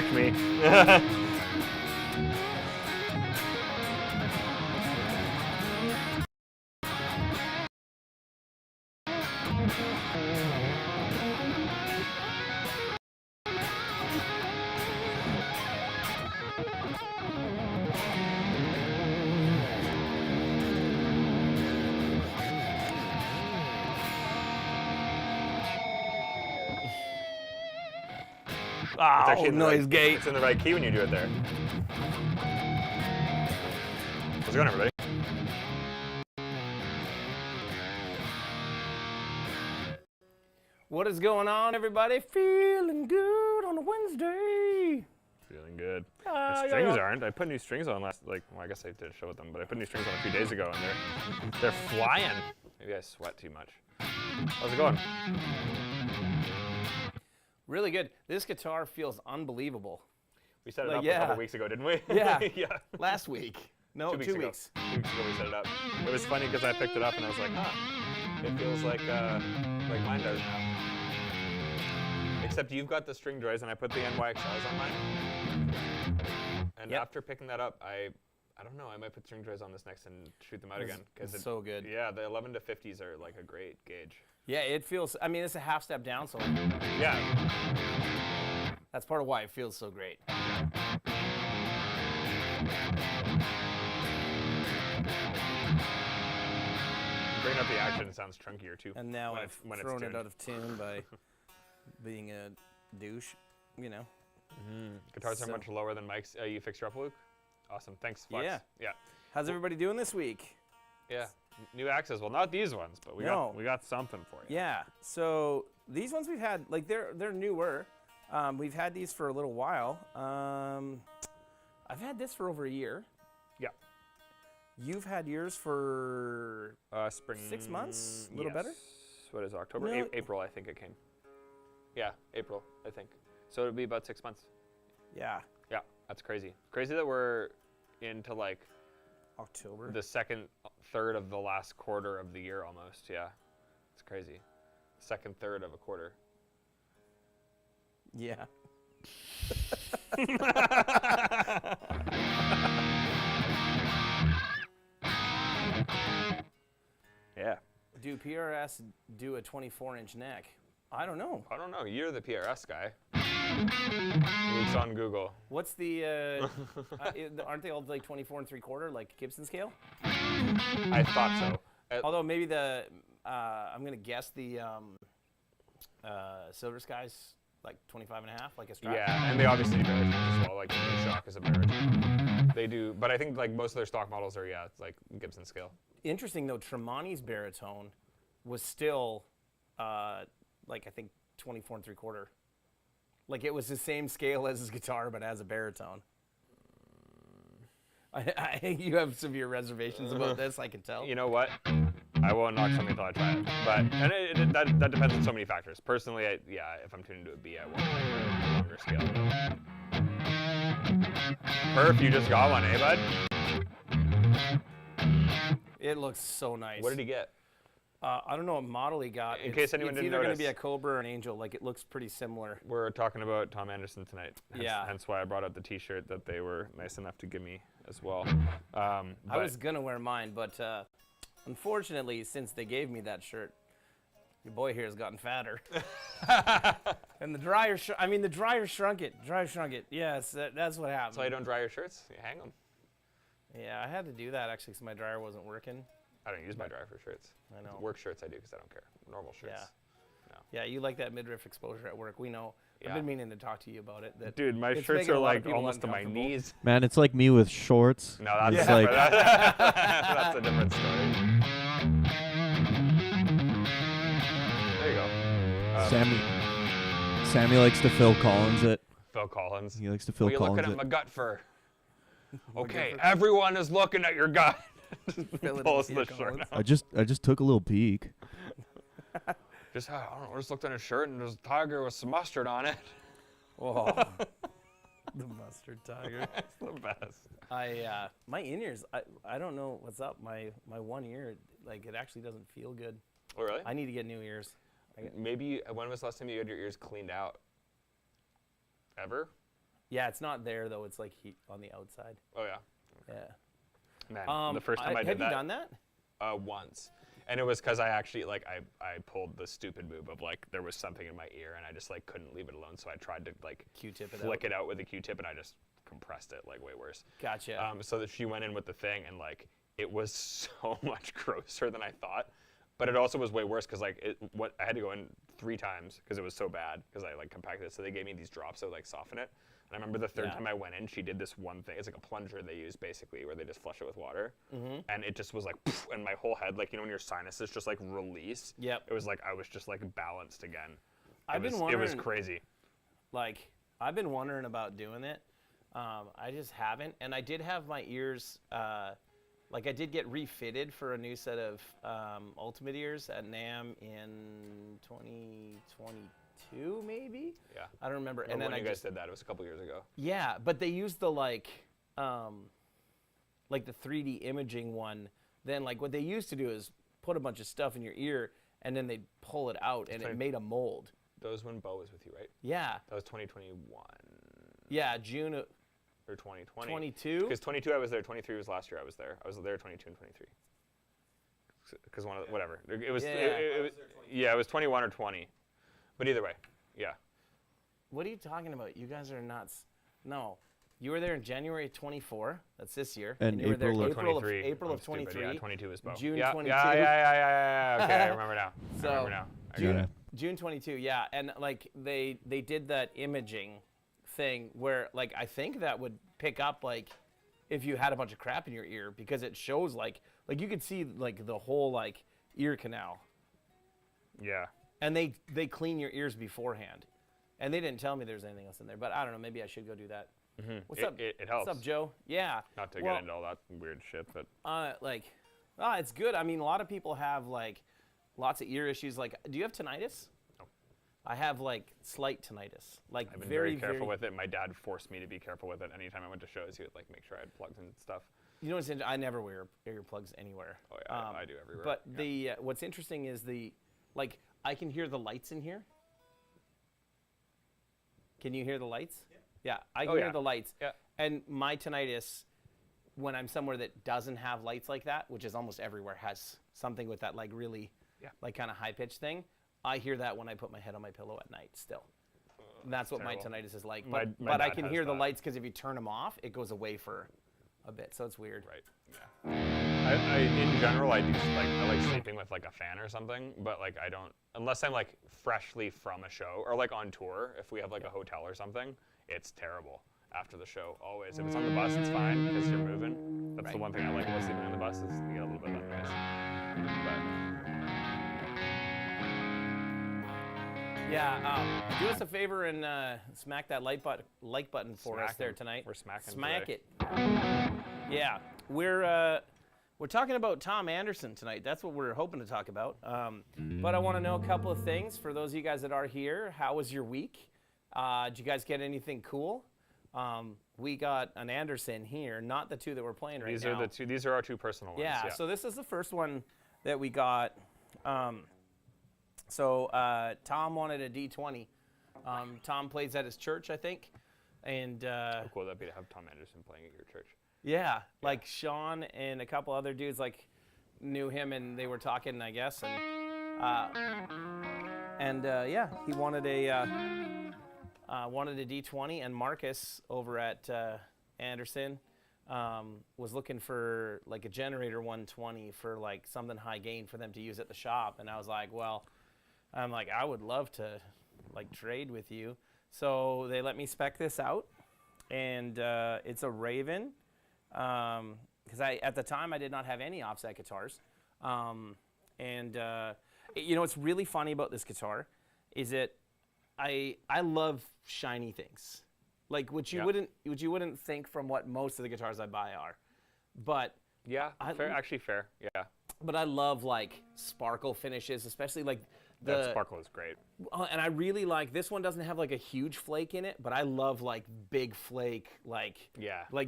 tricked me. It's actually in the noise right, gate. It's in the right key when you do it there. How's it going, everybody? What is going on, everybody? Feeling good on a Wednesday. Feeling good. The strings aren't. I put new strings on last, well, I guess I did show them, but I put new strings on a few days ago, and they're flying. Maybe I sweat too much. How's it going? Really good. This guitar feels unbelievable. We set it up a couple weeks ago, didn't we? Yeah. Yeah. Last week. No, 2 weeks. 2 weeks ago we set it up. It was funny because I picked it up and I was like, it feels like mine does now. Except you've got the string joys and I put the NYXLs on mine. And after picking that up, I don't know, I might put string joys on this next and shoot them out again. It's so good. Yeah, the 11 to 50s are like a great gauge. Yeah, it feels, I mean, it's a half step down, so. Yeah. That's part of why it feels so great. Bringing up the action sounds chunkier too. And now I've thrown it out of tune by being a douche, you know. Guitars are much lower than mics. You fixed your up, Luke? Awesome, thanks, Flex. Yeah. How's everybody doing this week? Yeah, new access. Well, not these ones, but we got something for you. Yeah. So these ones we've had, like they're newer. We've had these for a little while. I've had this for over a year. Yeah. You've had yours for spring. 6 months, a little better. What is it, October? No. April, I think it came. Yeah, April, I think. So it'll be about 6 months. Yeah. Yeah, that's crazy. Crazy that we're into like October. the second third of the last quarter of the year almost. Yeah, it's crazy. Second third of a quarter. Yeah. Yeah. Do PRS do a 24-inch neck? I don't know. I don't know. You're the PRS guy. Luke's on Google. What's the? Aren't they all like 24 3/4, like Gibson scale? I thought so. Although maybe the, I'm gonna guess the Silver Sky's like 25 and a half, like a Strat. Yeah, and they obviously do baritones as well. Like the Shock is a baritone. They do, but I think like most of their stock models are it's like Gibson scale. Interesting though, Tremonti's baritone was still like I think 24 3/4. Like it was the same scale as his guitar, but as a baritone. You have severe reservations about this, I can tell. You know what? I won't knock something until I try it. But and that depends on so many factors. Personally, if I'm tuning to a B, I want a longer scale. Perf, you just got one, eh, bud? It looks so nice. What did he get? I don't know what model he got. In case anyone didn't It's either going notice. to be a Cobra or an Angel. Like, it looks pretty similar. We're talking about Tom Anderson tonight. Hence why I brought out the T-shirt that they were nice enough to give me as well. I was going to wear mine, but unfortunately, since they gave me that shirt, your boy here has gotten fatter. And the dryer, the dryer shrunk it. Yes, that's what happened. That's why you don't dry your shirts? You hang them. Yeah, I had to do that, actually, because my dryer wasn't working. I don't use my dryer for shirts. I know. Work shirts I do because I don't care. Normal shirts. Yeah. No. Yeah, you like that midriff exposure at work. We know. Yeah. I've been meaning to talk to you about it. Dude, my shirts are like almost to my knees. Man, it's like me with shorts. No, that's it's like that's a different story. There you go. Sammy likes to Phil Collins it. Phil Collins. He likes to Phil Collins it. What are you looking at my gut for? Okay, everyone is looking at your gut. Pulls the shirt out. I just took a little peek. I don't know, I just looked at his shirt and there's a tiger with some mustard on it. Whoa. The mustard tiger. It's the best. My in-ears, I don't know what's up. My one ear, like, it actually doesn't feel good. Oh, really? I need to get new ears. Maybe, when was the last time you had your ears cleaned out? Ever? Yeah, it's not there though. It's like heat on the outside. Oh yeah. Yeah. Man, the first time I did have that. you done that? Once. And it was because I actually, like, I pulled the stupid move of, like, there was something in my ear and I just, like, couldn't leave it alone. So I tried to, like, Q-tip it flick it out with a Q-tip and I just compressed it, like, way worse. Gotcha. So that she went in with the thing and, like, it was so much grosser than I thought. But it also was way worse because, like, I had to go in 3 times because it was so bad because I, like, compacted it. So they gave me these drops that would, like, soften it. And I remember the third time I went in, she did this one thing. It's like a plunger they use basically, where they just flush it with water. And it just was like, poof, and my whole head, like, you know, when your sinuses just like release. Yep. It was like I was just like balanced again. I've been wondering. It was crazy. Like, I've been wondering about doing it. I just haven't, and I did have my ears. Like, I did get refitted for a new set of Ultimate ears at NAMM in 2022, maybe. Yeah. I don't remember. And when then you guys did that, it was a couple years ago. Yeah, but they used the like the 3D imaging one. Then like what they used to do is put a bunch of stuff in your ear and then they'd pull it out and it made a mold. That was when Bo was with you, right? Yeah. That was 2021. Yeah, June of or 2020. 22. Because 22 I was there, 23 was last year I was there. I was there 22 and 23. Because one of the, whatever. It was it was 21 or 20. But either way, yeah. What are you talking about? You guys are nuts. No. You were there in January 24. That's this year. And you were there April of April 23. April of I'm stupid. 23. Yeah, 22 is Bo. June yeah, 22. Yeah. Okay, I remember now. So, I remember now. June 22, yeah. And like they did that imaging thing where like I think that would pick up like if you had a bunch of crap in your ear because it shows like you could see like the whole like ear canal. Yeah. And they clean your ears beforehand. And they didn't tell me there's anything else in there, but I don't know, maybe I should go do that. Mm-hmm. What's up? It helps. What's up, Joe? Yeah. Not to get into all that weird shit, but it's good. I mean, a lot of people have like lots of ear issues. Like, do you have tinnitus? No. I have like slight tinnitus. Like I've been very careful with it. My dad forced me to be careful with it. Anytime I went to shows, he would like make sure I had plugs and stuff. You know what's interesting? I never wear earplugs anywhere. Oh yeah, I do everywhere. But what's interesting is I can hear the lights in here. Can you hear the lights? Yeah, I can hear the lights. Yeah. And my tinnitus, when I'm somewhere that doesn't have lights like that, which is almost everywhere, has something with that like really, like kind of high pitched thing. I hear that when I put my head on my pillow at night still. And that's what terrible. my tinnitus is like. My But I dad can has hear the that. lights because if you turn them off, it goes away for a bit. So it's weird. Right. Yeah. In general, I like sleeping with like a fan or something, but like I don't unless I'm like freshly from a show or like on tour. If we have like a hotel or something, it's terrible after the show. Always. If it's on the bus, it's fine because you're moving. That's the one thing I like about sleeping on the bus is you get a little bit of that noise. Yeah, do us a favor and smack that like button for us there tonight. We're smacking Smack today. it. Yeah, we're talking about Tom Anderson tonight. That's what we're hoping to talk about. But I want to know a couple of things for those of you guys that are here. How was your week? Did you guys get anything cool? We got an Anderson here, not the two that we're playing right now. These are our two personal ones. Yeah, so this is the first one that we got. Tom wanted a D20. Tom plays at his church, I think. And How cool would that be to have Tom Anderson playing at your church? yeah, like Sean and a couple other dudes like knew him and they were talking, I guess. And he wanted a D20, and Marcus over at Anderson was looking for like a generator 120 for like something high gain for them to use at the shop. And I was like, well, I would love to like trade with you. So they let me spec this out, and it's a Raven. Because at the time I did not have any offset guitars. What's really funny about this guitar is that I love shiny things, like which you wouldn't think from what most of the guitars I buy are, but yeah, fair. Yeah. But I love like sparkle finishes, especially like that sparkle is great. And I really like this one. Doesn't have like a huge flake in it, but I love like big flake, like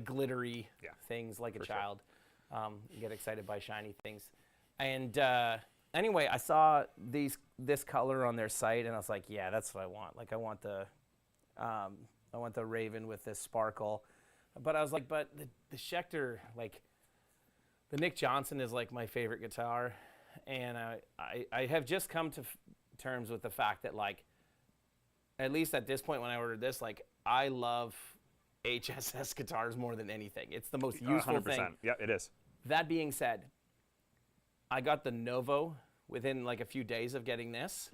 glittery things like a child. You get excited by shiny things. And anyway, I saw this color on their site, and I was like, yeah, that's what I want. Like I want the I want the Raven with this sparkle. But I was like, but the Schecter, like, the Nick Johnson is like my favorite guitar, and I have just come to terms with the fact that, like, at least at this point when I ordered this, like, I love HSS guitars more than anything. It's the most useful 100%. thing. Yeah, it is. That being said, I got the Novo within like a few days of getting this,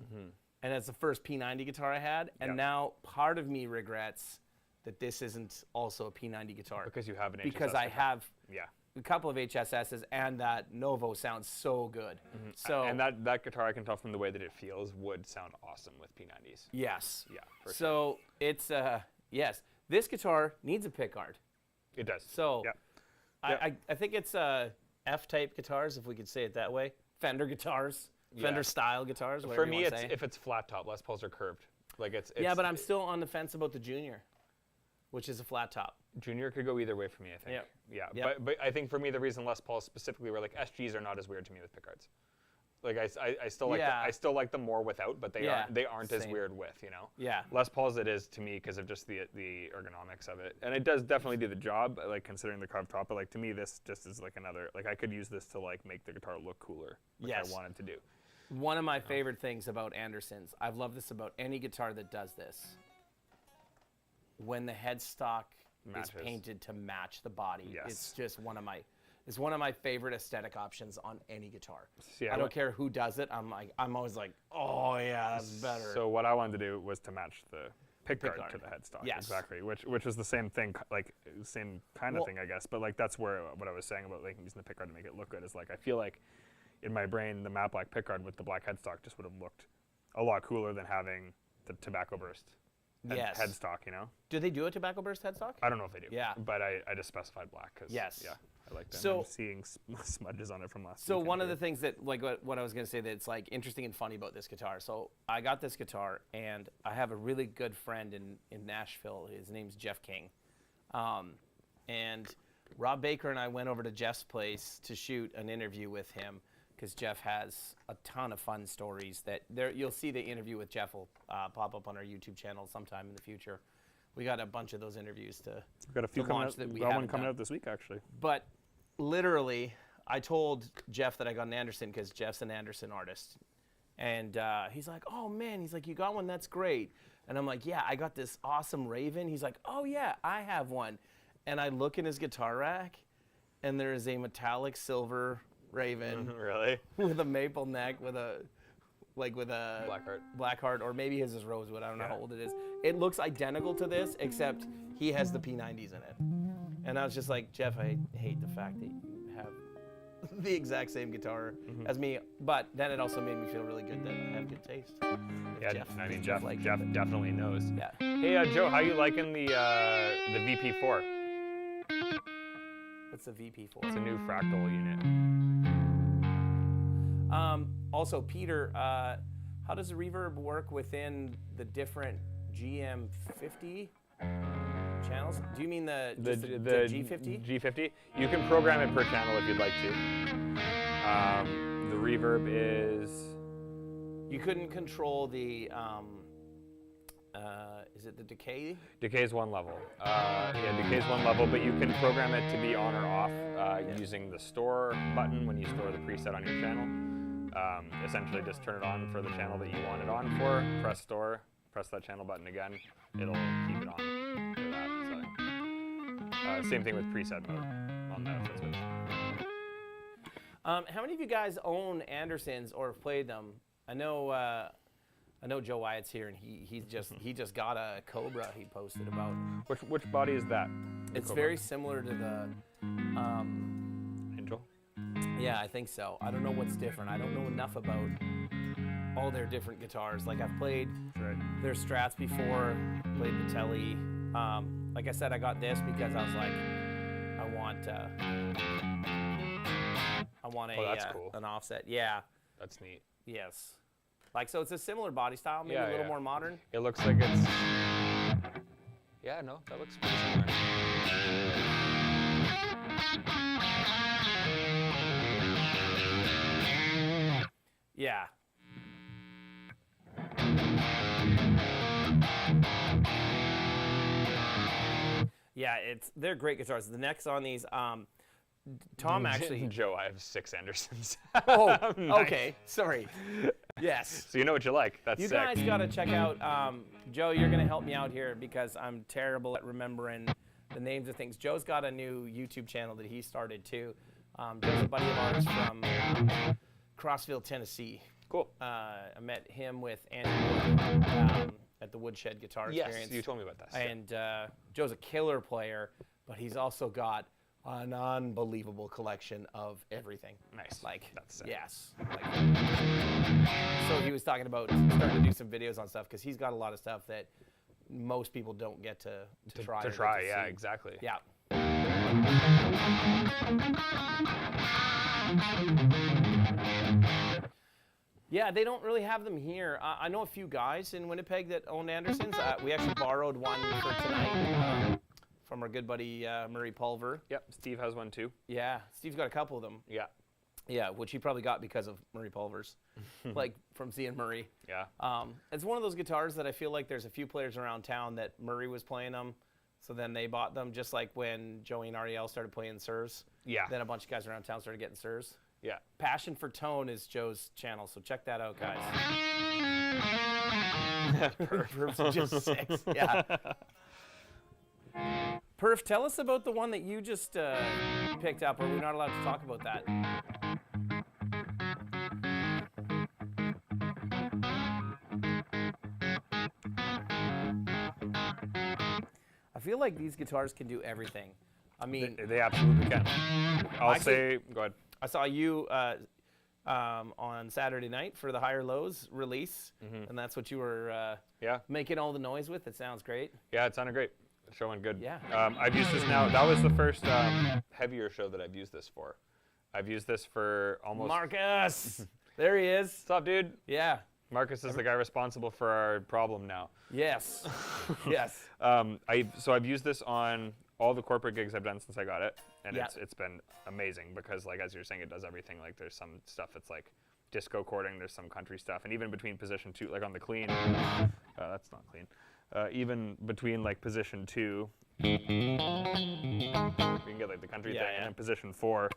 and it's the first P90 guitar I had, and now part of me regrets that this isn't also a P90 guitar. Because you have an HSS Because I guitar. have Yeah. a couple of HSSs, and that Novo sounds so good. So And that guitar, I can tell from the way that it feels, would sound awesome with P90s. yes. Yeah, for sure. So it's yes, this guitar needs a pickguard. It does. So Yep. I think it's F-type guitars, if we could say it that way. Fender guitars, Fender style guitars. For you me, wanna it's say. if it's flat top. Les Pauls are curved. Like it's Yeah, but I'm still on the fence about the Junior, which is a flat top. Junior could go either way for me, I think. Yep. Yeah. Yep. But I think for me the reason Les Pauls specifically were like SGs are not as weird to me with pickguards. Like I still like Yeah. I still like them more without, but they aren't as same. weird with, you know. Yeah. Les Pauls it is to me because of just the ergonomics of it, and it does definitely do the job. Like considering the carved top, but like to me this just is like another like I could use this to like make the guitar look cooler. Like Yes. I wanted to do. One of my favorite things about Andersons, I've loved this about any guitar that does this. When the headstock Matches. is painted to match the body, Yes. it's just one of my favorite aesthetic options on any guitar. See, I don't care who does it. I'm always like, oh yeah, that's better. So what I wanted to do was to match the pickguard Pickguard. to the headstock. Yes. Exactly. Which is the same thing, like same kind of Well- thing, I guess. But like that's where what I was saying about like using the pickguard to make it look good is like I feel like in my brain the matte black pickguard with the black headstock just would have looked a lot cooler than having the tobacco burst Yes. headstock. You know. Do they do a tobacco burst headstock? I don't know if they do. Yeah. But I just specified black because Yes. yeah, I like them. So- I'm seeing smudges on it from last. So weekend one of too. the things that, like what I was gonna say that's like interesting and funny about this guitar. So I got this guitar, and I have a really good friend in Nashville. His name's Jeff King, and Rob Baker and I went over to Jeff's place to shoot an interview with him because Jeff has a ton of fun stories that you'll see the interview with Jeff will pop up on our YouTube channel sometime in the future. We got a bunch of those interviews to We've got a few to coming launch out. that we We've got one haven't coming done. out this week actually. But literally, I told Jeff that I got an Anderson because Jeff's an Anderson artist. And he's like, oh man, he's like, you got one, that's great. And I'm like, yeah, I got this awesome Raven. He's like, oh yeah, I have one. And I look in his guitar rack, and there is a metallic silver Raven Really? with a maple neck with a Blackheart. Blackheart, or maybe his is rosewood. I don't know how old it is. It looks identical to this, except he has the P90s in it. And I was just like, Jeff, I hate the fact that you have the exact same guitar as me. But then it also made me feel really good that I have good taste. Yeah, Jeff. I mean Jeff Like- definitely knows. Yeah. Hey Joe, how you liking the VP4? What's the It's VP4? a new fractal unit. Also, Peter, how does the reverb work within the different GM50 channels? Do you mean the G50? G50. You can program it per channel if you'd like to. The reverb is You couldn't control the, is it the decay? decay's one level. Decay's one level, but you can program it to be on or off using the store button when you store the preset on your channel. Essentially, just turn it on for the channel that you want it on for. Press store. Press that channel button again. It'll keep it on for that. So, same thing with preset mode on that switch. How many of you guys own Andersons or have played them? I know Joe Wyatt's here, and he just got a Cobra he posted about. Which body is that? It's Cobra? very similar to the. Angel. Yeah, I think so. I don't know what's different. I don't know enough about all their different guitars. Like I've played Right. their Strats before, played the Tele. Like I said, I got this because I was like, I want Oh, that's cool. an offset. Yeah. That's neat. Yes. Like so, it's a similar body style, maybe Yeah, a little yeah. more modern. It looks like it's. Yeah, no, that looks pretty similar. Yeah. Yeah, they're great guitars. The necks on these, Tom actually. Joe, I have 6 Andersons. Oh, Nice. okay. Sorry. Yes. So you know what you like. That's You sick. guys got to check out, Joe, you're going to help me out here because I'm terrible at remembering the names of things. Joe's got a new YouTube channel that he started too. Joe's a buddy of ours from Crossville, Tennessee. Cool. I met him with Andy Wood at the Woodshed Guitar Experience. Yes, you told me about this. And Joe's a killer player, but he's also got an unbelievable collection of everything. Nice. Like, That's sick. yes. Like, so he was talking about starting to do some videos on stuff because he's got a lot of stuff that most people don't get to try. To or get try, to yeah, see. exactly. Yeah. Yeah, they don't really have them here. I know a few guys in Winnipeg that own Andersons. We actually borrowed one for tonight from our good buddy Murray Pulver. Yep, Steve has one too. Yeah, Steve's got a couple of them. Yeah. Yeah, which he probably got because of Murray Pulver's, like from seeing Murray. Yeah. It's one of those guitars that I feel like there's a few players around town that Murray was playing them, so then they bought them, just like when Joey and Ariel started playing Sirs. Yeah. Then a bunch of guys around town started getting Sirs. Yeah. Passion for Tone is Joe's channel, so check that out, guys. Perf's just 6. Yeah. Perf, tell us about the one that you just picked up. Are we not allowed to talk about that? I feel like these guitars can do everything. I mean, They absolutely can. I'll Actually- say, go ahead. I saw you on Saturday night for the Higher Lows release, and that's what you were Yeah. making all the noise with. It sounds great. Yeah, it sounded great. The show went good. Yeah. I've used this now. That was the first heavier show that I've used this for. I've used this for almost. Marcus! There he is. What's up, dude? Yeah. Marcus is the guy responsible for our problem now. Yes. Yes. So I've used this on all the corporate gigs I've done since I got it, and Yeah. it's been amazing because, like, as you're saying, it does everything. Like, there's some stuff that's like disco chording, there's some country stuff, and even between position 2, like on the clean, that's not clean. Even between like position 2, you can get like the country Yeah, thing, yeah. and then position 4.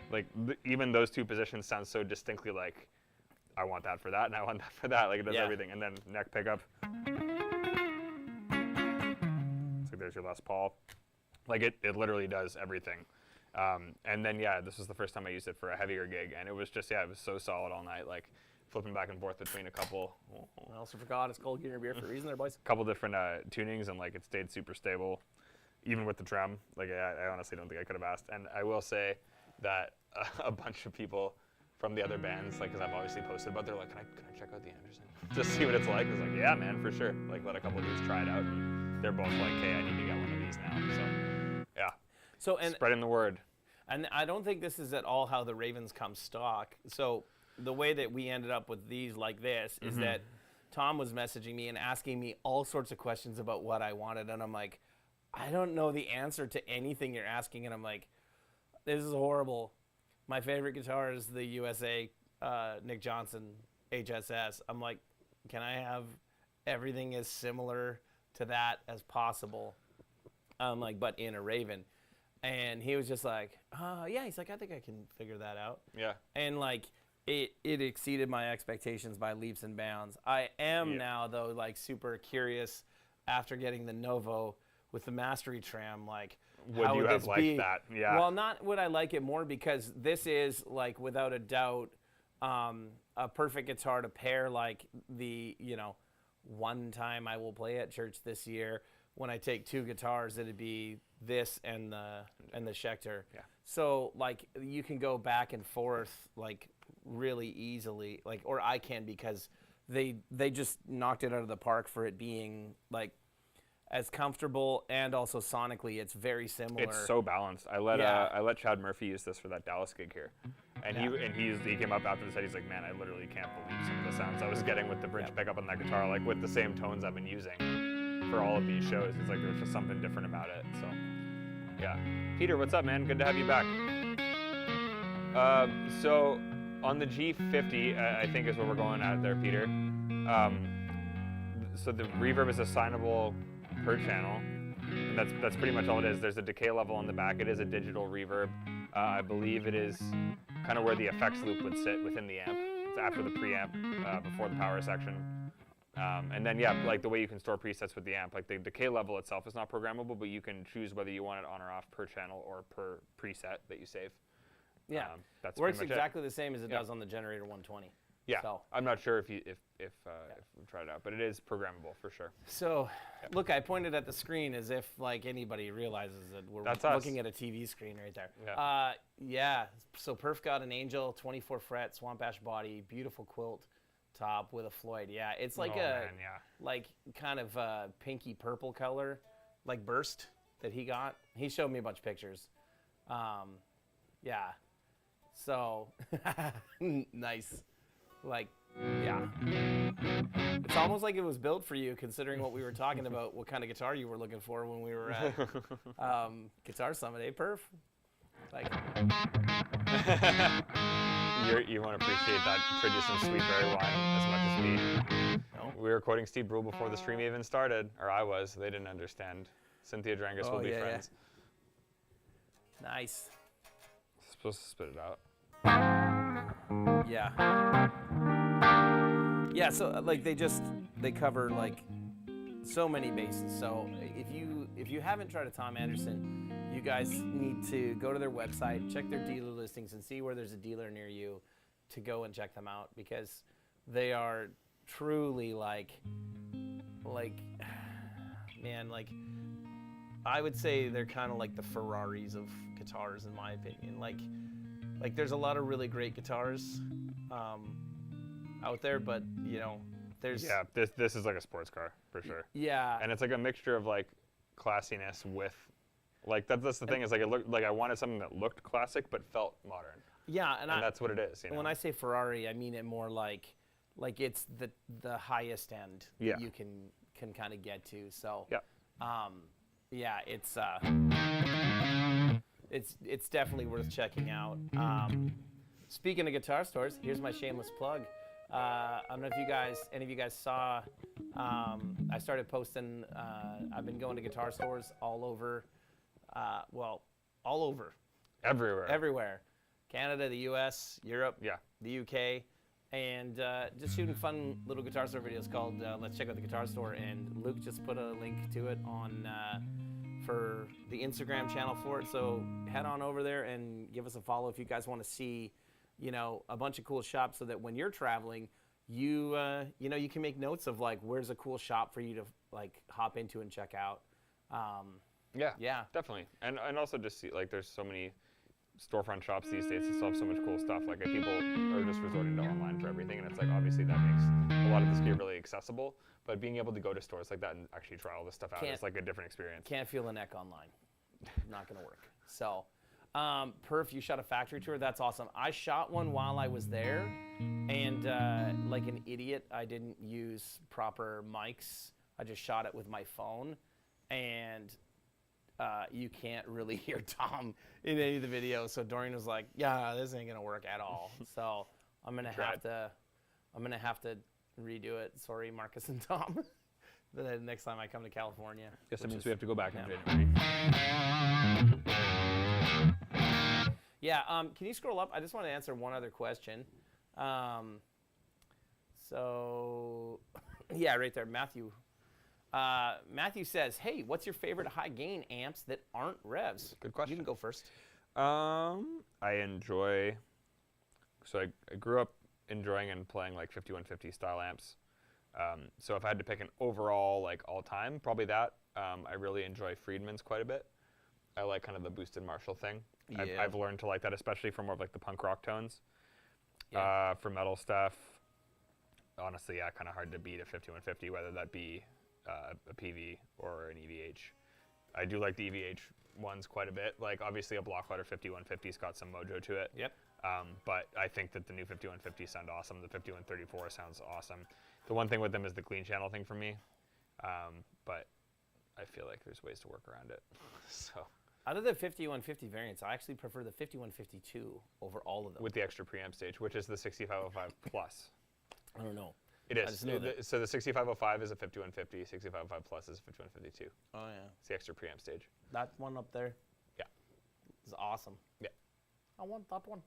Like even those 2 positions sound so distinctly like, I want that for that, and I want that for that. Like it does Yeah. everything, and then neck pickup. It's like there's your Les Paul. Like it literally does everything. And then yeah, this was the first time I used it for a heavier gig, and it was just it was so solid all night. Like flipping back and forth between a couple I also forgot it's called Gear Beer for a reason there, boys. different tunings, and like it stayed super stable, even with the trem. Like I honestly don't think I could have asked. And I will say that a bunch of people from the other bands, like, because I've obviously posted about, they're like, can I check out the Anderson? Just see what it's like. I was like, yeah, man, for sure. Like, let a couple of dudes try it out, and they're both like, hey, I need to get one of these now. So, yeah. So and Spreading the word. And I don't think this is at all how the Ravens come stock. So the way that we ended up with these like this is that Tom was messaging me and asking me all sorts of questions about what I wanted. And I'm like, I don't know the answer to anything you're asking. And I'm like, this is horrible. My favorite guitar is the USA Nick Johnson HSS. I'm like, can I have everything as similar to that as possible? I'm like, but in a Raven. And he was just like, yeah, he's like, I think I can figure that out. Yeah. And like, it exceeded my expectations by leaps and bounds. I am now, though, like super curious after getting the Novo with the Mastery Tram, like, Would how you would have this liked be? that? Yeah. Well, not would I like it more, because this is, like, without a doubt, a perfect guitar to pair, like, the, one time I will play at church this year. When I take 2 guitars, it'd be this and the Schecter. Yeah. So like you can go back and forth like really easily, like, or I can, because they just knocked it out of the park for it being like as comfortable, and also sonically it's very similar. It's so balanced. I let Chad Murphy use this for that Dallas gig here, and he came up after and said, he's like, man, I literally can't believe some of the sounds I was getting with the bridge pickup on that guitar, like with the same tones I've been using for all of these shows. It's like there's just something different about it. So yeah. Peter, what's up, man? Good to have you back. So On the G50, I think is what we're going at there, Peter. So the reverb is assignable per channel, and that's pretty much all it is. There's a decay level on the back. It is a digital reverb. I believe it is kind of where the effects loop would sit within the amp. It's after the preamp, before the power section. And then, yeah, like the way you can store presets with the amp, like the decay level itself is not programmable, but you can choose whether you want it on or off per channel or per preset that you save. Yeah, that's works pretty much exactly the same as it does on the Generator 120. Yeah, so. I'm not sure if we've tried it out, but it is programmable for sure. So, look, I pointed at the screen as if like anybody realizes that we're looking at a TV screen right there. Yeah. So Perf got an Angel 24 fret Swamp Ash body, beautiful quilt top with a Floyd. Yeah, it's like like kind of a pinky purple color, like burst that he got. He showed me a bunch of pictures. Yeah. So nice. Like, yeah. It's almost like it was built for you, considering what we were talking about, what kind of guitar you were looking for when we were at Guitar Summit, eh, Perf? Like, you won't appreciate that Tradition Sweet Berry wine as much as we. No? We were quoting Steve Brule before the stream even started, or I was. They didn't understand. Cynthia Drangus will be friends. Yeah. Nice. Supposed to spit it out. Yeah. Yeah, so like they cover like so many bases. So if you haven't tried a Tom Anderson, you guys need to go to their website, check their dealer listings, and see where there's a dealer near you to go and check them out, because they are truly like man, like I would say they're kind of like the Ferraris of guitars in my opinion. Like there's a lot of really great guitars out there, but you know, there's this is like a sports car for sure. Yeah, and it's like a mixture of like classiness with like that's the thing is like it looked like I wanted something that looked classic but felt modern. Yeah, and that's what it is. You know? When I say Ferrari, I mean it more like it's the highest end that you can kind of get to. So yeah, it's definitely worth checking out. Speaking of guitar stores, here's my shameless plug. I don't know if any of you guys saw, I started posting, I've been going to guitar stores all over, all over. Everywhere. Canada, the US, Europe, the UK, and just shooting fun little guitar store videos called Let's Check Out the Guitar Store, and Luke just put a link to it on for the Instagram channel for it, so head on over there and give us a follow if you guys want to see, you know, a bunch of cool shops, so that when you're traveling, you can make notes of like where's a cool shop for you to like hop into and check out. Yeah, definitely, and also just see like there's so many storefront shops these days that still have so much cool stuff. Like people are just resorting to online for everything, and it's like obviously that makes a lot of this gear really accessible. But being able to go to stores like that and actually try all this stuff out is like a different experience. Can't feel the neck online. Not gonna work. So, Perf, you shot a factory tour. That's awesome. I shot one while I was there, and like an idiot, I didn't use proper mics. I just shot it with my phone, and you can't really hear Tom in any of the videos. So Dorian was like, "Yeah, this ain't gonna work at all." So I'm gonna have to redo it. Sorry, Marcus and Tom. The next time I come to California. Guess that means we have to go back in January. Yeah. Can you scroll up? I just want to answer one other question. So, yeah, right there, Matthew. Matthew says, "Hey, what's your favorite high gain amps that aren't revs?" Good question. You can go first. I enjoy. So I grew up enjoying and playing like 5150 style amps. So if I had to pick an overall like all time, probably that. I really enjoy Friedman's quite a bit. I like kind of the boosted Marshall thing. Yeah. I've learned to like that, especially for more of like the punk rock tones. Yeah. For metal stuff, honestly, kind of hard to beat a 5150, whether that be a PV or an EVH. I do like the EVH ones quite a bit. Like obviously a Blockletter 5150's got some mojo to it. Yep. But I think that the new 5150s sound awesome. The 5134 sounds awesome. The one thing with them is the clean channel thing for me. But I feel like there's ways to work around it. So. Out of the 5150 variants, I actually prefer the 5152 over all of them. with the extra preamp stage, which is the 6505 plus. I don't know. It I is. just know that. So the 6505 is a 5150, 6505 plus is a 5152. Oh, yeah. It's the extra preamp stage. That one up there Yeah. is awesome. Yeah. I want that one.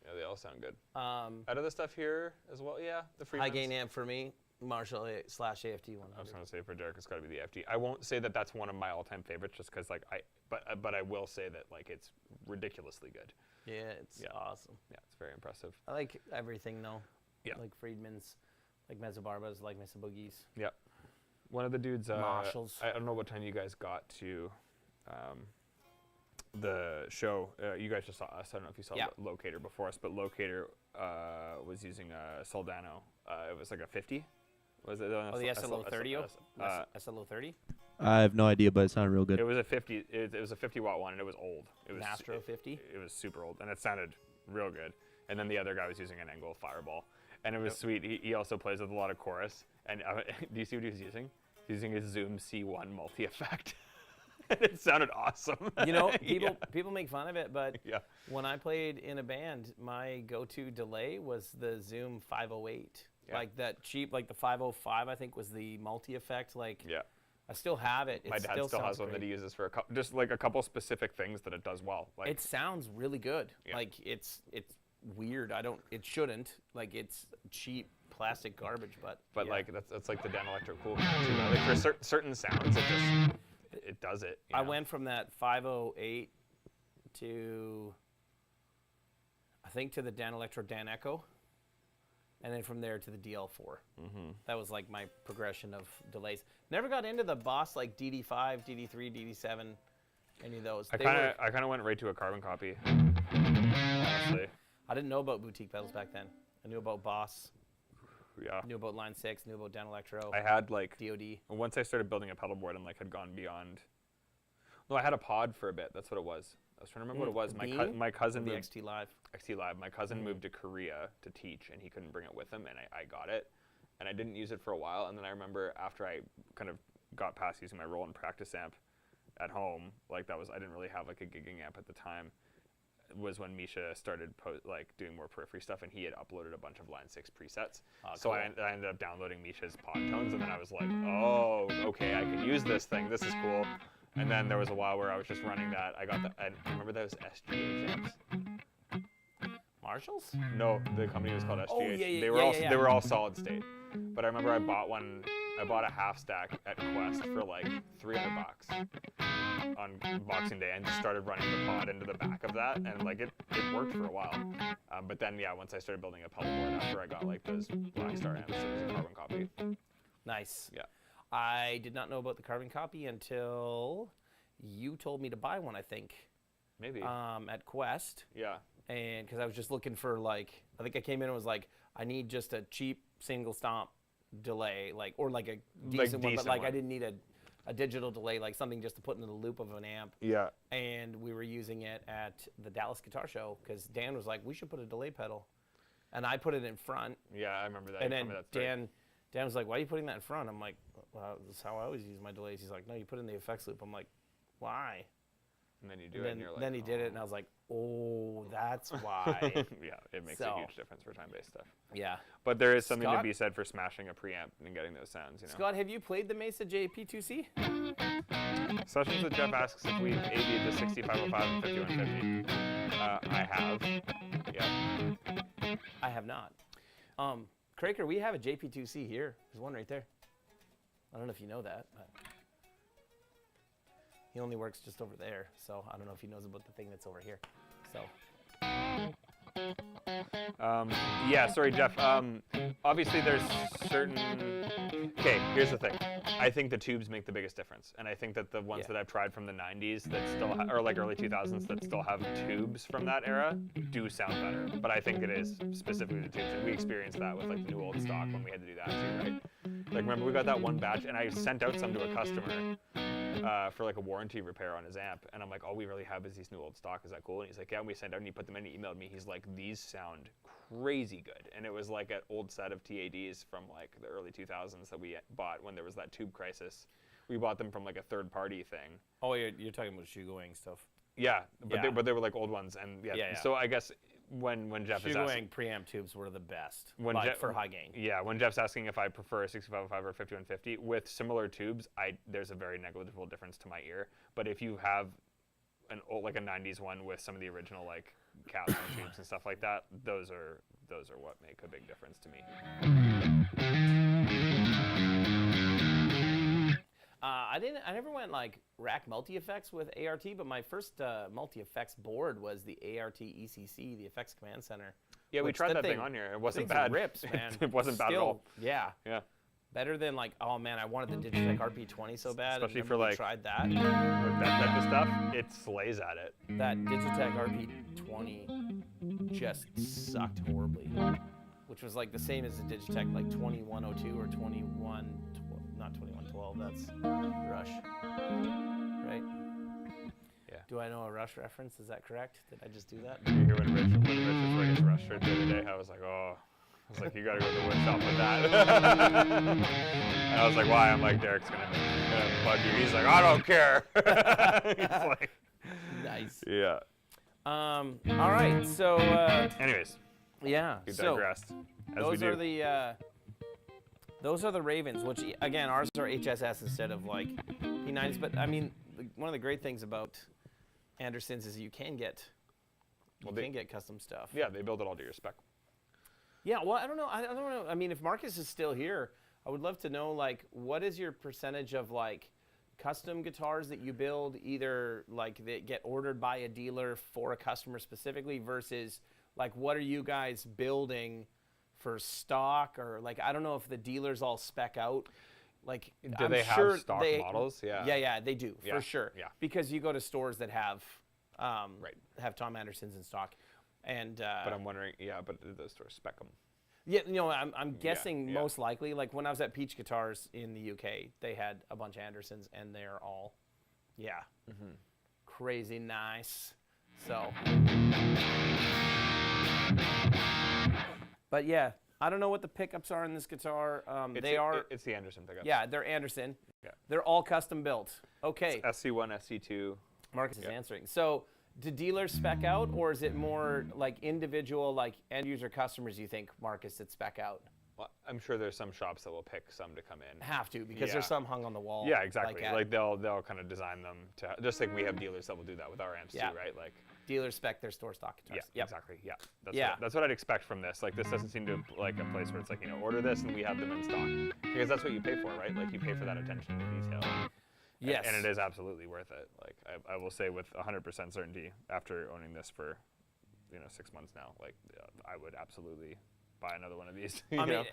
Yeah, they all sound good. Um, Out of the stuff here as well, yeah, the free high gain amp for me, Marshall slash AFT 100. I was going to say for Derek, it's got to be the FD. I won't say that that's one of my all-time favorites, just because but I will say that like it's ridiculously good. Yeah, it's awesome. Yeah, it's very impressive. I like everything though. Yeah. Like Friedman's, like Mezzobarbas, like Mesa Boogies. Yeah. One of the dudes. Marshalls. I don't know what time you guys got to the show. You guys just saw us. I don't know if you saw Locator before us, but Locator was using a Soldano. It was like a 50. Was it? Oh, the SLO 30. SLO 30. I have no idea, but it sounded real good. It was a 50. It was a 50-watt one, and it was old. It was Nastro 50. It was super old, and it sounded real good. And then the other guy was using an Engel Fireball, and it was sweet. He also plays with a lot of chorus. And do you see what he was using? He's using his Zoom C1 multi-effect. And it sounded awesome. You know, people make fun of it, but Yeah. when I played in a band, my go-to delay was the Zoom 508. Yeah. Like that cheap, like the 505, I think was the multi-effect. Like, Yeah. I still have it. My dad still has one that he uses for just like a couple specific things that it does well. Like It sounds really good. Yeah. Like it's weird. It shouldn't. Like it's cheap plastic garbage, but yeah. like that's like the Dan Electro cool too. Like for certain sounds, it does it. You I know? went from that 508 to I think to the Dan Electro Dan Echo, and then from there to the DL4. Mm-hmm. That was like my progression of delays. Never got into the Boss like DD5, DD3, DD7, any of those. I kind of went right to a carbon copy. Honestly. I didn't know about boutique pedals back then. I knew about Boss, Yeah. knew about Line 6, knew about Dan Electro, I had like DOD. once I started building a pedal board and like had gone beyond. No, I had a pod for a bit. That's what it was. I was trying to remember what it was. My cousin the moved. XT Live. XT Live. My cousin moved to Korea to teach, and he couldn't bring it with him, and I got it, and I didn't use it for a while, and then I remember after I kind of got past using my Roland practice amp at home, like I didn't really have like a gigging amp at the time, was when Misha started doing more periphery stuff, and he had uploaded a bunch of Line 6 presets. So Cool. I ended up downloading Misha's pod tones, and then I was like, oh, okay, I can use this thing. This is cool. And then there was a while where I was just running that. I got I remember those SGH amps. Marshalls? No, the company was called SGH. Oh, yeah, They were all solid state. But I remember I bought a half stack at Quest for like $300 on Boxing Day, and just started running the pod into the back of that, and like it worked for a while. But then once I started building a pedal board after I got like those Black Star amps, it was a carbon copy. Nice. Yeah. I did not know about the carbon copy until you told me to buy one, I think, Maybe. at Quest. Yeah. And because I was just looking for I think I came in and was like, I need just a cheap single stomp delay, or like a decent one, but like I didn't need a digital delay, like something just to put into the loop of an amp. Yeah. And we were using it at the Dallas Guitar Show because Dan was like, we should put a delay pedal. And I put it in front. Yeah, I remember that. And then Dan was like, why are you putting that in front? I'm like, well, that's how I always use my delays. He's like, no, you put it in the effects loop. I'm like, why? And then you do it, and you're like, then he did it, and I was like, oh, that's why. Yeah, it makes a huge difference for time-based stuff. Yeah. But there is something to Scott? be said for smashing a preamp and getting those sounds, you know. Scott, have you played the Mesa JP2C? Sessions with Jeff asks if we've AB'd the 6505 and 5150. I have. Yeah. I have not. Craker, we have a JP2C here. There's one right there. I don't know if you know that, but he only works just over there, so I don't know if he knows about the thing that's over here. So. Yeah, sorry, Jeff. Obviously, there's certain. Okay, here's the thing. I think the tubes make the biggest difference, and I think that the ones that I've tried from the '90s that still, or like early 2000s that still have tubes from that era, do sound better. But I think it is specifically the tubes, and we experienced that with like the new old stock when we had to do that too, right? Like, remember we got that one batch, and I sent out some to a customer for like a warranty repair on his amp, and I'm like, all we really have is these new old stock. Is that cool? And he's like, yeah. And we sent out, and he put them in. He emailed me. He's like, these sound crazy good. And it was like an old set of TADs from like the early 2000s that we bought when there was that tube crisis. We bought them from like a third-party thing. Oh, you're talking about shoe-going stuff. Yeah, but Yeah. they were like old ones, and Yeah. So I guess when Jeff is asking, Shoe preamp tubes were the best for high gain. Yeah, when Jeff's asking if I prefer a 6505 or 5150 with similar tubes, there's a very negligible difference to my ear. But if you have an old, like a 90s one with some of the original like caps and tubes and stuff like that, those are what make a big difference to me. I never went like rack multi-effects with ART, but my first multi-effects board was the ART ECC, the Effects Command Center. Yeah, we tried that thing on here. It wasn't thing bad. rips, man. It wasn't bad at all. Yeah. Yeah. Better than like, oh man, I wanted the Digitech RP20 so bad. Especially and for like tried that. With that type of stuff, it slays at it. That Digitech RP20 just sucked horribly, which was like the same as the Digitech like 2102 or 2112. That's Rush, right? Yeah. Do I know a Rush reference? Is that correct? Did I just do that? You hear when Rich was wearing his Rush shirt the other day, I was like, oh. I was like, you gotta go to the wood shop with that. And I was like, why? I'm like, Derek's gonna bug you. He's like, I don't care. He's like, nice. yeah. All right. So. Anyways. Yeah. We digressed. Those are the Ravens, which again, ours are HSS instead of like P90s. But I mean, one of the great things about Andersons is you can get custom stuff. Yeah, they build it all to your spec. Yeah, well, I don't know. I don't know. I mean, if Marcus is still here, I would love to know, like, what is your percentage of, like, custom guitars that you build, either, like, that get ordered by a dealer for a customer specifically versus, like, what are you guys building for stock? Or, like, I don't know if the dealers all spec out. Like, Do they have stock models? Yeah. Yeah, they do, Yeah, for sure. yeah. Because you go to stores that have, Right. have Tom Andersons in stock. And, But I'm wondering, but do those stores spec them? yeah, I'm guessing yeah. most likely, like when I was at Peach Guitars in the UK, they had a bunch of Andersons, and they're all, crazy nice. So, but yeah, I don't know what the pickups are in this guitar. It's the Anderson pickups. Yeah, they're Anderson. Yeah. They're all custom built. Okay. It's SC1, SC2. Marcus is answering. So, do dealers spec out, or is it more like individual, like end user customers, you think, Marcus, that spec out? Well, I'm sure there's some shops that will pick some to come in. Have to, because there's some hung on the wall. Yeah, exactly. Like they'll kind of design them to, just like we have dealers that will do that with our amps too, right? Like dealers spec their store stock guitars. Yeah, exactly. Yeah. That's what I'd expect from this. Like this doesn't seem to like a place where it's like, order this and we have them in stock, because that's what you pay for, right? Like you pay for that attention to detail. Yes. And it is absolutely worth it. Like I will say with 100% certainty, after owning this for 6 months now, like I would absolutely buy another one of these. I mean,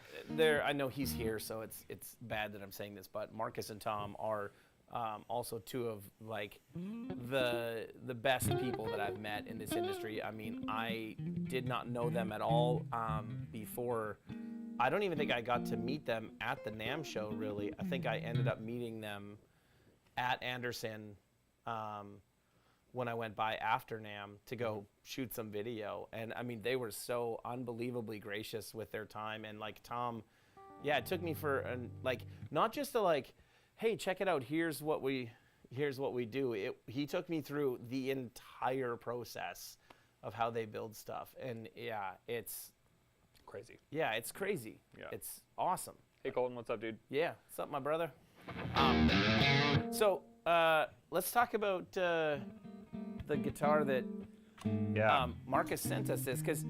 I know he's here, so it's bad that I'm saying this, but Marcus and Tom are also two of like the best people that I've met in this industry. I mean, I did not know them at all before. I don't even think I got to meet them at the NAMM show, really. I think I ended up meeting them at Anderson when I went by after NAMM to go shoot some video. And I mean, they were so unbelievably gracious with their time. And like Tom, it took me for not just to like, hey, check it out, here's what we do. He took me through the entire process of how they build stuff. And it's crazy. Yeah, it's crazy. Yeah. It's awesome. Hey Colton, what's up, dude? Yeah, what's up, my brother? So let's talk about the guitar that Marcus sent us this, because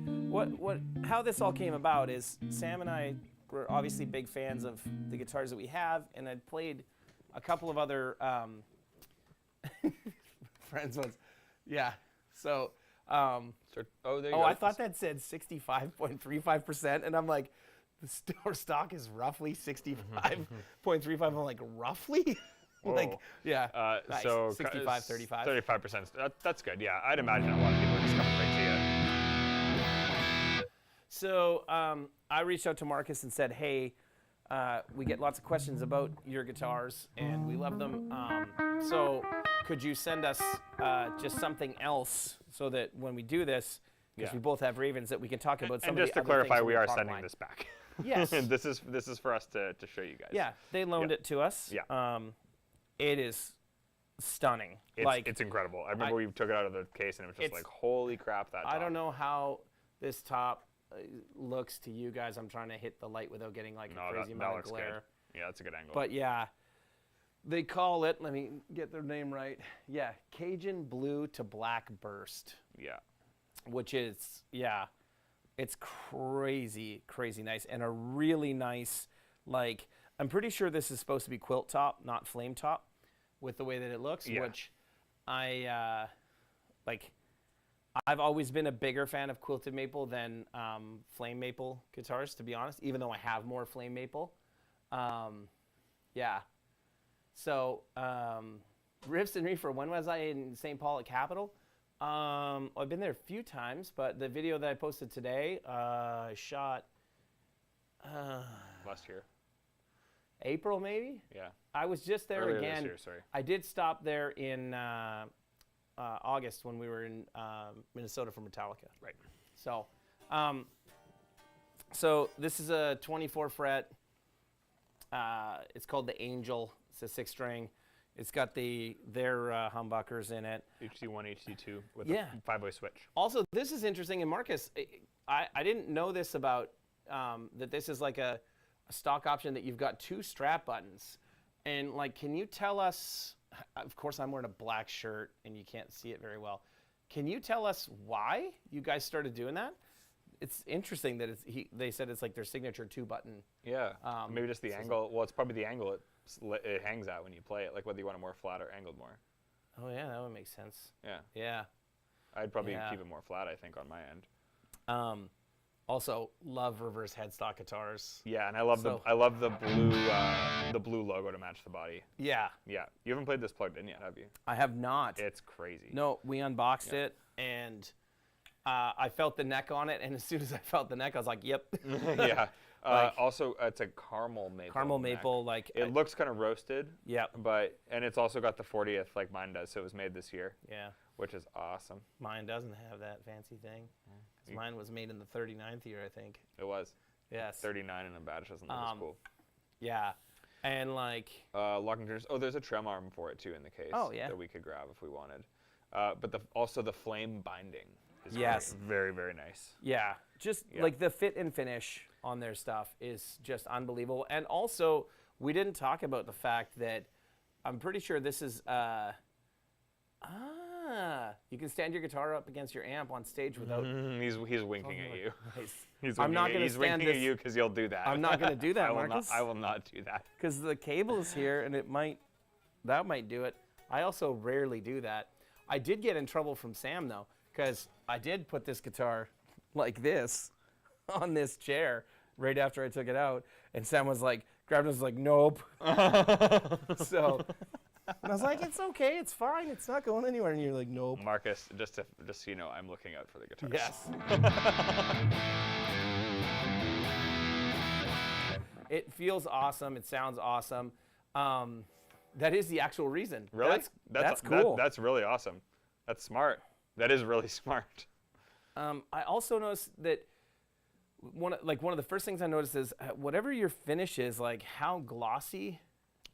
how this all came about is Sam and I were obviously big fans of the guitars that we have, and I'd played a couple of other friends ones. Yeah. So I thought that said 65.35%, and I'm like, the store stock is roughly 65.35. I'm like, roughly? Like, yeah. Nice. So 65, 35. 35%. That's good. Yeah, I'd imagine a lot of people are just coming right to you. So I reached out to Marcus and said, hey, we get lots of questions about your guitars, and we love them. So could you send us just something else so that when we do this, because we both have Ravens, that we can talk about some of the other things. And just to clarify, we are sending this back. Yes. This is for us to show you guys. Yeah, they loaned it to us. Yeah. It is stunning. It's incredible. I remember we took it out of the case and it was just like, holy crap, that top. I don't know how this top looks to you guys. I'm trying to hit the light without getting like a crazy amount of glare. Good. Yeah, that's a good angle. But yeah, they call it, let me get their name right. Yeah, Cajun Blue to Black Burst. Yeah. Which is, yeah, it's crazy, crazy nice. And a really nice, like, I'm pretty sure this is supposed to be quilt top, not flame top, with the way that it looks, which I, like, I've always been a bigger fan of quilted maple than flame maple guitars, to be honest, even though I have more flame maple. Yeah. So, Riffs and Reefer, when was I in St. Paul at Capitol? I've been there a few times, but the video that I posted today, I shot last year. April, maybe? Yeah. I was just there Earlier again. This year, sorry. I did stop there in August when we were in Minnesota for Metallica. Right. So, so this is a 24 fret. It's called the Angel. It's a 6-string. It's got their humbuckers in it. HC1, HC2 with a 5-way switch. Also, this is interesting. And Marcus, I didn't know this about that. This is like a stock option that you've got 2 strap buttons. And like, can you tell us? Of course, I'm wearing a black shirt, and you can't see it very well. Can you tell us why you guys started doing that? It's interesting that they said it's like their signature 2-button. Yeah. Maybe just the angle. Well, it's probably the angle it hangs at when you play it, like whether you want it more flat or angled more. Oh yeah, that would make sense. Yeah. Yeah. I'd probably keep it more flat, I think, on my end. Also, love reverse headstock guitars. Yeah, and I love the blue logo to match the body. Yeah. Yeah. You haven't played this plugged in yet, have you? I have not. It's crazy. No, we unboxed it, and I felt the neck on it, and as soon as I felt the neck, I was like, yep. Yeah. Also, it's a caramel maple. Caramel maple, like it looks kind of roasted. Yeah. And it's also got the 40th like mine does, so it was made this year. Yeah. Which is awesome. Mine doesn't have that fancy thing. Mine was made in the 39th year, I think. It was. Yes. 39 and a badge doesn't look as cool. Yeah. And like locking tuners. Oh, there's a trem arm for it too in the case. Oh yeah. That we could grab if we wanted. But also the flame binding is very, very nice. Yeah. Just like the fit and finish on their stuff is just unbelievable. And also, we didn't talk about the fact that I'm pretty sure this is you can stand your guitar up against your amp on stage without. He's winking at you. Nice. I'm not going to stand winking at you because you'll do that. I'm not going to do that, Marcus. I will not do that. Because the cable is here, and that might do it. I also rarely do that. I did get in trouble from Sam though, because I did put this guitar like this on this chair right after I took it out, and Sam was like, grabbed it, was like, nope. So. And I was like, it's okay, it's fine, it's not going anywhere. And you're like, nope. Marcus, just so you know, I'm looking out for the guitars. Yes. It feels awesome. It sounds awesome. That is the actual reason. Really? That's cool. That's really awesome. That's smart. That is really smart. I also noticed that one of the first things I noticed is whatever your finish is, like how glossy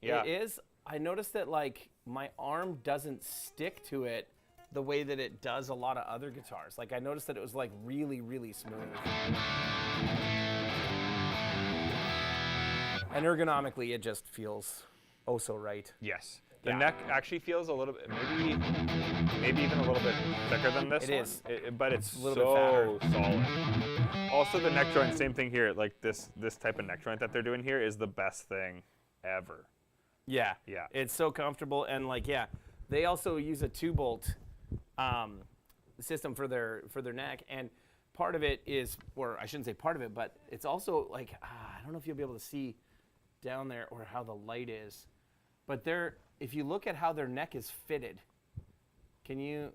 it is. I noticed that like my arm doesn't stick to it the way that it does a lot of other guitars. Like I noticed that it was like really, really smooth. And ergonomically, it just feels oh so right. Yes. The neck actually feels a little bit, maybe even a little bit thicker than this. It is. But it's a little bit solid. Also the neck joint, same thing here. Like this type of neck joint that they're doing here is the best thing ever. Yeah. Yeah. It's so comfortable, and like they also use a 2-bolt system for their neck, and part of it is, or I shouldn't say part of it, but it's also like I don't know if you'll be able to see down there or how the light is, but if you look at how their neck is fitted, do you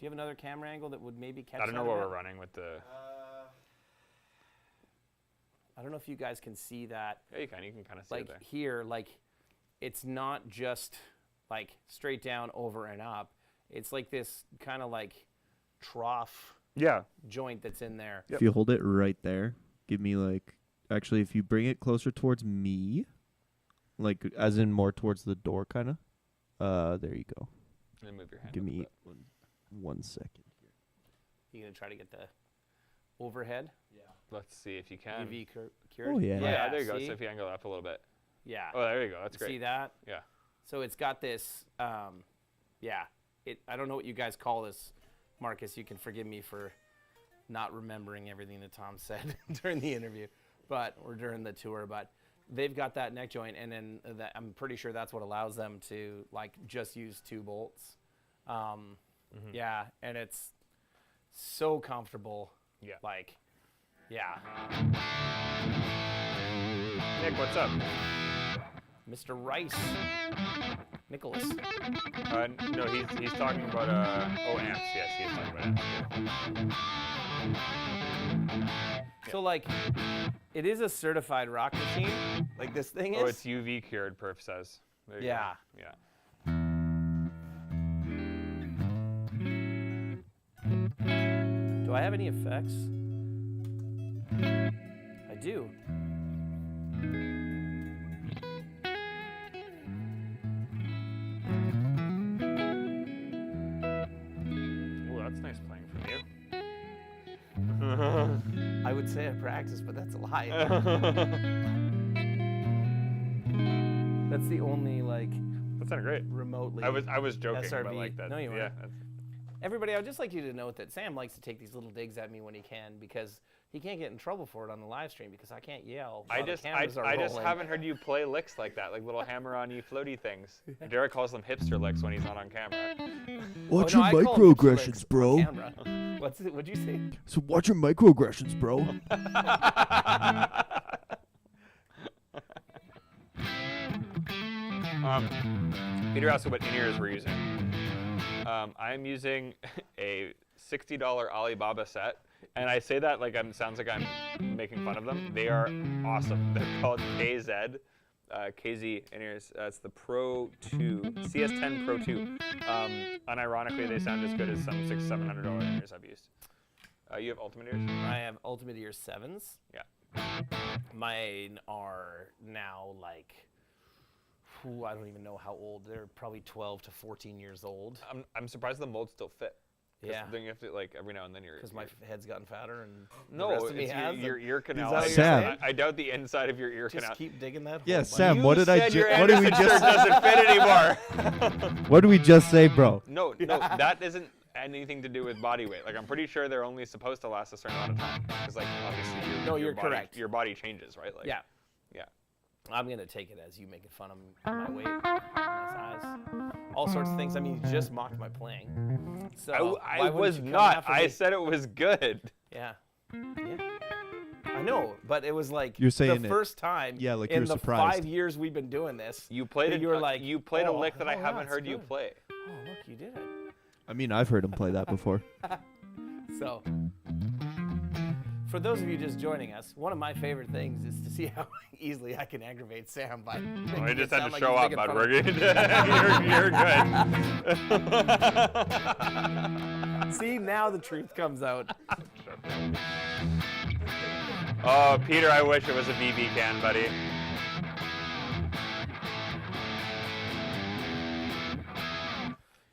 have another camera angle that would maybe catch? I don't know what we're running with the. I don't know if you guys can see that. Yeah, you can kind of see it there. Like here, like. It's not just like straight down, over and up. It's like this kind of like trough joint that's in there. If you hold it right there, give me like, actually, if you bring it closer towards me, like as in more towards the door kind of. There you go. And then move your hand. Give up a me bit. 1 second. You gonna try to get the overhead Let's see if you can. UV cured? Oh, yeah. Yeah, there you go. see? So if you angle it up a little bit. Yeah. Oh, there you go. That's See great. that? Yeah. So it's got this, I don't know what you guys call this, Marcus. You can forgive me for not remembering everything that Tom said during the interview, or during the tour, but they've got that neck joint, and then I'm pretty sure that's what allows them to like just use 2 bolts. Yeah, and it's so comfortable. Yeah. Like, yeah. Nick, what's up? Mr. Rice. Nicholas. No, he's talking about amps. Yes, he's talking about amps. So like, it is a certified rock machine. Like this thing is. Oh, it's UV cured. Perf says. There you Yeah. go. Yeah. Do I have any effects? I do. Oh, that's nice playing from you. I would say I practice, but that's a lie. That's the only like That sounded great. remotely. I was joking, but SRV. like that. No, you yeah. weren't. Everybody, I would just like you to note that Sam likes to take these little digs at me when he can, because he can't get in trouble for it on the live stream because I can't yell while the cameras are I just rolling. haven't heard you play licks like that, like little hammer-on-you floaty things. Derek calls them hipster licks when he's not on camera. Watch Oh, no, I your call them microaggressions, flicks bro. on camera. What'd you say? So watch your microaggressions, bro. Peter asked what in-ears we're using. I'm using a $60 Alibaba set, and I say that like sounds like I'm making fun of them. They are awesome. They're called KZ. KZ in-ears. It's the Pro 2, CS10 Pro 2. Unironically, they sound as good as some $600-700 in-ears I've used. You have Ultimate ears? I have Ultimate Ear 7s. Yeah. Mine are now like, I don't even know how old. They're probably 12 to 14 years old. I'm surprised the molds still fit. Yeah. Then you have to like every now and then Because my head's gotten fatter and no, the rest of me it's has. your ear canal. that what you're saying? I doubt the inside of your ear Just canal. keep digging that hole. Yeah, buddy. Sam, You what did said your what did we Anderson just shirt doesn't fit anymore. what did we just say, bro? No, that isn't anything to do with body weight. Like I'm pretty sure they're only supposed to last a certain amount of time. Because like obviously you're body, correct. Your body changes, right? Like Yeah. Yeah. I'm going to take it as you making fun of my weight, my size, all sorts of things. I mean, you just mocked my playing. So I why wouldn't was you come not. after I me? said it was good. Yeah. I know, but it was like You're saying the it- first time yeah, like in you're the surprised. 5 years we've been doing this. You played that it. you were like, you played a oh, lick that I oh, haven't that's heard you good. play. Oh, look, you did it. I mean, I've heard him play that before. So, for those of you just joining us, one of my favorite things is to see how easily I can aggravate Sam by making I it just had sound to like show he's up, making bud. fun We're of me. good. You're good. See, now the truth comes out. Oh, Peter, I wish it was a BB can, buddy.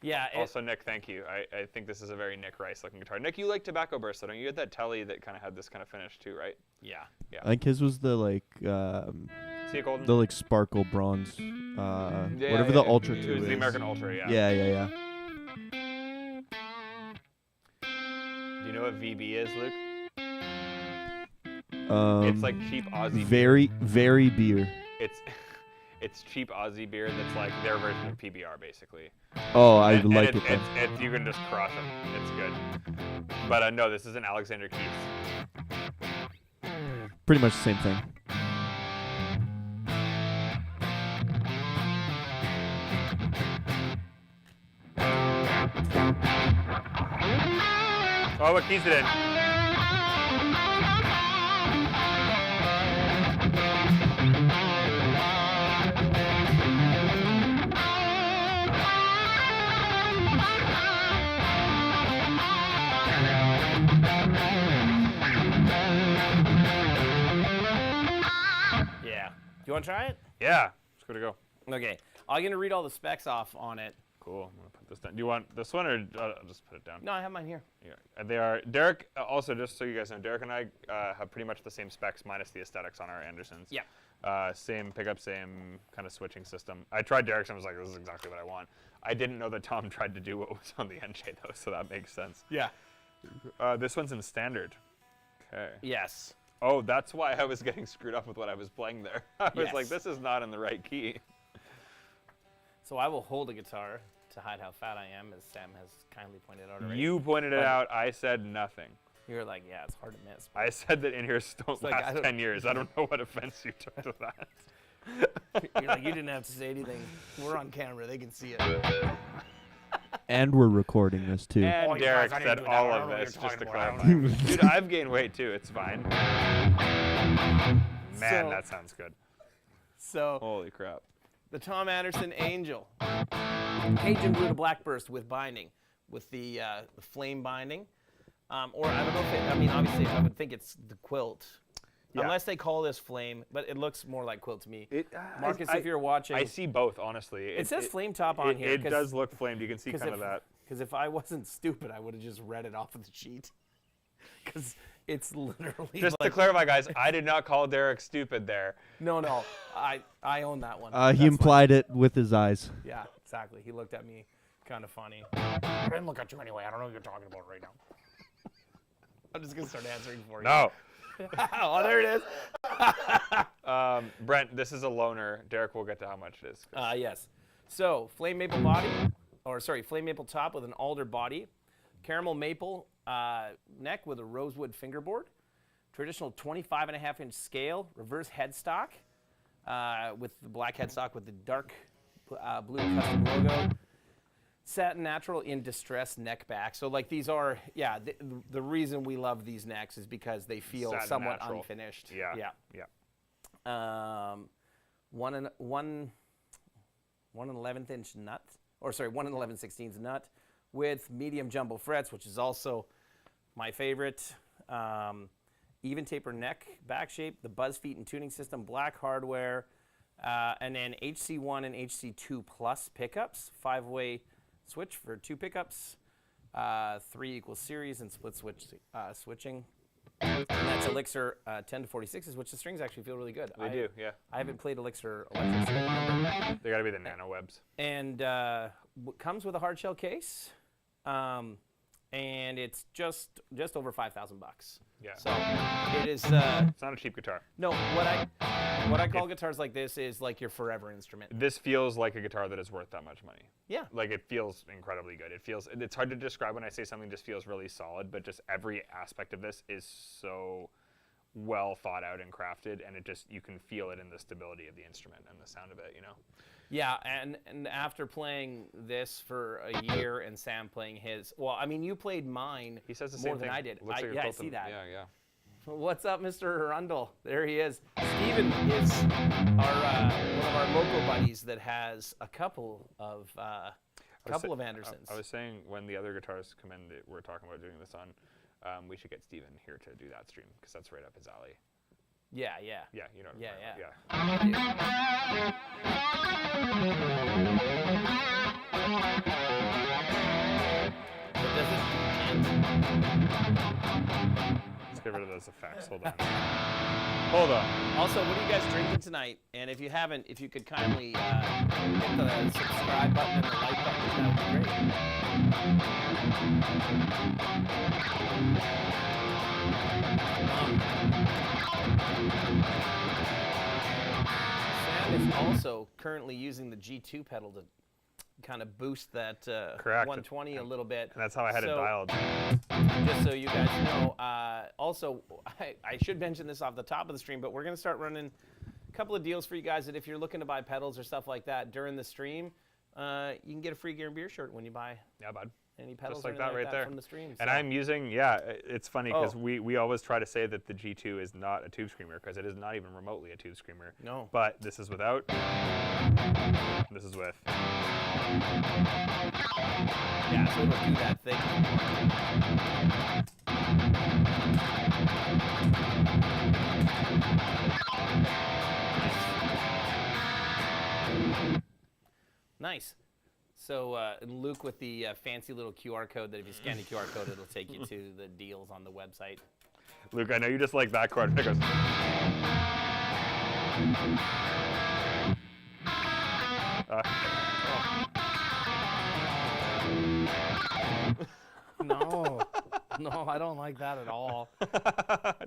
Yeah. Also, Nick, thank you. I think this is a very Nick Rice-looking guitar. Nick, you like Tobacco Burst, though, don't you? You had that Telly that kind of had this kind of finish, too, right? Yeah. I think his was the like See it, Golden? the like sparkle bronze, whatever the Ultra 2 It was is. the American Ultra, yeah. Yeah. Do you know what VB is, Luke? Um, It's like cheap Aussie very beer. It's cheap Aussie beer that's like their version of PBR, basically. Oh, I And like it then. you can just crush them. It's good. But no, this is an Alexander Keith. Pretty much the same thing. Oh, what keys it in? Yeah. Do you want to try it? Yeah. Let's go. Okay. I'm gonna read all the specs off on it. Cool. I'm gonna put this down. Do you want this one, or I'll just put it down? No, I have mine here. Yeah. They are Derek. Also, just so you guys know, Derek and I have pretty much the same specs minus the aesthetics on our Andersons. Yeah. Same pickup, same kind of switching system. I tried Derek's and I was like, this is exactly what I want. I didn't know that Tom tried to do what was on the NJ though, so that makes sense. Yeah. This one's in standard. Okay. Yes. Oh, that's why I was getting screwed up with what I was playing there. I was Yes. like, this is not in the right key. So I will hold a guitar to hide how fat I am, as Sam has kindly pointed out already. You pointed it out. I said nothing. You're like, yeah, it's hard to miss. I said that in-ears don't like, last 10 years. I don't know what offense you took to that. You're like, you didn't have to say anything. We're on camera. They can see it. And we're recording this too. And Oh, you Derek guys, I said didn't do that. I all don't of know what this you're just to talking about. clarify. Dude, I've gained weight too. It's fine. Man, that sounds good. So Holy crap. the Tom Anderson Angel. Cajun Blue to Blackburst with binding, with the flame binding. Or I don't know if it, I mean, obviously I would think it's the quilt. Yeah. Unless they call this flame, but it looks more like quilt to me. Marcus, I- if you're watching. I see both, honestly. It says flame top on here. It does look flamed. You can see kind of that. Because if I wasn't stupid, I would have just read it off of the sheet. Because it's literally Just like, to clarify, guys, I did not call Derek stupid there. No, I own that one. He That's fine. implied it with his eyes. Yeah, exactly. He looked at me kind of funny. I didn't look at you anyway. I don't know what you're talking about right now. I'm just going to start answering for you. No. Oh, there it is. Brent, this is a loaner. Derek will get to how much it is. Yes. So, flame maple body, flame maple top with an alder body, caramel maple neck with a rosewood fingerboard, traditional 25.5-inch scale, reverse headstock with the black headstock with the dark blue custom logo, satin natural in distress neck back. So like these are, yeah, the reason we love these necks is because they feel Satin somewhat natural. unfinished. Yeah. 1 11th-inch nut, 1 11/16 nut with medium jumbo frets, which is also my favorite. Even taper neck, back shape, the buzz feet and tuning system, black hardware, and then HC1 and HC2 plus pickups, 5-way switch for 2 pickups, 3 equal series and split switching. And that's Elixir 10 to 46s, which the strings actually feel really good. They do, yeah. I haven't played Elixir electric string. They got to be the nano webs. And comes with a hard shell case, and it's just over $5,000. Yeah. So it is. It's not a cheap guitar. No, what I call guitars like this is like your forever instrument. This feels like a guitar that is worth that much money. Yeah. Like it feels incredibly good. It's hard to describe when I say something just feels really solid, but just every aspect of this is so well thought out and crafted, and you can feel it in the stability of the instrument and the sound of it, you know? Yeah, and after playing this for a year and Sam playing his, well, I mean, you played mine He says the more same than thing. I did. Looks like I a see that. Yeah. What's up, Mr. Arundel? There he is. Steven is our one of our local buddies that has a couple of Andersons. I was saying when the other guitars come in that we're talking about doing this on, we should get Steven here to do that stream because that's right up his alley. Yeah. Yeah, you know what Yeah, I'm talking about. But does it Let's get rid of those effects. Hold on. Hold on. Also, what are you guys drinking tonight? And if you haven't, if you could kindly hit the subscribe button and the like button, that would be great. Sam is also currently using the G2 pedal to kind of boost that Correct. 120 a little bit. And that's how I had it So- dialed. Just so you guys know, also, I should mention this off the top of the stream, but we're going to start running a couple of deals for you guys that if you're looking to buy pedals or stuff like that during the stream, you can get a free Gear and Beer shirt when you buy Yeah, bud. any pedals Just or like anything that right there. from the stream. And So- I'm using, it's funny because Oh. we always try to say that the G2 is not a tube screamer because it is not even remotely a tube screamer. No. But this is without. This is with. Yeah, so it'll do that thing. nice. So and Luke with the fancy little QR code that if you scan the QR code, it'll take you to the deals on the website. Luke, I know you just like that chord. It goes. No, I don't like that at all.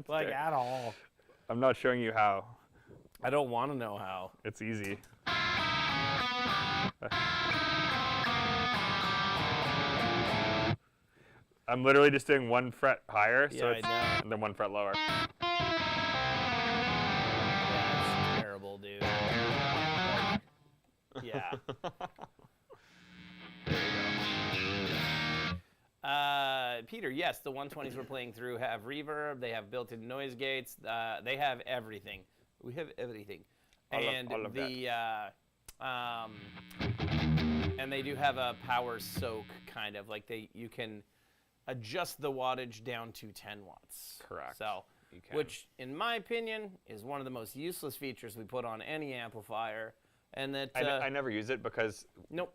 Like, at all. I'm not showing you how. I don't want to know how. It's easy. I'm literally just doing 1 fret higher, so Yeah, it's, I know. and then 1 fret lower. That's terrible, dude. Yeah. Peter, yes, the 120s we're playing through have reverb. They have built-in noise gates. They have everything. We have everything. And all of the and they do have a power soak kind of like you can adjust the wattage down to 10 watts. Correct. So, You can. which in my opinion is one of the most useless features we put on any amplifier. And that I never use it because nope.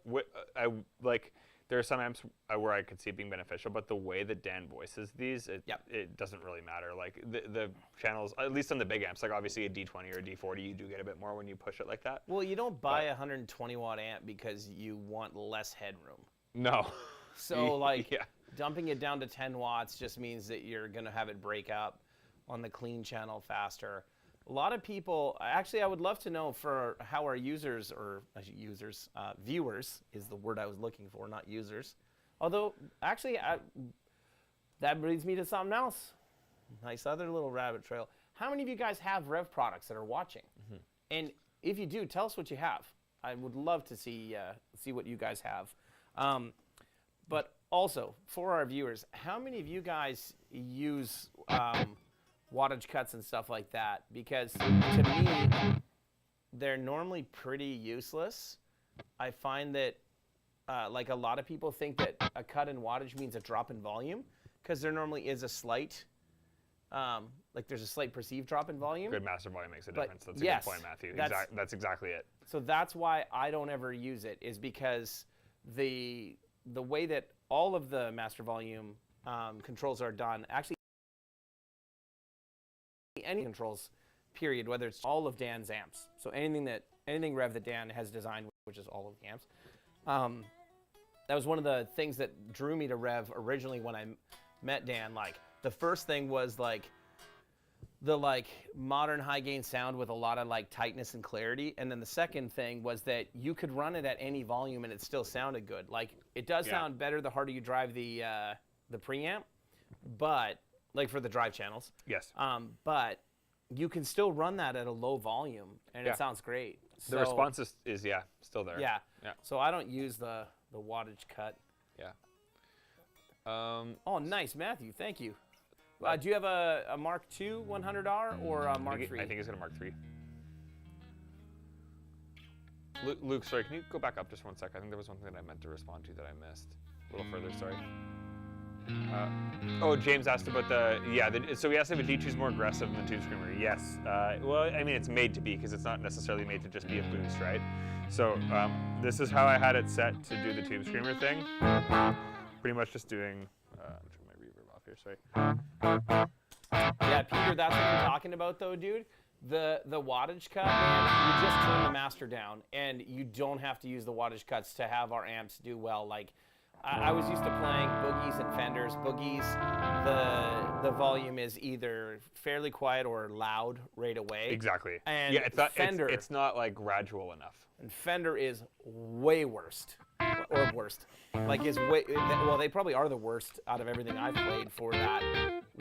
There are some amps where I could see it being beneficial, but the way that Dan voices these, it doesn't really matter. Like the channels, at least on the big amps, like obviously a D20 or a D40, you do get a bit more when you push it like that. Well, you don't buy a 120 watt amp because you want less headroom. No. So dumping it down to 10 watts just means that you're gonna have it break up on the clean channel faster. A lot of people, actually I would love to know for how our viewers is the word I was looking for, not users. Although, actually, that brings me to something else. Nice other little rabbit trail. How many of you guys have Rev products that are watching? Mm-hmm. And if you do, tell us what you have. I would love to see what you guys have. But also, for our viewers, how many of you guys use wattage cuts and stuff like that? Because to me, they're normally pretty useless. I find that like a lot of people think that a cut in wattage means a drop in volume because there normally is a slight, like there's a slight perceived drop in volume. Good master volume makes a But difference. That's a yes, good point, Matthew. That's exactly it. So that's why I don't ever use it, is because the way that all of the master volume controls are done, actually any controls, period, whether it's all of Dan's amps. So anything Rev that Dan has designed, which is all of the amps. That was one of the things that drew me to Rev originally when I met Dan. Like the first thing was like the modern high gain sound with a lot of like tightness and clarity, and then the second thing was that you could run it at any volume and it still sounded good. Like it does sound better the harder you drive the preamp, but like for the drive channels. Yes. But you can still run that at a low volume and it sounds great. The response is still there. Yeah. Yeah. So I don't use the wattage cut. Yeah. Oh, nice, Matthew. Thank you. Do you have a Mark II 100R or a Mark III? I think it's got a Mark III. Luke, sorry, can you go back up just 1 sec? I think there was one thing that I meant to respond to that I missed. A little further, sorry. James asked about so he asked if a D2 is more aggressive than the Tube Screamer. Yes. Well, I mean, it's made to be because it's not necessarily made to just be a boost, right? So this is how I had it set to do the Tube Screamer thing. Pretty much just doing, turn my reverb off here, sorry. Yeah, Peter, that's what you're talking about though, dude. The wattage cut, man, you just turn the master down and you don't have to use the wattage cuts to have our amps do well. Like, I was used to playing boogies and Fenders. Boogies, the volume is either fairly quiet or loud right away. Exactly. And yeah, Fender, it's not like gradual enough. And Fender is way worst, or worst. Like is way, well, they probably are the worst out of everything I've played for that.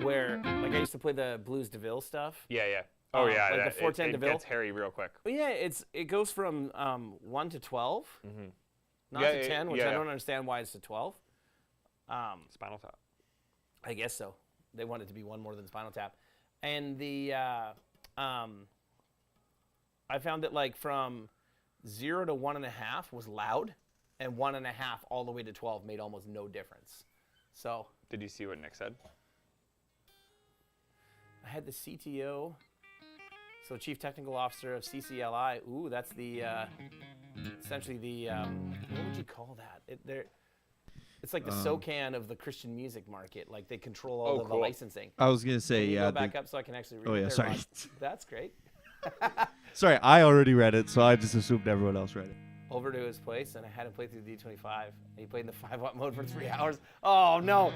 Where, like I used to play the Blues DeVille stuff. Yeah, yeah. Oh yeah, like the 410 DeVille. It gets hairy real quick. Well, yeah, it goes from 1 to 12. Mm-hmm. Not to 10, which I don't understand why it's to 12. Spinal Tap. I guess so. They want it to be one more than Spinal Tap. And the I found that like from 0 to 1.5 was loud, and 1.5 all the way to 12 made almost no difference. So. Did you see what Nick said? I had the CTO So Chief Technical Officer of CCLI. Ooh, that's the essentially the what would you call that? It's like the SOCAN of the Christian music market. Like they control all the licensing. I was gonna say, Can you yeah. go back up so I can actually read it. Oh yeah, there, sorry. Rod? That's great. Sorry, I already read it, so I just assumed everyone else read it. Over to his place, and I had him play through the D25. He played in the 5-watt mode for 3 hours. Oh, no.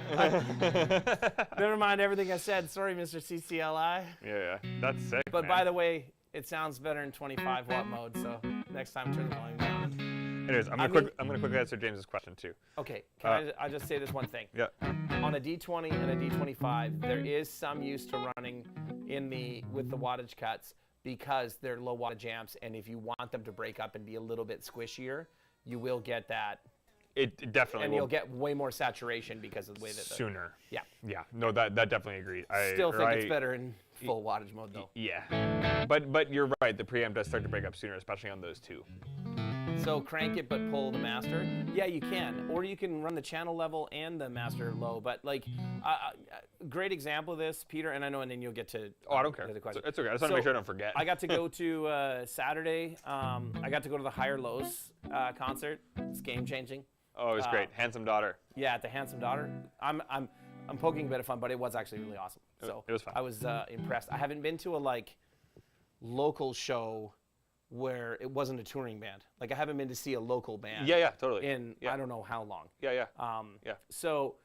Never mind everything I said. Sorry, Mr. CCLI. Yeah, that's sick, But man. by the way, it sounds better in 25-watt mode, so next time turn the volume down. Anyways, I'm gonna quickly answer James's question, too. Okay, I just say this one thing? Yeah. On a D20 and a D25, there is some use to running with the wattage cuts, because they're low wattage amps, and if you want them to break up and be a little bit squishier, you will get that. It definitely and will. you'll get way more saturation because of the way that sooner. Yeah. Yeah. No, that definitely agreed. Still think it's better in full wattage mode though. Yeah. But you're right. The preamp does start to break up sooner, especially on those two. So crank it, but pull the master. Yeah, you can, or you can run the channel level and the master low. But like, great example of this, Peter. And I know, and then you'll get to. Oh, I don't care. The question. It's okay. I just want to make sure I don't forget. I got to go to Saturday. I got to go to the Higher Lows concert. It's game changing. Oh, it was great. Handsome Daughter. Yeah, at the Handsome Daughter. I'm poking a bit of fun, but it was actually really awesome. So it was fun. I was impressed. I haven't been to a local show where it wasn't a touring band. Like I haven't been to see a local band. Yeah, totally. I don't know how long. Yeah. So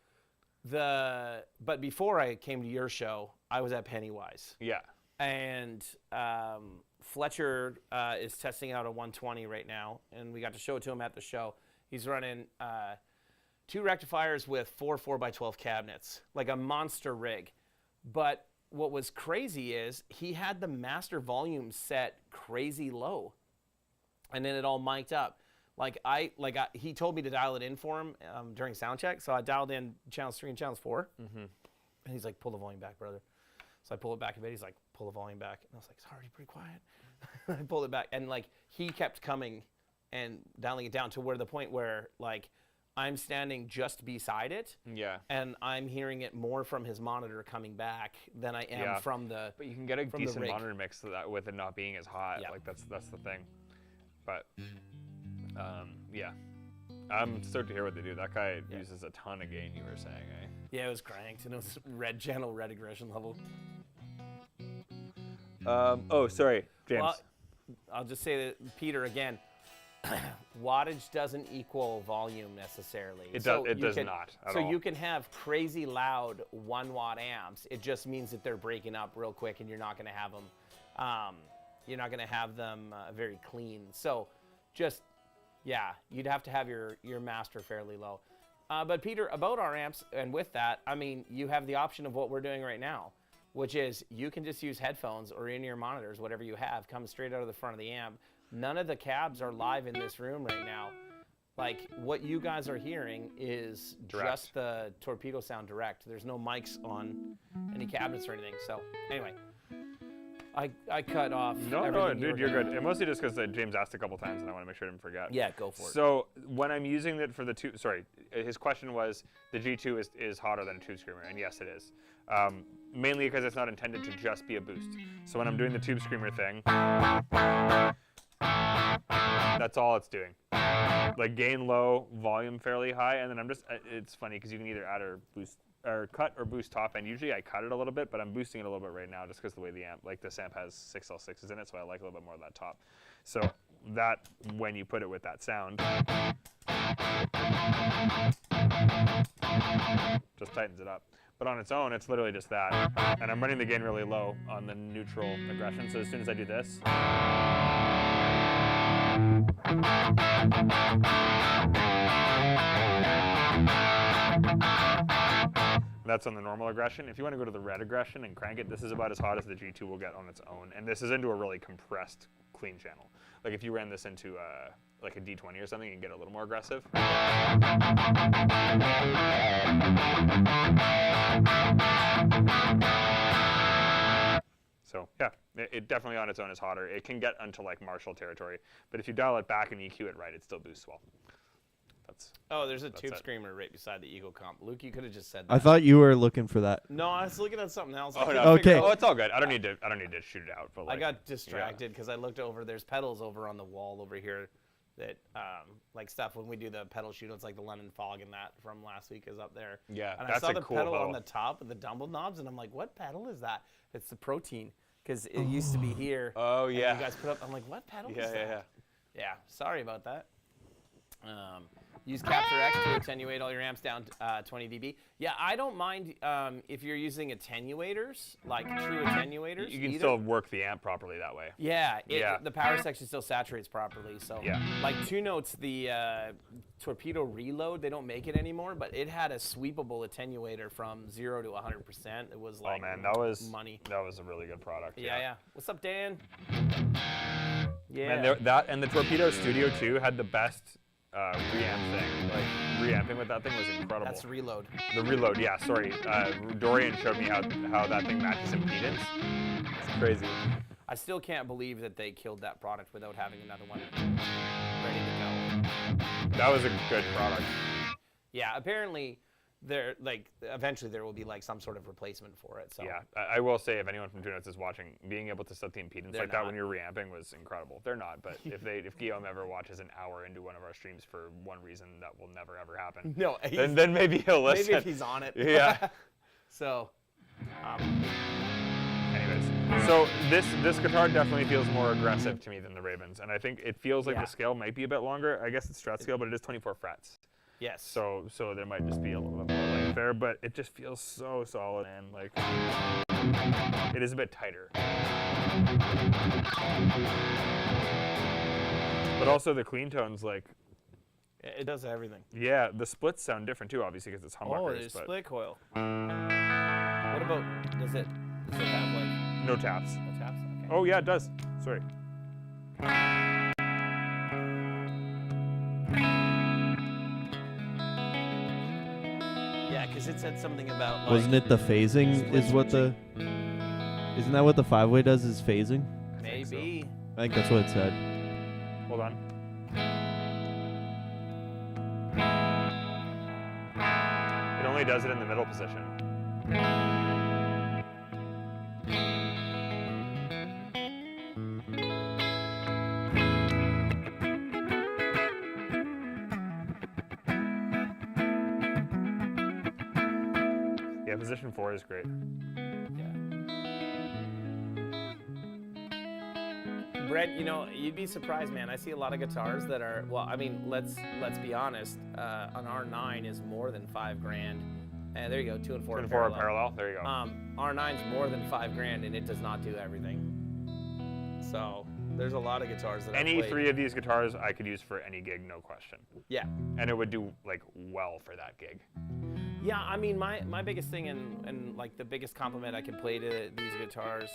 but before I came to your show, I was at Pennywise. Yeah. And Fletcher is testing out a 120 right now, and we got to show it to him at the show. He's running 2 rectifiers with 4 4x12 cabinets, like a monster rig. But what was crazy is he had the master volume set crazy low, and then it all mic'd up. He told me to dial it in for him during sound check, so I dialed in channels 3 and channels 4, and he's like, "Pull the volume back, brother." So I pull it back a bit. He's like, "Pull the volume back," and I was like, "It's already pretty quiet." I pulled it back, and he kept coming and dialing it down to the point where I'm standing just beside it. Yeah. And I'm hearing it more from his monitor coming back than I am from the. But you can get a decent rig. monitor mix to that with it not being as hot. Yeah. That's the thing. But yeah. I'm stoked to hear what they do. That guy uses a ton of gain, you were saying, eh? Yeah, it was cranked, and it was red channel, red aggression level. Oh, sorry, James. Well, I'll just say that, Peter, again, wattage doesn't equal volume necessarily. It does not at all. You can have crazy loud 1-watt amps. It just means that they're breaking up real quick, and you're not going to have them. You're not going to have them very clean. So, you'd have to have your master fairly low. But Peter, about our amps, and with that, I mean, you have the option of what we're doing right now, which is you can just use headphones or in-ear monitors, whatever you have, come straight out of the front of the amp. None of the cabs are live in this room right now. What you guys are hearing is direct. Just the torpedo sound direct. There's no mics on any cabinets or anything. So anyway, I cut off. No, dude, you're good. And mostly just because James asked a couple times, and I want to make sure I didn't forget. Yeah, go for it. So when I'm using it for the tube, his question was the G2 is hotter than a tube screamer, and yes, it is. Mainly because it's not intended to just be a boost. So when I'm doing the tube screamer thing, that's all it's doing. Gain low, volume fairly high, and then it's funny because you can either add or boost or cut or boost top end. Usually I cut it a little bit, but I'm boosting it a little bit right now just because the way the amp, this amp has 6 L6s in it, so I like a little bit more of that top. So that, when you put it with that sound, just tightens it up. But on its own, it's literally just that. And I'm running the gain really low on the neutral aggression, so as soon as I do this, that's on the normal aggression. If you want to go to the red aggression and crank it, this is about as hot as the G2 will get on its own. And this is into a really compressed, clean channel. If you ran this into a D20 or something, you can get a little more aggressive. So yeah, it definitely on its own is hotter. It can get into Marshall territory, but if you dial it back and EQ it right, it still boosts well. Oh, there's a tube it. screamer right beside the Eagle Comp. Luke, you could have just said that. I thought you were looking for that. No, I was looking at something else. Oh, no. Okay. Oh, it's all good. I don't need to shoot it out. But I got distracted because I looked over. There's pedals over on the wall over here that, like stuff when we do the pedal shoot, it's like the London Fog and that from last week is up there. Yeah, and that's I saw a the cool pedal pedal. on the top of the dumbbell knobs, and I'm like, what pedal is that? It's the Protein because it used to be here. Oh, yeah. And you guys put up. I'm like, what pedal is that? Yeah. Sorry about that. Use Capture X to attenuate all your amps down 20 dB. Yeah, I don't mind if you're using attenuators, like true attenuators. You can still work the amp properly that way. Yeah, the power section still saturates properly. So, like 2 Notes, the Torpedo Reload, they don't make it anymore, but it had a sweepable attenuator from 0 to 100%. It was like that was money. That was a really good product. Yeah. What's up, Dan? Yeah. And the Torpedo Studio 2 had the best reamp thing. Like reamping with that thing was incredible. That's Reload. The Reload, yeah. Sorry, Dorian showed me how that thing matches impedance. It's crazy. I still can't believe that they killed that product without having another one ready to go. That was a good product. Yeah, apparently eventually there will be like some sort of replacement for it. So Yeah, I will say if anyone from 2 Notes is watching, being able to set the impedance They're like that not. when you're reamping was incredible. They're not, but if Guillaume ever watches an hour into one of our streams for one reason that will never ever happen, No, then maybe he'll listen. maybe if he's on it. Yeah. So, Anyways, so this guitar definitely feels more aggressive to me than the Ravens, and I think it feels like Yeah. the scale might be a bit longer. I guess it's strat scale, but it is 24 frets. yes. So there might just be a little bit more length there, but it just feels so solid, and like it is a bit tighter. But also the clean tones, like It does everything. yeah, the splits sound different too, obviously because it's humbuckers. Oh, there's but split coil. What about, does it have like no taps. no taps? Okay. Oh yeah, it does. Sorry. Yeah, because it said something about like. Wasn't it the phasing is what the... Isn't that what the 5-way does is phasing? Maybe. I think that's what it said. Hold on. It only does it in the middle position. Yeah, position 4 is great. Brent, you know, you'd be surprised, man. I see a lot of guitars that are, well, I mean, let's be honest. An R9 is more than $5,000. And there you go, 2 and 4 2 and 4 are parallel. There you go. R9's more than $5,000, and it does not do everything. So there's a lot of guitars that Any I've played. 3 of these guitars I could use for any gig, no question. Yeah. And it would do like well for that gig. Yeah, I mean, my biggest thing and like the biggest compliment I can play to these guitars,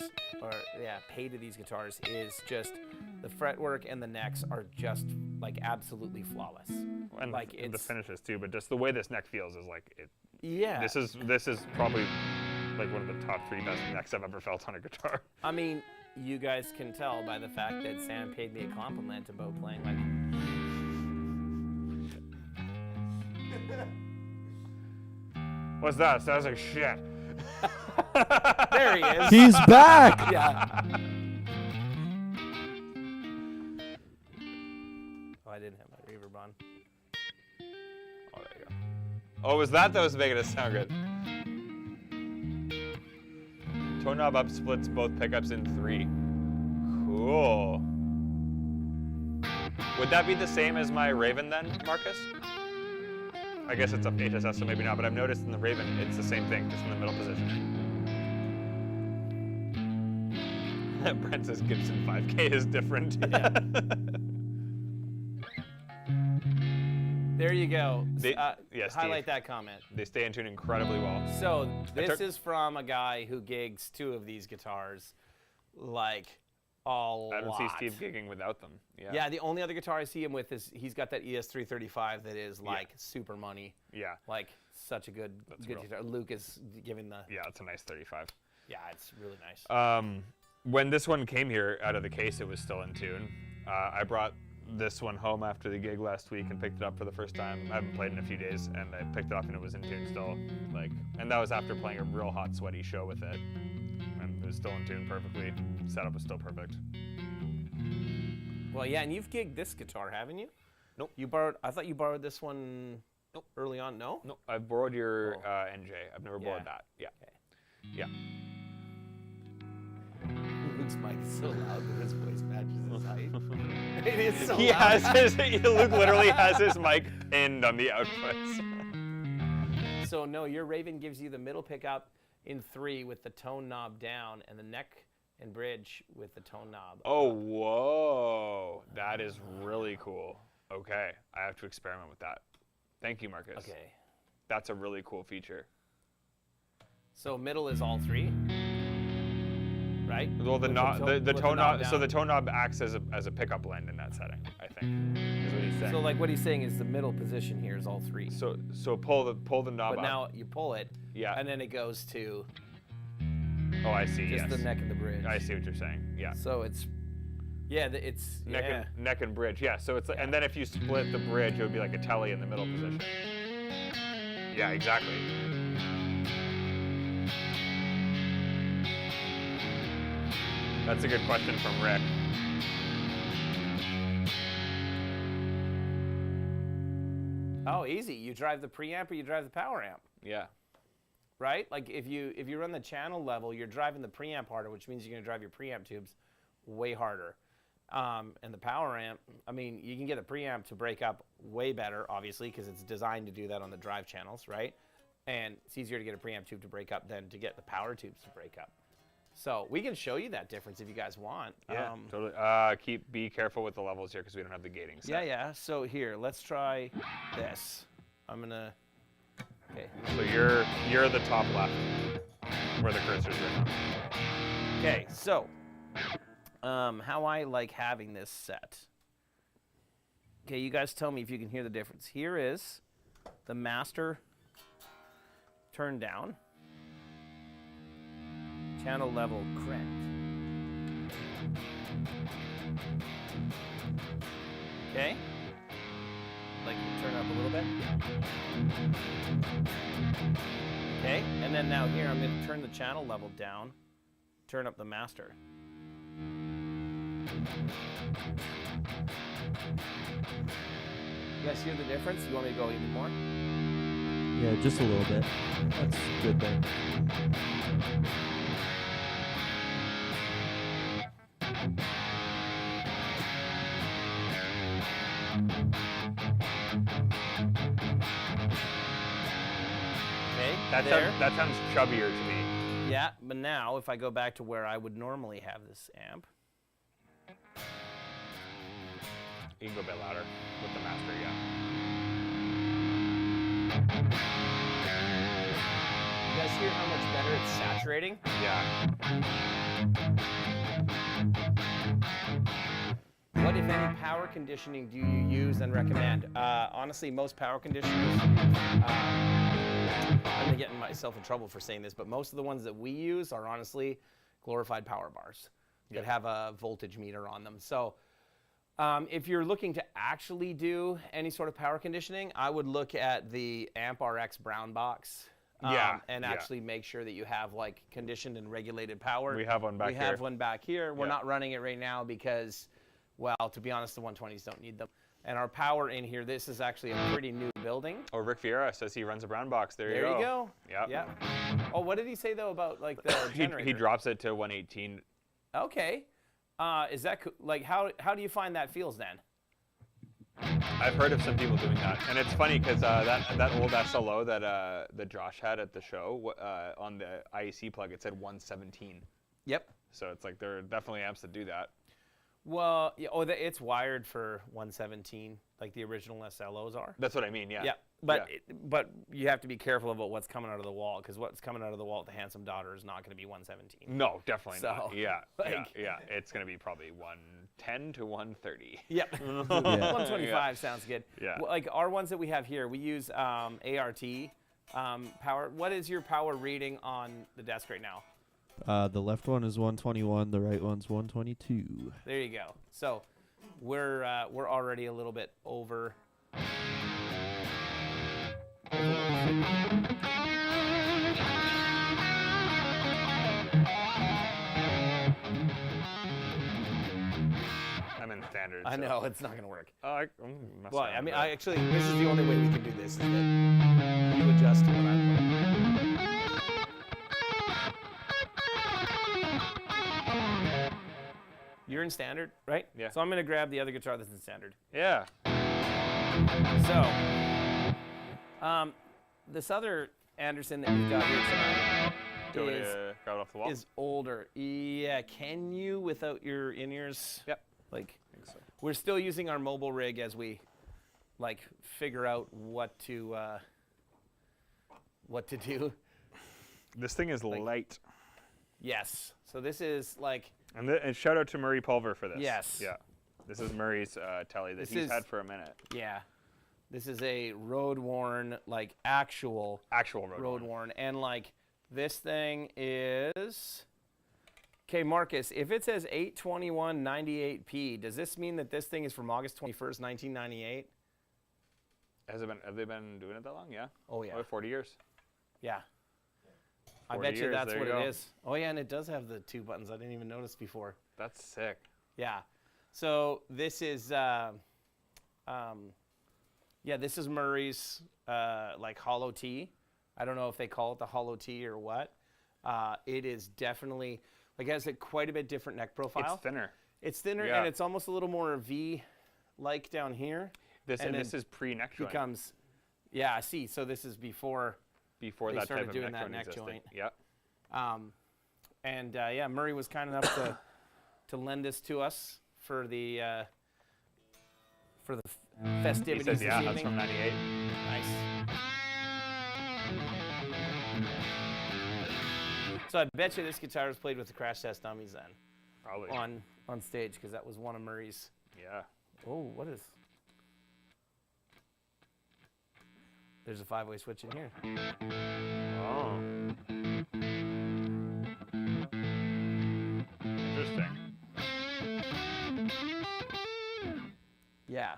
pay to these guitars is just the fretwork and the necks are just like absolutely flawless. And like the finishes too, but just the way this neck feels is like it. Yeah. This is probably like one of the top 3 best necks I've ever felt on a guitar. I mean, you guys can tell by the fact that Sam paid me a compliment about playing like. What's that? Sounds like shit. There he is. He's back! Yeah. Oh, I didn't have my reverb on. Oh, there you go. Oh, it was that was making it sound good. Tone knob up splits both pickups in 3. Cool. Would that be the same as my Raven then, Marcus? I guess it's a HSS, so maybe not, but I've noticed in the Raven, it's the same thing, just in the middle position. Brent says Gibson 5K is different. Yeah. There you go. Yes, highlight that comment. They stay in tune incredibly well. So this is from a guy who gigs 2 of these guitars, like a lot. I don't see Steve gigging without them. Yeah, the only other guitar I see him with is he's got that ES335 that is like super money. Yeah. Like such a good guitar. Luke is giving the. Yeah, it's a nice 35. Yeah, it's really nice. When this one came here out of the case, it was still in tune. I brought this one home after the gig last week and picked it up for the first time. I haven't played in a few days, and I picked it up and it was in tune still. And that was after playing a real hot, sweaty show with it, and it was still in tune perfectly. Setup was still perfect. Well, yeah, and you've gigged this guitar, haven't you? Nope. I thought you borrowed this one. Nope. Early on, no? Nope. I've borrowed your NJ. I've never borrowed that. Yeah. Okay. Yeah. Luke's mic is so loud that his voice matches his height. It is so He loud. has Luke literally has his mic pinned on the outputs. So no, your Raven gives you the middle pickup in 3 with the tone knob down, and the neck and bridge with the tone knob. Oh, whoa. That is really cool. Okay. I have to experiment with that. Thank you, Marcus. Okay. That's a really cool feature. So middle is all 3, right? Well, the With tone knob. down. So the tone knob acts as a pickup blend in that setting. I think is what he's saying. So like what he's saying is the middle position here is all 3. So pull the knob But up. now you pull it, Yeah. and then it goes to Oh, I see. just Yes. the neck and the bridge. I see what you're saying. Yeah. So it's, it's Neck and bridge. Yeah. So it's and then if you split the bridge, it would be like a telly in the middle position. Yeah. Exactly. That's a good question from Rick. Oh, easy. You drive the preamp or you drive the power amp, Yeah. right? Like if you run the channel level, you're driving the preamp harder, which means you're going to drive your preamp tubes way harder. And the power amp, I mean, you can get a preamp to break up way better, obviously, because it's designed to do that on the drive channels, right? And it's easier to get a preamp tube to break up than to get the power tubes to break up. So we can show you that difference if you guys want. Yeah. Totally. Be careful with the levels here because we don't have the gating set. Yeah. So here, let's try this. I'm gonna. Okay. So you're the top left, where the cursor's right now. Okay. So, how I like having this set. Okay, you guys tell me if you can hear the difference. Here is the master turned down. Channel level cranked. Okay. Like turn up a little bit. Okay, and then now here I'm going to turn the channel level down, turn up the master. You guys hear the difference? You want me to go even more? Yeah, just a little bit. That's good there. Okay, That sounds chubbier to me. Yeah, but now if I go back to where I would normally have this amp. You can go a bit louder with the master, yeah. You guys hear how much better it's saturating? Yeah. What, if any, power conditioning do you use and recommend? Honestly, most power conditioners, I'm gonna get myself in trouble for saying this, but most of the ones that we use are honestly glorified power bars that have a voltage meter on them. So if you're looking to actually do any sort of power conditioning, I would look at the Amp RX Brown box. And actually make sure that you have like conditioned and regulated power. We have one back here. We have one back here. We're not running it right now because, well, to be honest, the 120s don't need them. And our power in here, this is actually a pretty new building. Oh, Rick Vieira says he runs a brown box. There you go. Yep. Yeah. Oh, what did he say though about like the generator? He drops it to 118. Okay. Is that like how do you find that feels then? I've heard of some people doing that, and it's funny because that old SLO that Josh had at the show on the IEC plug, it said 117. Yep. So it's like there are definitely amps that do that. Well, yeah, it's wired for 117, like the original SLOs are. That's what I mean. Yeah. Yeah, but but you have to be careful about what's coming out of the wall, because what's coming out of the wall at the Handsome Daughter is not going to be 117. No, definitely So, not. Yeah. like- yeah. It's gonna be probably 110 to 130. Yep. 125 sounds good. Yeah. Well, like our ones that we have here, we use ART power. What is your power reading on the desk right now? The left one is 121. The right one's 122. There you go. So we're already a little bit over. I'm in standard. I so- know it's not gonna work. mess Well, around I mean, with it. actually, this is the only way we can do this. Is that you adjust to what I'm putting. You're in standard, right? Yeah. So I'm gonna grab the other guitar that's in standard. Yeah. So, this other Anderson that we've got here tonight Do you want me to grab it off the wall? is older. Yeah, can you without your in-ears? Yep. Like, I think so. we're still using our mobile rig as we, like, figure out what to do. This thing is light. Yes. So this is like, And shout out to Murray Pulver for this. Yes. Yeah. This is Murray's telly that This he's is- had for a minute. yeah, this is a road-worn, like, actual Actual road. road-worn. And, like, this thing is... Okay, Marcus, if it says 82198p, does this mean that this thing is from August 21st, 1998? Have they been doing it that long? Yeah. Oh, yeah. Over 40 years. Yeah. I 40 bet you years, that's there what you it go. is. Oh, yeah, and it does have the two buttons. I didn't even notice before. That's sick. Yeah. So this is, this is Murray's, like, hollow T. I don't know if they call it the hollow T or what. It is definitely, like, it has a quite a bit different neck profile. It's thinner. It's thinner, Yeah. and it's almost a little more V-like down here. This And this then is pre-neck joint. Becomes, yeah, I see. So this is before, Before they that started type of doing neck that joint neck existed. joint. Yeah. Murray was kind enough to lend this to us for the festivities He says, this yeah, evening. that's from 98. Nice. So I bet you this guitar was played with the Crash Test Dummies then Probably. on stage, because that was one of Murray's. Yeah. Oh, what is? There's a 5-way switch in here. Oh. Interesting. Yeah.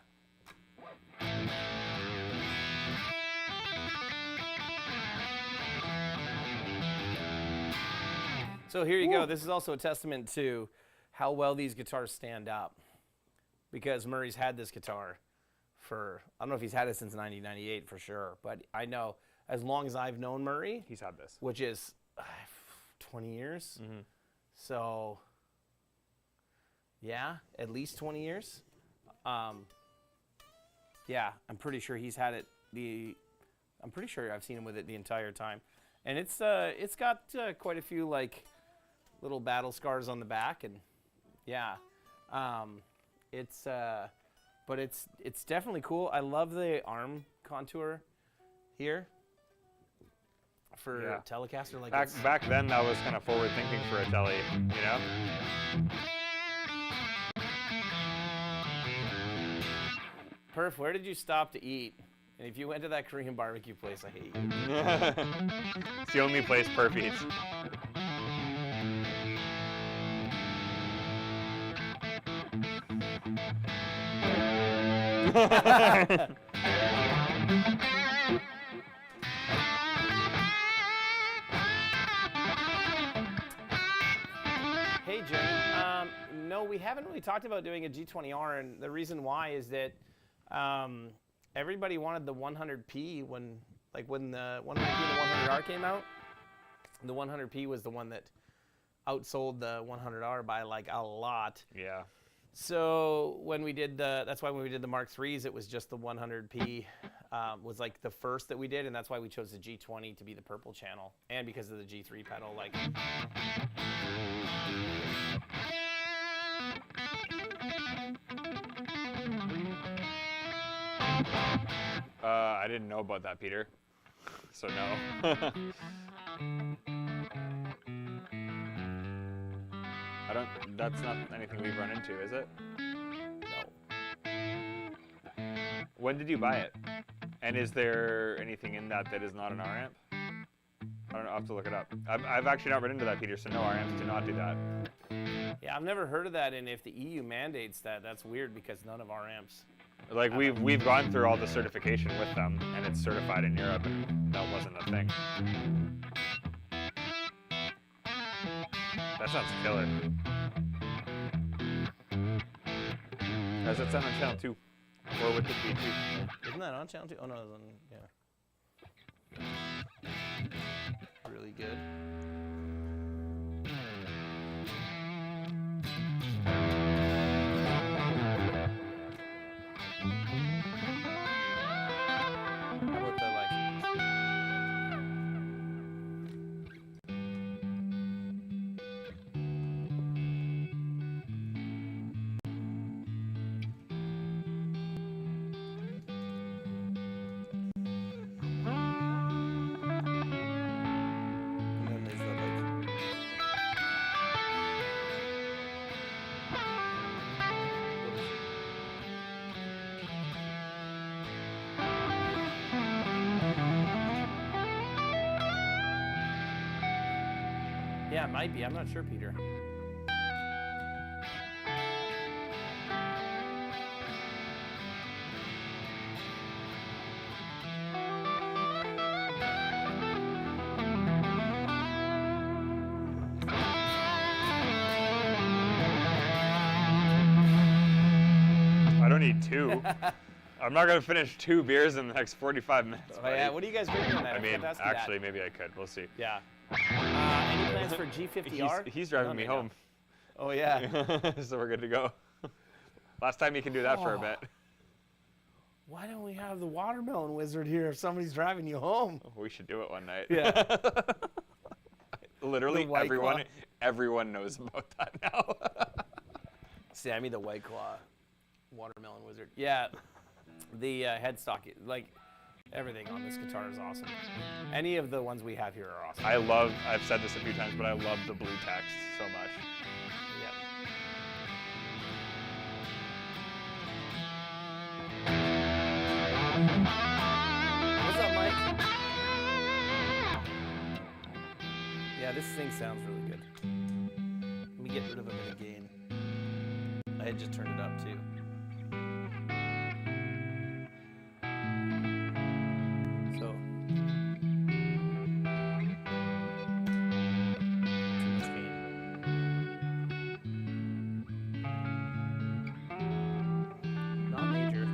So here you go. This is also a testament to how well these guitars stand up, because Murray's had this guitar for, I don't know if he's had it since 1998 for sure, but I know as long as I've known Murray, He's had this. which is 20 years. Mm-hmm. So, yeah, at least 20 years. Yeah, I'm pretty sure he's had it I'm pretty sure I've seen him with it the entire time. And it's got quite a few, like, little battle scars on the back, and yeah. But it's definitely cool. I love the arm contour here for Yeah. Telecaster. Like, Back then, that was kind of forward thinking for a telly, you know? Perf, where did you stop to eat? And if you went to that Korean barbecue place, I hate you. It's the only place Perf eats. Hey, Jen. No, we haven't really talked about doing a G20R, and the reason why is that everybody wanted the 100p when the 100p and the 100R came out. The 100p was the one that outsold the 100R by, like, a lot. Yeah. So when we did that's why when we did the Mark IIIs, it was just the 100p was like the first that we did, and that's why we chose the G20 to be the purple channel, and because of the G3 pedal, like. I didn't know about that, Peter. So no. That's not anything we've run into, is it? No. When did you buy it? And is there anything in that that is not an R amp? I don't don't know. I'll have to look it up. I've actually not written into that, Peter, so no, our amps do not do that. Yeah, I've never heard of that, and if the EU mandates that, that's weird because none of our amps. Like, we've gone through all the certification with them, and it's certified in Europe, and that wasn't a thing. That sounds killer. How's that sound on channel 2? Or with the B2? Isn't that on channel 2? Oh, no, it's on, yeah. Really good. How about the, like... And then there's the, like... Yeah, it might be. I'm not sure, Peter. I don't need 2. I'm not going to finish 2 beers in the next 45 minutes. Oh, yeah. What are you guys drinking tonight? I mean, forgot to ask you actually, that. maybe I could. We'll see. Yeah. Any plans for G50R? He's driving me home. Oh, yeah. So we're good to go. Last time you can do that for a bit. Why don't we have the watermelon wizard here if somebody's driving you home? We should do it one night. Yeah. Literally The White Claw. everyone knows about that now. Sammy the White Claw watermelon wizard. Yeah. The headstock, like everything on this guitar is awesome. Any of the ones we have here are awesome. I've said this a few times, but I love the blue text so much. Yeah. What's up, Mike? Yeah, this thing sounds really good. Let me get rid of a bit of gain. I had just turned it up too. So. Too much gain. Not major.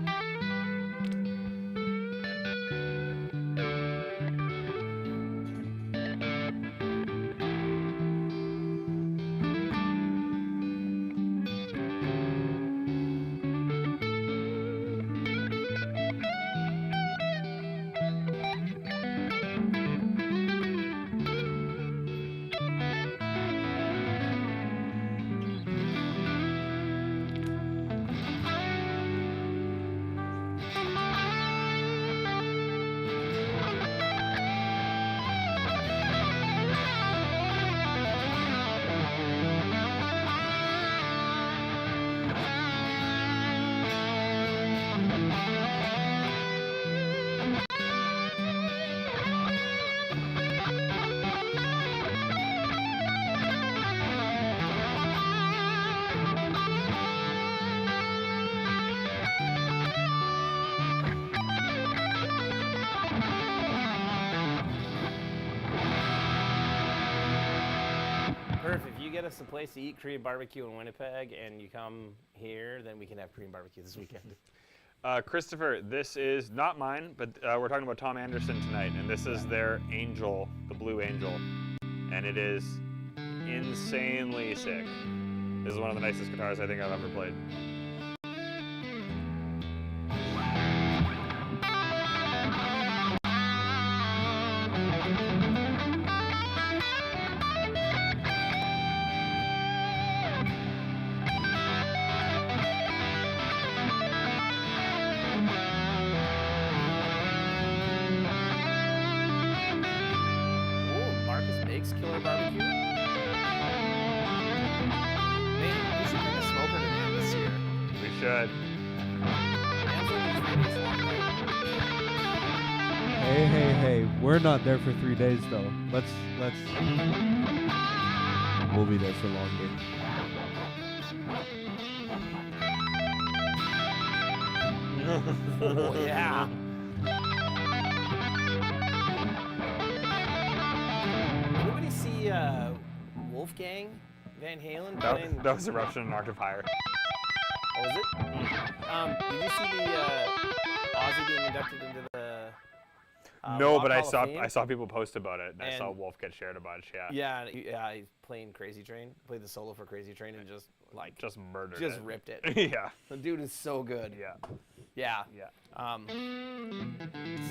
Perf, if you get us a place to eat Korean barbecue in Winnipeg and you come here, then we can have Korean barbecue this weekend. Christopher, this is not mine, but we're talking about Tom Anderson tonight, and this is their Angel, the Blue Angel, and it is insanely sick. This is one of the nicest guitars I think I've ever played. Killer barbecue. Man, we should bring a smoker to man this year. We should. Hey, hey, Hey, we're not there for 3 days though. Let's. We'll be there for longer. Oh, yeah. Anybody see Wolfgang Van Halen playing? That was Eruption an octave higher. Oh, was it? Did you see the Ozzy being inducted into the No, Rock but Hall of Fame? I saw people post about it, and I saw And- Wolf get shared a bunch. Yeah. Yeah, he's playing Crazy Train. Played the solo for Crazy Train and just Just murdered just it. ripped it. Yeah. The dude is so good. Yeah. Yeah. Yeah.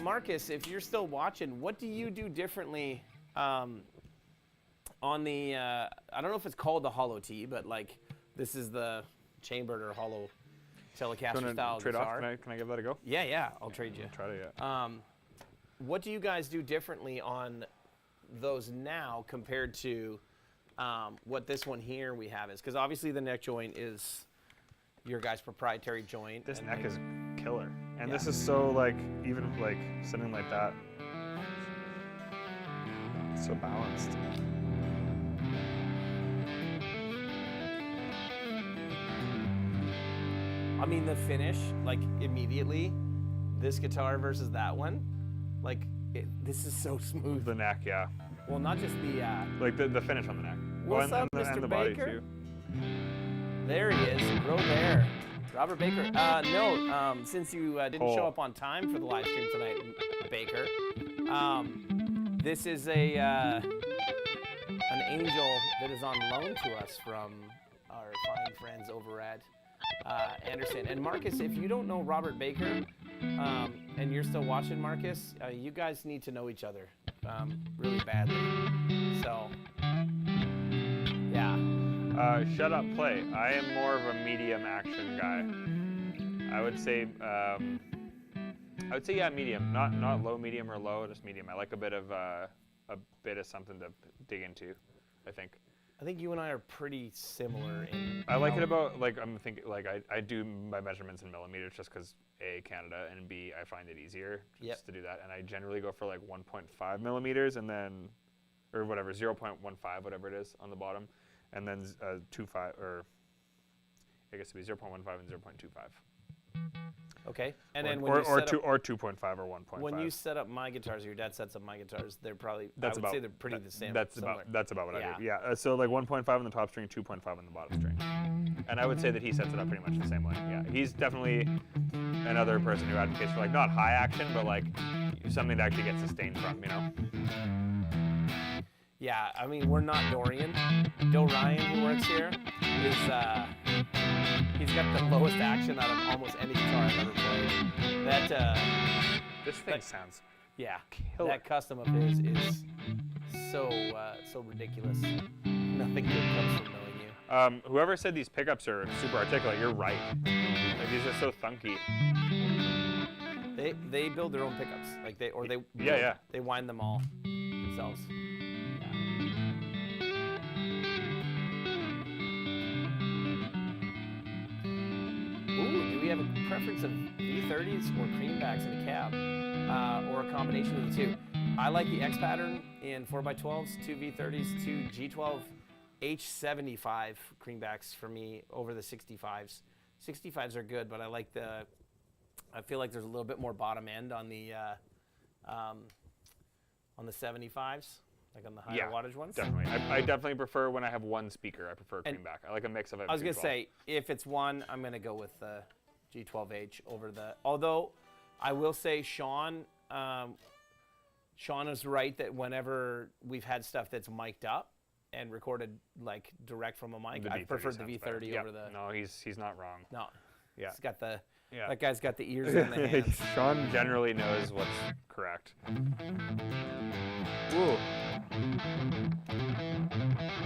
Marcus, if you're still watching, what do you do differently on the? I don't know if it's called the Hollow T, but like this is the chambered or hollow Telecaster style trade guitar. off? Can I give that a go? Yeah, I'll trade you. Try to, yeah. What do you guys do differently on those now compared to what this one here we have is? Because obviously the neck joint is your guys' proprietary joint. This and neck is killer. And Yeah. this is so, like, even, like, sitting like that. It's so balanced. I mean, the finish, like immediately, this guitar versus that one, like this is so smooth. The neck, yeah. Well, not just the. Like, the finish on the neck. What's and, up, and, Mr. and the body, Baker? too. There he is, right there. Robert Baker. No, since you didn't show up on time for the live stream tonight, Baker, this is a an angel that is on loan to us from our fine friends over at Anderson. And Marcus, if you don't know Robert Baker, and you're still watching, Marcus, you guys need to know each other really badly. So, yeah. Shut up, play. I am more of a medium action guy. I would say, yeah, medium. Not low, medium, or low, just medium. I like a bit of something to dig into, I think. I think you and I are pretty similar in. I like it about, like, I'm thinking, like, I do my measurements in millimeters just because A, Canada, and B, I find it easier just to do that. And I generally go for like 1.5 millimeters and then, or whatever, 0.15, whatever it is on the bottom. And then 2.5, or I guess it'd be 0.15 and 0.25. Okay. And then or 2.5 or 1.5. When you set up my guitars, or your dad sets up my guitars, they're probably. That's I would say they're pretty the same. That's similar. about what I do. Yeah. So like 1.5 on the top string, 2.5 on the bottom string. And I would say that he sets it up pretty much the same way. Yeah. He's definitely another person who advocates for like not high action, but like something that actually gets sustained from, you know. Yeah, I mean, we're not Dorian. Ryan, who works here, is he's got the lowest action out of almost any guitar I've ever played. This thing sounds killer. That custom of his is so ridiculous. Nothing good comes from knowing you. Whoever said these pickups are super articulate, you're right. Like, these are so thunky. They build their own pickups, like they wind them all themselves. Ooh, do we have a preference of V30s or creambacks in a cab, or a combination of the two? I like the X pattern in 4x12s, 2 V30s, 2 G12 H75 creambacks for me over the 65s. 65s are good, but I feel like there's a little bit more bottom end on the 75s. Like on the higher wattage ones? Definitely. I definitely prefer when I have one speaker. I prefer creamback. I like a mix of everything. I was going to say, if it's one, I'm going to go with the G12H over the... Although, I will say Sean is right that whenever we've had stuff that's mic'd up and recorded like direct from a mic, I prefer the V30 over the... No, he's not wrong. No. Yeah. He's got the... Yeah. That guy's got the ears and the hands. Sean generally knows what's correct. Ooh.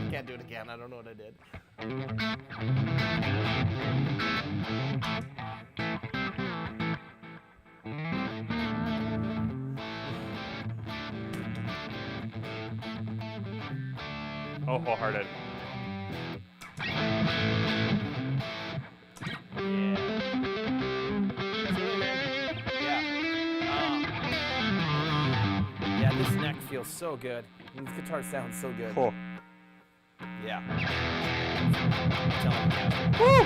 Can't do it again. I don't know what I did. Oh, wholehearted. feels so good. And this guitar sounds so good. Cool. Yeah. Woo!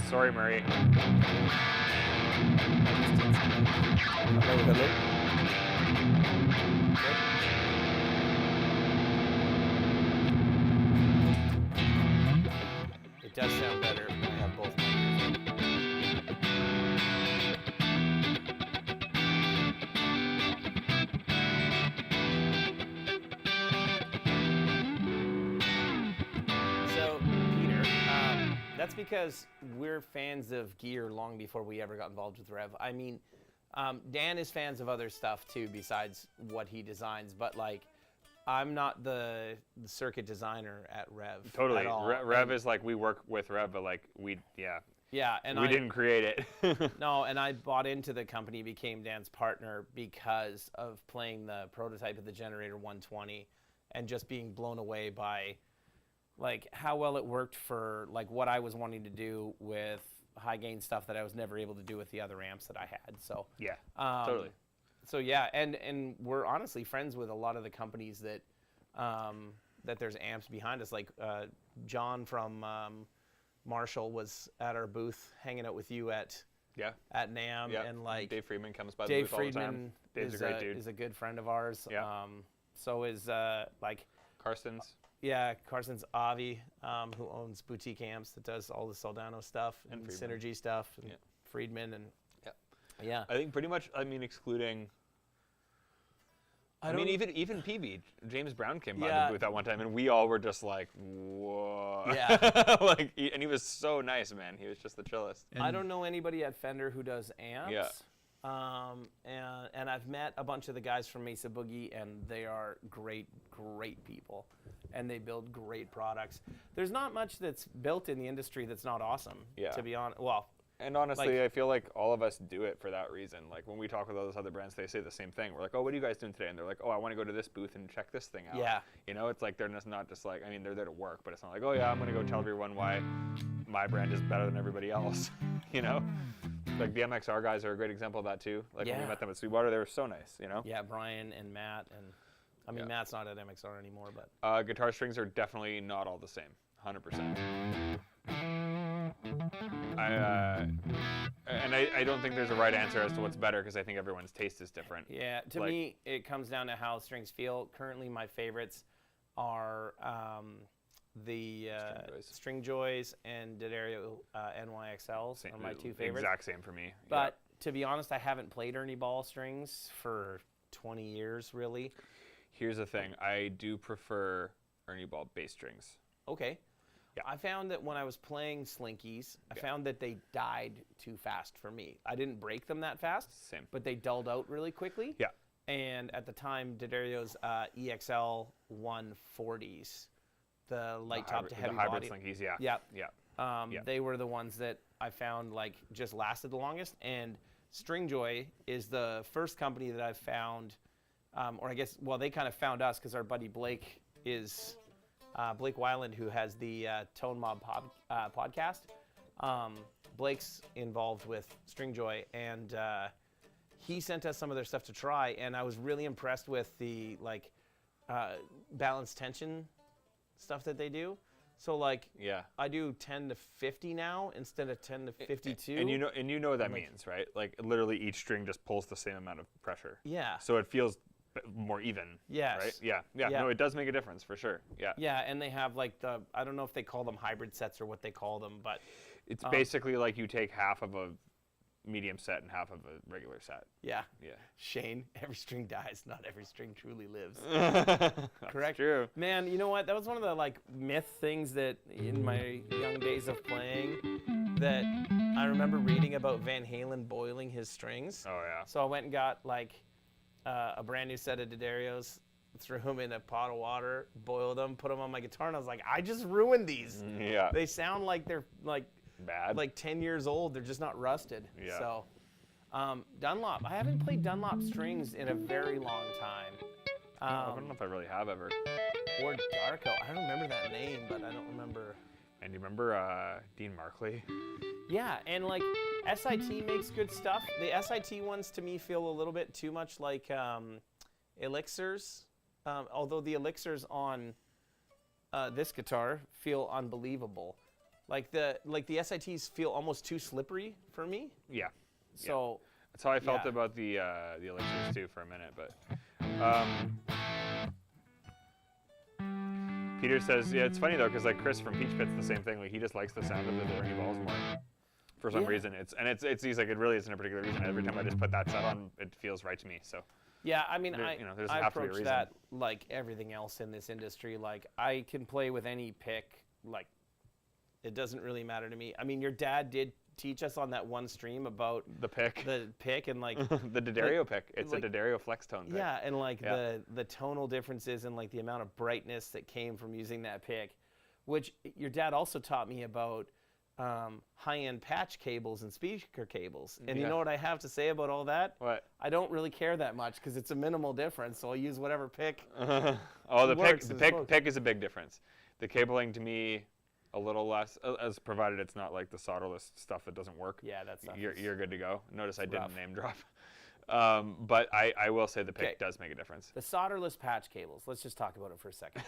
Sorry, Murray. Hello. It does sound better when I have both my ears in. So, Peter, that's because we're fans of gear long before we ever got involved with Rev. I mean, Dan is fans of other stuff too besides what he designs, but like, I'm not the circuit designer at Rev. Totally. At all. Rev is like, we work with Rev, but like Yeah, and we didn't create it. No, and I bought into the company, became Dan's partner because of playing the prototype of the Generator 120 and just being blown away by like how well it worked for like what I was wanting to do with high gain stuff that I was never able to do with the other amps that I had. So Yeah, totally. So yeah, and we're honestly friends with a lot of the companies that that there's amps behind us. Like John from Marshall was at our booth hanging out with you at NAMM, and like Dave Friedman comes by Dave the booth all the time. Friedman Dave's is a great dude. is a good friend of ours. Yeah. So is like Carson's. yeah, Carson's Avi, who owns Boutique Amps that does all the Soldano stuff and Friedman. Synergy stuff, and Friedman and yeah. I think pretty much. I mean, excluding. I mean, even PB, James Brown came by the booth at one time, and we all were just like, whoa. Yeah. Like, and he was so nice, man. He was just the chillest. I don't know anybody at Fender who does amps. Yeah. And I've met a bunch of the guys from Mesa Boogie, and they are great people, and they build great products. There's not much that's built in the industry that's not awesome. Yeah. To be honest, well. And honestly, like, I feel like all of us do it for that reason. Like when we talk with all those other brands, they say the same thing. We're like, oh, what are you guys doing today? And they're like, oh, I want to go to this booth and check this thing out. Yeah. You know, it's like they're just not just like, I mean, they're there to work, but it's not like, oh yeah, I'm going to go tell everyone why my brand is better than everybody else. You know? Like the MXR guys are a great example of that too. Like when we met them at Sweetwater, they were so nice, you know? Yeah, Brian and Matt, and I mean, Matt's not at MXR anymore, but. Guitar strings are definitely not all the same, 100%. I don't think there's a right answer as to what's better because I think everyone's taste is different. Yeah, to me, it comes down to how strings feel. Currently, my favorites are the String Joys and D'Addario NYXLs are my two favorites. Exact same for me. But to be honest, I haven't played Ernie Ball strings for 20 years, really. Here's the thing. I do prefer Ernie Ball bass strings. Okay. Yeah. I found that when I was playing Slinkies, I found that they died too fast for me. I didn't break them that fast. Same. But they dulled out really quickly. Yeah. And at the time, D'Addario's EXL 140s, the light top to heavy the hybrid body. Slinkies, Yeah. They were the ones that I found like just lasted the longest. And Stringjoy is the first company that I've found, or I guess, well, they kind of found us because our buddy Blake is. Blake Weiland, who has the Tone Mob podcast. Blake's involved with Stringjoy, and he sent us some of their stuff to try, and I was really impressed with the like balanced tension stuff that they do. So like, I do 10 to 50 now instead of 10 to 52. And you know what that means, right? Like literally each string just pulls the same amount of pressure. Yeah. So it feels more even. Yes. Right? Yeah. No, it does make a difference for sure. Yeah. Yeah, and they have like I don't know if they call them hybrid sets or what they call them, but it's basically like you take half of a medium set and half of a regular set. Yeah. Yeah. Shane, every string dies, not every string truly lives. Correct. True. Man, you know what? That was one of the like myth things that in my young days of playing that I remember reading about Van Halen boiling his strings. Oh yeah. So I went and got like a brand new set of D'Addarios, threw them in a pot of water, boiled them, put them on my guitar, and I was like, I just ruined these. Yeah. They sound like they're like bad, like 10 years old. They're just not rusted. Yeah. So Dunlop. I haven't played Dunlop strings in a very long time. I don't know if I really have ever. Or Darko. I don't remember that name, but I don't remember. And do you remember Dean Markley? Yeah, and like SIT makes good stuff. The SIT ones to me feel a little bit too much like elixirs, although the elixirs on this guitar feel unbelievable. Like the SITs feel almost too slippery for me. Yeah. So that's how I felt about the elixirs too for a minute, but. Peter says, yeah, it's funny though, because like Chris from Peach Pit's the same thing. Like he just likes the sound of the dirty balls more for some reason. He's like, it really isn't a particular reason. Every time I just put that set on, it feels right to me. So. Yeah, I mean, I approach that reason. like everything else in this industry. Like I can play with any pick. Like it doesn't really matter to me. I mean, your dad did teach us on that one stream about the pick and like the D'Addario pick. It's like, a D'Addario flex tone pick. Yeah, and like the tonal differences and like the amount of brightness that came from using that pick, which your dad also taught me about high-end patch cables and speaker cables. And you know what I have to say about all that? What? I don't really care that much because it's a minimal difference, so I'll use whatever pick. Oh, the pick is a big difference. The cabling to me, a little less, as provided it's not like the solderless stuff that doesn't work. Yeah, that's not. You're good to go. Notice I didn't name drop. But I will say the pick does make a difference. The solderless patch cables. Let's just talk about it for a second.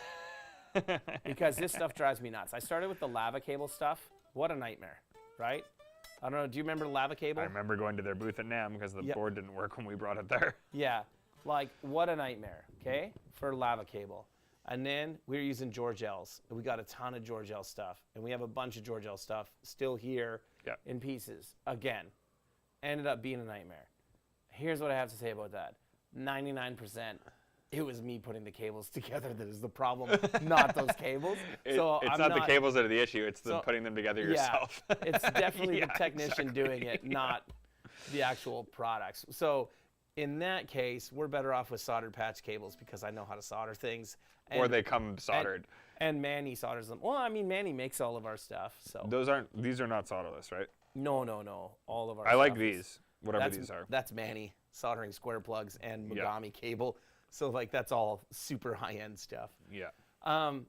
Because this stuff drives me nuts. I started with the lava cable stuff. What a nightmare, right? I don't know. Do you remember lava cable? I remember going to their booth at NAMM because the board didn't work when we brought it there. Yeah, like what a nightmare, okay, for lava cable. And then we were using George L's. We got a ton of George L stuff, and we have a bunch of George L stuff still here in pieces. Again, ended up being a nightmare. Here's what I have to say about that. 99%. It was me putting the cables together that is the problem, not those cables. It's not the cables that are the issue. It's the putting them together yourself. It's definitely the technician doing it, not the actual products. So in that case, we're better off with soldered patch cables because I know how to solder things. Or they come soldered. And Manny solders them. Well, I mean, Manny makes all of our stuff. So these are not solderless, right? No. All of our I stuff like these, whatever these are. That's Manny soldering square plugs and Mogami cable. So like that's all super high-end stuff. Yeah.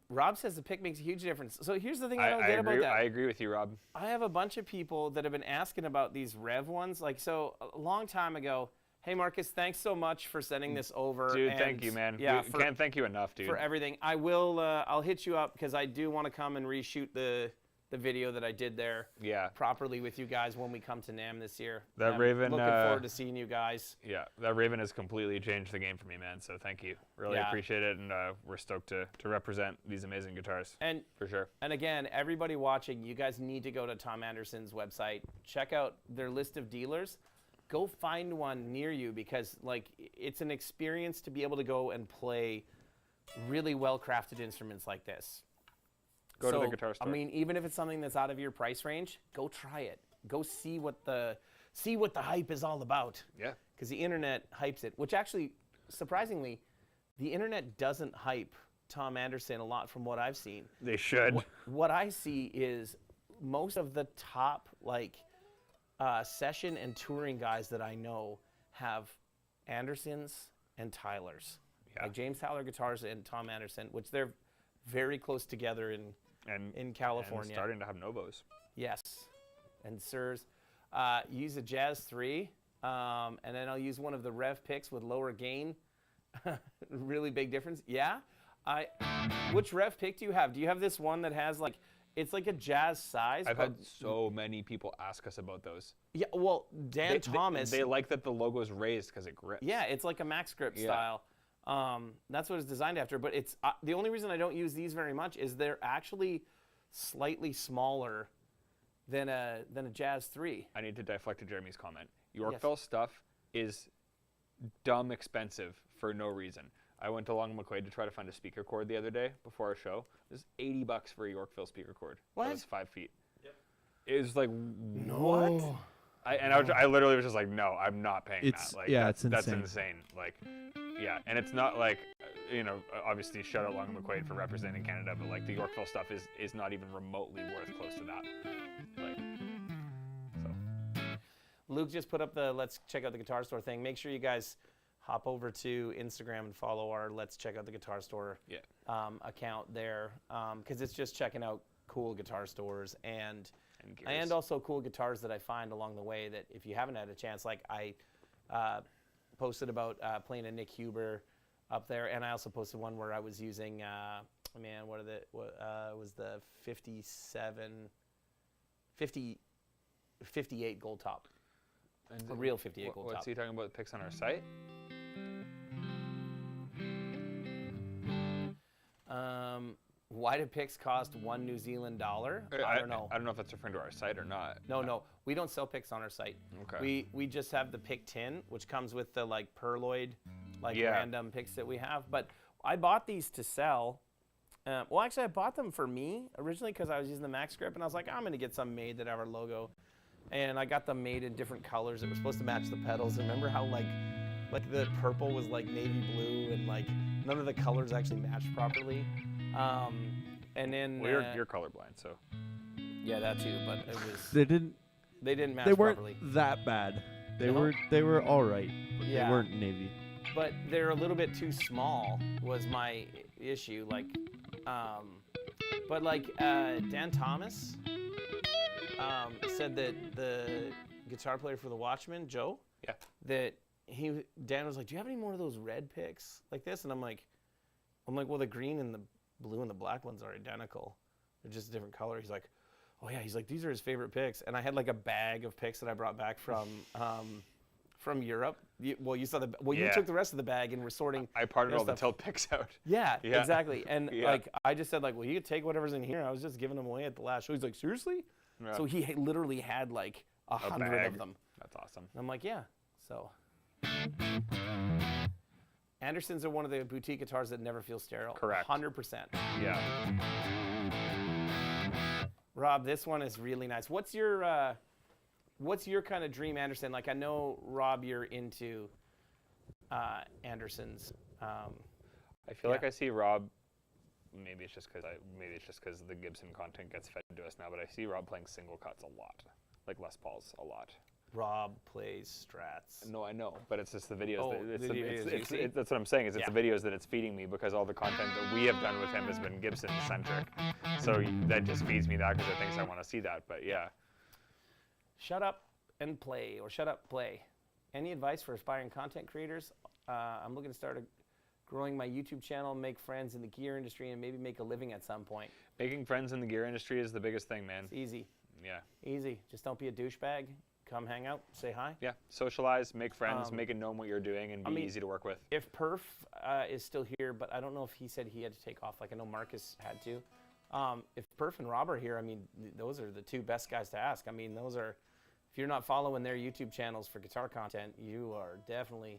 Rob says the pick makes a huge difference. So here's the thing I don't get about that. I agree with you, Rob. I have a bunch of people that have been asking about these Rev ones. Like, so a long time ago, hey, Marcus, thanks so much for sending this over. Dude, thank you, man. Yeah, can't thank you enough, dude. For everything. I will, I'll hit you up because I do want to come and reshoot the video that I did there properly with you guys when we come to NAMM this year. That Raven. Looking forward to seeing you guys. Yeah, that Raven has completely changed the game for me, man. So thank you. Really appreciate it, and we're stoked to represent these amazing guitars. And for sure. And again, everybody watching, you guys need to go to Tom Anderson's website, check out their list of dealers. Go find one near you because like it's an experience to be able to go and play really well-crafted instruments like this. Go to the guitar store. I mean, even if it's something that's out of your price range, go try it. Go see what the hype is all about. Yeah. Because the internet hypes it, which actually, surprisingly, the internet doesn't hype Tom Anderson a lot from what I've seen. They should. What I see is most of the top like session and touring guys that I know have Andersons and Tylers. Yeah. Like James Tyler Guitars and Tom Anderson, which they're very close together in California. And starting to have Novos. Yes. And Sirs. Use a Jazz 3, and then I'll use one of the Rev picks with lower gain. Really big difference. Yeah. Which Rev pick do you have? Do you have this one that has like, it's like a Jazz size? I've had so many people ask us about those. Yeah, well, Dan Thomas. They like that the logo's raised because it grips. Yeah, it's like a Max Grip style. That's what it's designed after. But it's the only reason I don't use these very much is they're actually slightly smaller than a Jazz 3. I need to deflect to Jeremy's comment. Yorkville stuff is dumb expensive for no reason. I went to Long McQuaid to try to find a speaker cord the other day before our show. It was $80 for a Yorkville speaker cord. What? That was 5 feet. Yep. It was like, No. what? I literally was just like, no, I'm not paying that. Like, it's insane. That's insane. Like, yeah, and it's not like, obviously shout out Long McQuaid for representing Canada, but like the Yorkville stuff is not even remotely worth close to that. Like, so. Luke just put up the let's check out the guitar store thing. Make sure you guys hop over to Instagram and follow our Let's Check Out the Guitar Store account there because it's just checking out cool guitar stores and gears. also cool guitars that I find along the way that if you haven't had a chance, like I posted about playing a Nick Huber up there, and I also posted one where I was using, it was the 58 gold top. And A real 58 gold top. What's he talking about, picks on our site? Why do picks cost $1 New Zealand dollar? I don't know. I don't know if that's referring to our site or not. No, we don't sell picks on our site. Okay. We just have the pick tin, which comes with the like perloid, random picks that we have. But I bought these to sell. Well, actually, I bought them for me originally because I was using the Max Grip, and I was like, I'm going to get some made that have our logo. And I got them made in different colors that were supposed to match the pedals. And remember how like the purple was like navy blue, and like none of the colors actually matched properly. And then Well, you're colorblind, so. yeah, that too. But it was They didn't match they weren't properly. that bad. They No? were all right, but Yeah. they weren't navy. But they're a little bit too small was my issue. Like, but like Dan Thomas said that the guitar player for the Watchmen, Joe, Yeah. that Dan was like, do you have any more of those red picks like this? And I'm like, well, the green and the blue and the black ones are identical. They're just a different color. He's like, oh yeah. He's like, these are his favorite picks. And I had like a bag of picks that I brought back from Europe. You saw you took the rest of the bag and were sorting. I parted your all the stuff. tilt picks out. Yeah, Yeah. exactly. And Yeah. like, I just said like, well, you could take whatever's in here. I was just giving them away at the last show. He's like, seriously? Yeah. So he literally had like 100 bag. of them. That's awesome. And I'm like, yeah. So Andersons are one of the boutique guitars that never feel sterile. Correct. 100%. Yeah. Rob, this one is really nice. What's your kind of dream Anderson? Like, I know, Rob, you're into Andersons. I feel like I see Rob. Maybe it's just because the Gibson content gets fed to us now, but I see Rob playing single cuts a lot, like Les Pauls a lot. Rob plays Strats. No, I know, but it's just the videos. Oh, That's what I'm saying. It's the videos that it's feeding me, because all the content that we have done with him has been Gibson centric. So that just feeds me that, because it thinks I want to see that. But yeah. Shut up and play, or shut up, play. Any advice for aspiring content creators? I'm looking to start growing my YouTube channel, make friends in the gear industry, and maybe make a living at some point. Making friends in the gear industry is the biggest thing, man. It's easy. Yeah. Easy. Just don't be a douchebag. Come hang out, say hi. Yeah. Socialize, make friends, make it known what you're doing, and be easy to work with. If Perf is still here, but I don't know if he said he had to take off. Like I know Marcus had to. If Perf and Rob are here, I mean, those are the two best guys to ask. I mean, those are, if you're not following their YouTube channels for guitar content, you are definitely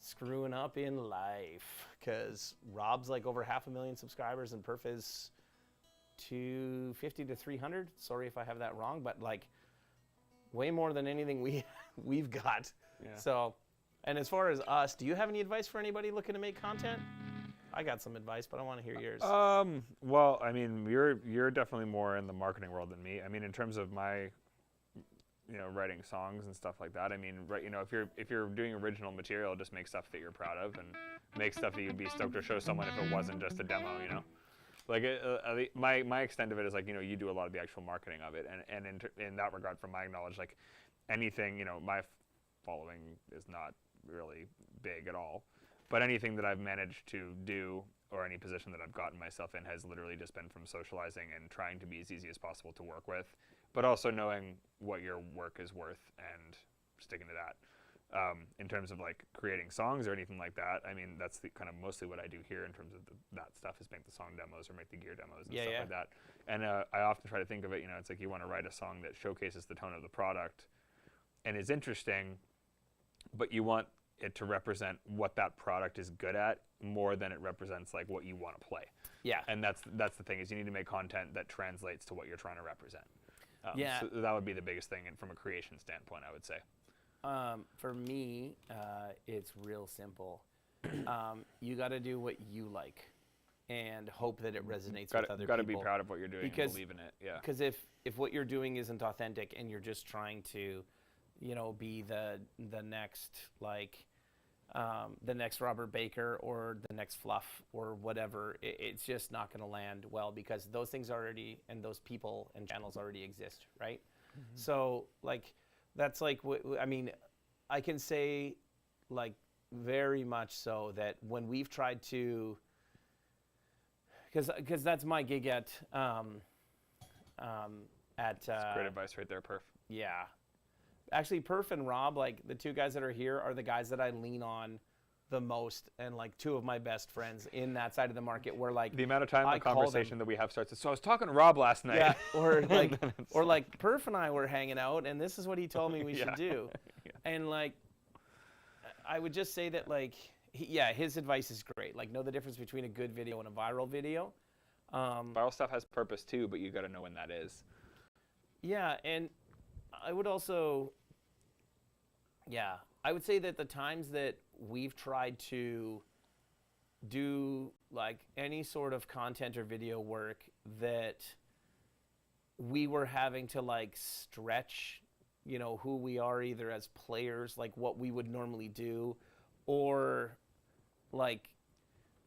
screwing up in life, because Rob's like over 500,000 subscribers and Perf is 250 to 300. Sorry if I have that wrong, but like way more than anything we've got. Yeah. So, and as far as us, do you have any advice for anybody looking to make content? I got some advice, but I want to hear yours. Well, I mean, you're definitely more in the marketing world than me. I mean, in terms of my, writing songs and stuff like that. I mean, if you're doing original material, just make stuff that you're proud of, and make stuff that you'd be stoked to show someone if it wasn't just a demo. Like my extent of it is like, you do a lot of the actual marketing of it, and in that regard, from my knowledge, like anything, my following is not really big at all, but anything that I've managed to do, or any position that I've gotten myself in, has literally just been from socializing and trying to be as easy as possible to work with, but also knowing what your work is worth and sticking to that. In terms of like creating songs or anything like that, I mean, that's the kind of mostly what I do here in terms of that stuff, is make the song demos or make the gear demos and stuff like that. And I often try to think of it, it's like you want to write a song that showcases the tone of the product and is interesting, but you want it to represent what that product is good at more than it represents like what you want to play. Yeah. And that's the thing, is you need to make content that translates to what you're trying to represent. So that would be the biggest thing, and from a creation standpoint, I would say. For me, it's real simple. You got to do what you like, and hope that it resonates with other people. Got to be proud of what you're doing and believe in it. Yeah. Because if what you're doing isn't authentic, and you're just trying to, be the next like the next Robert Baker or the next Fluff or whatever. It's just not going to land well because those things already, and those people and channels already exist, right? So like, that's like, I mean, I can say like very much so that when we've tried to, because that's my gig at That's great advice right there, Perf. yeah. Actually, Perf and Rob, like the two guys that are here, are the guys that I lean on the most, and like two of my best friends in that side of the market. Where like The amount of time I the call conversation that we have starts. So I was talking to Rob last night. yeah, or like Perf and I were hanging out, and this is what he told me we should do, and like I would just say that like his advice is great. Like, know the difference between a good video and a viral video. Viral stuff has purpose too, but you got to know when that is. Yeah, and I would also, I would say that the times that we've tried to do like any sort of content or video work that we were having to like stretch, you know, who we are either as players, like what we would normally do, or like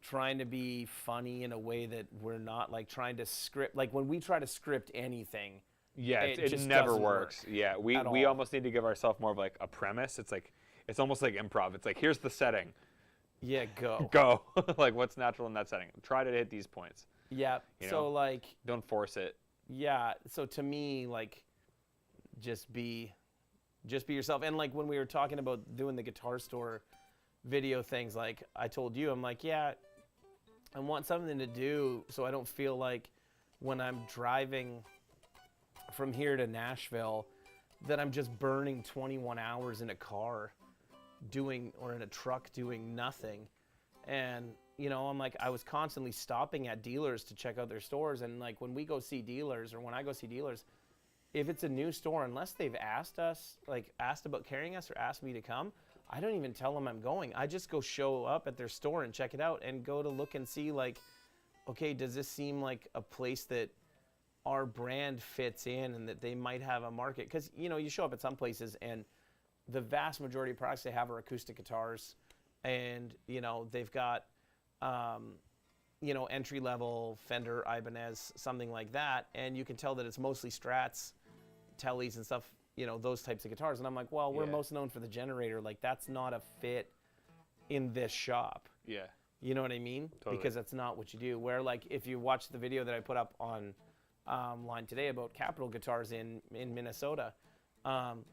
trying to be funny in a way that we're not, like trying to script, like when we try to script anything. Yeah, It it just never doesn't works. work Yeah, we at all. almost need to give ourselves more of like a premise. It's like, it's almost like improv. It's like, here's the setting. Yeah, go. Go. Like, what's natural in that setting? Try to hit these points. Yeah, You so know? like, Don't force it. yeah, so to me, like, just be yourself. And like when we were talking about doing the guitar store video things, like I told you, I'm like, yeah, I want something to do so I don't feel like when I'm driving from here to Nashville that I'm just burning 21 hours in a car doing, or in a truck doing nothing. And you know, I'm like, I was constantly stopping at dealers to check out their stores, and like when we go see dealers, or when I go see dealers, if it's a new store, unless they've asked us, like asked about carrying us or asked me to come, I don't even tell them I'm going. I just go show up at their store and check it out and go to look and see like, okay, does this seem like a place that our brand fits in and that they might have a market? Because, you know, you show up at some places and the vast majority of products they have are acoustic guitars, and, you know, they've got, you know, entry-level Fender, Ibanez, something like that, and you can tell that it's mostly Strats, Tellies and stuff, you know, those types of guitars. And I'm like, well, we're most known for the generator. Like, that's not a fit in this shop. Yeah. You know what I mean? Totally. Because that's not what you do. Where, like, if you watch the video that I put up on line today about Capital Guitars in Minnesota,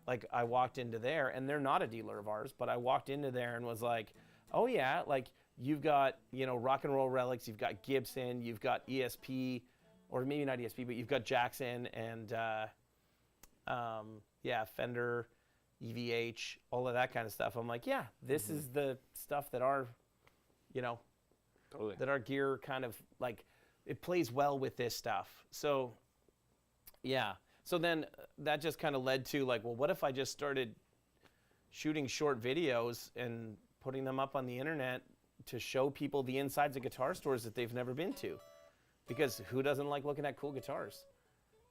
like, I walked into there, and they're not a dealer of ours, but I walked into there and was like, oh, yeah, like, you've got, you know, Rock and Roll Relics, you've got Gibson, you've got ESP, or maybe not ESP, but you've got Jackson and, Fender, EVH, all of that kind of stuff. I'm like, yeah, this is the stuff that our, you know, Totally. that our gear kind of, like, it plays well with this stuff. So, yeah. So then that just kind of led to, like, well, what if I just started shooting short videos and putting them up on the internet to show people the insides of guitar stores that they've never been to? Because who doesn't like looking at cool guitars?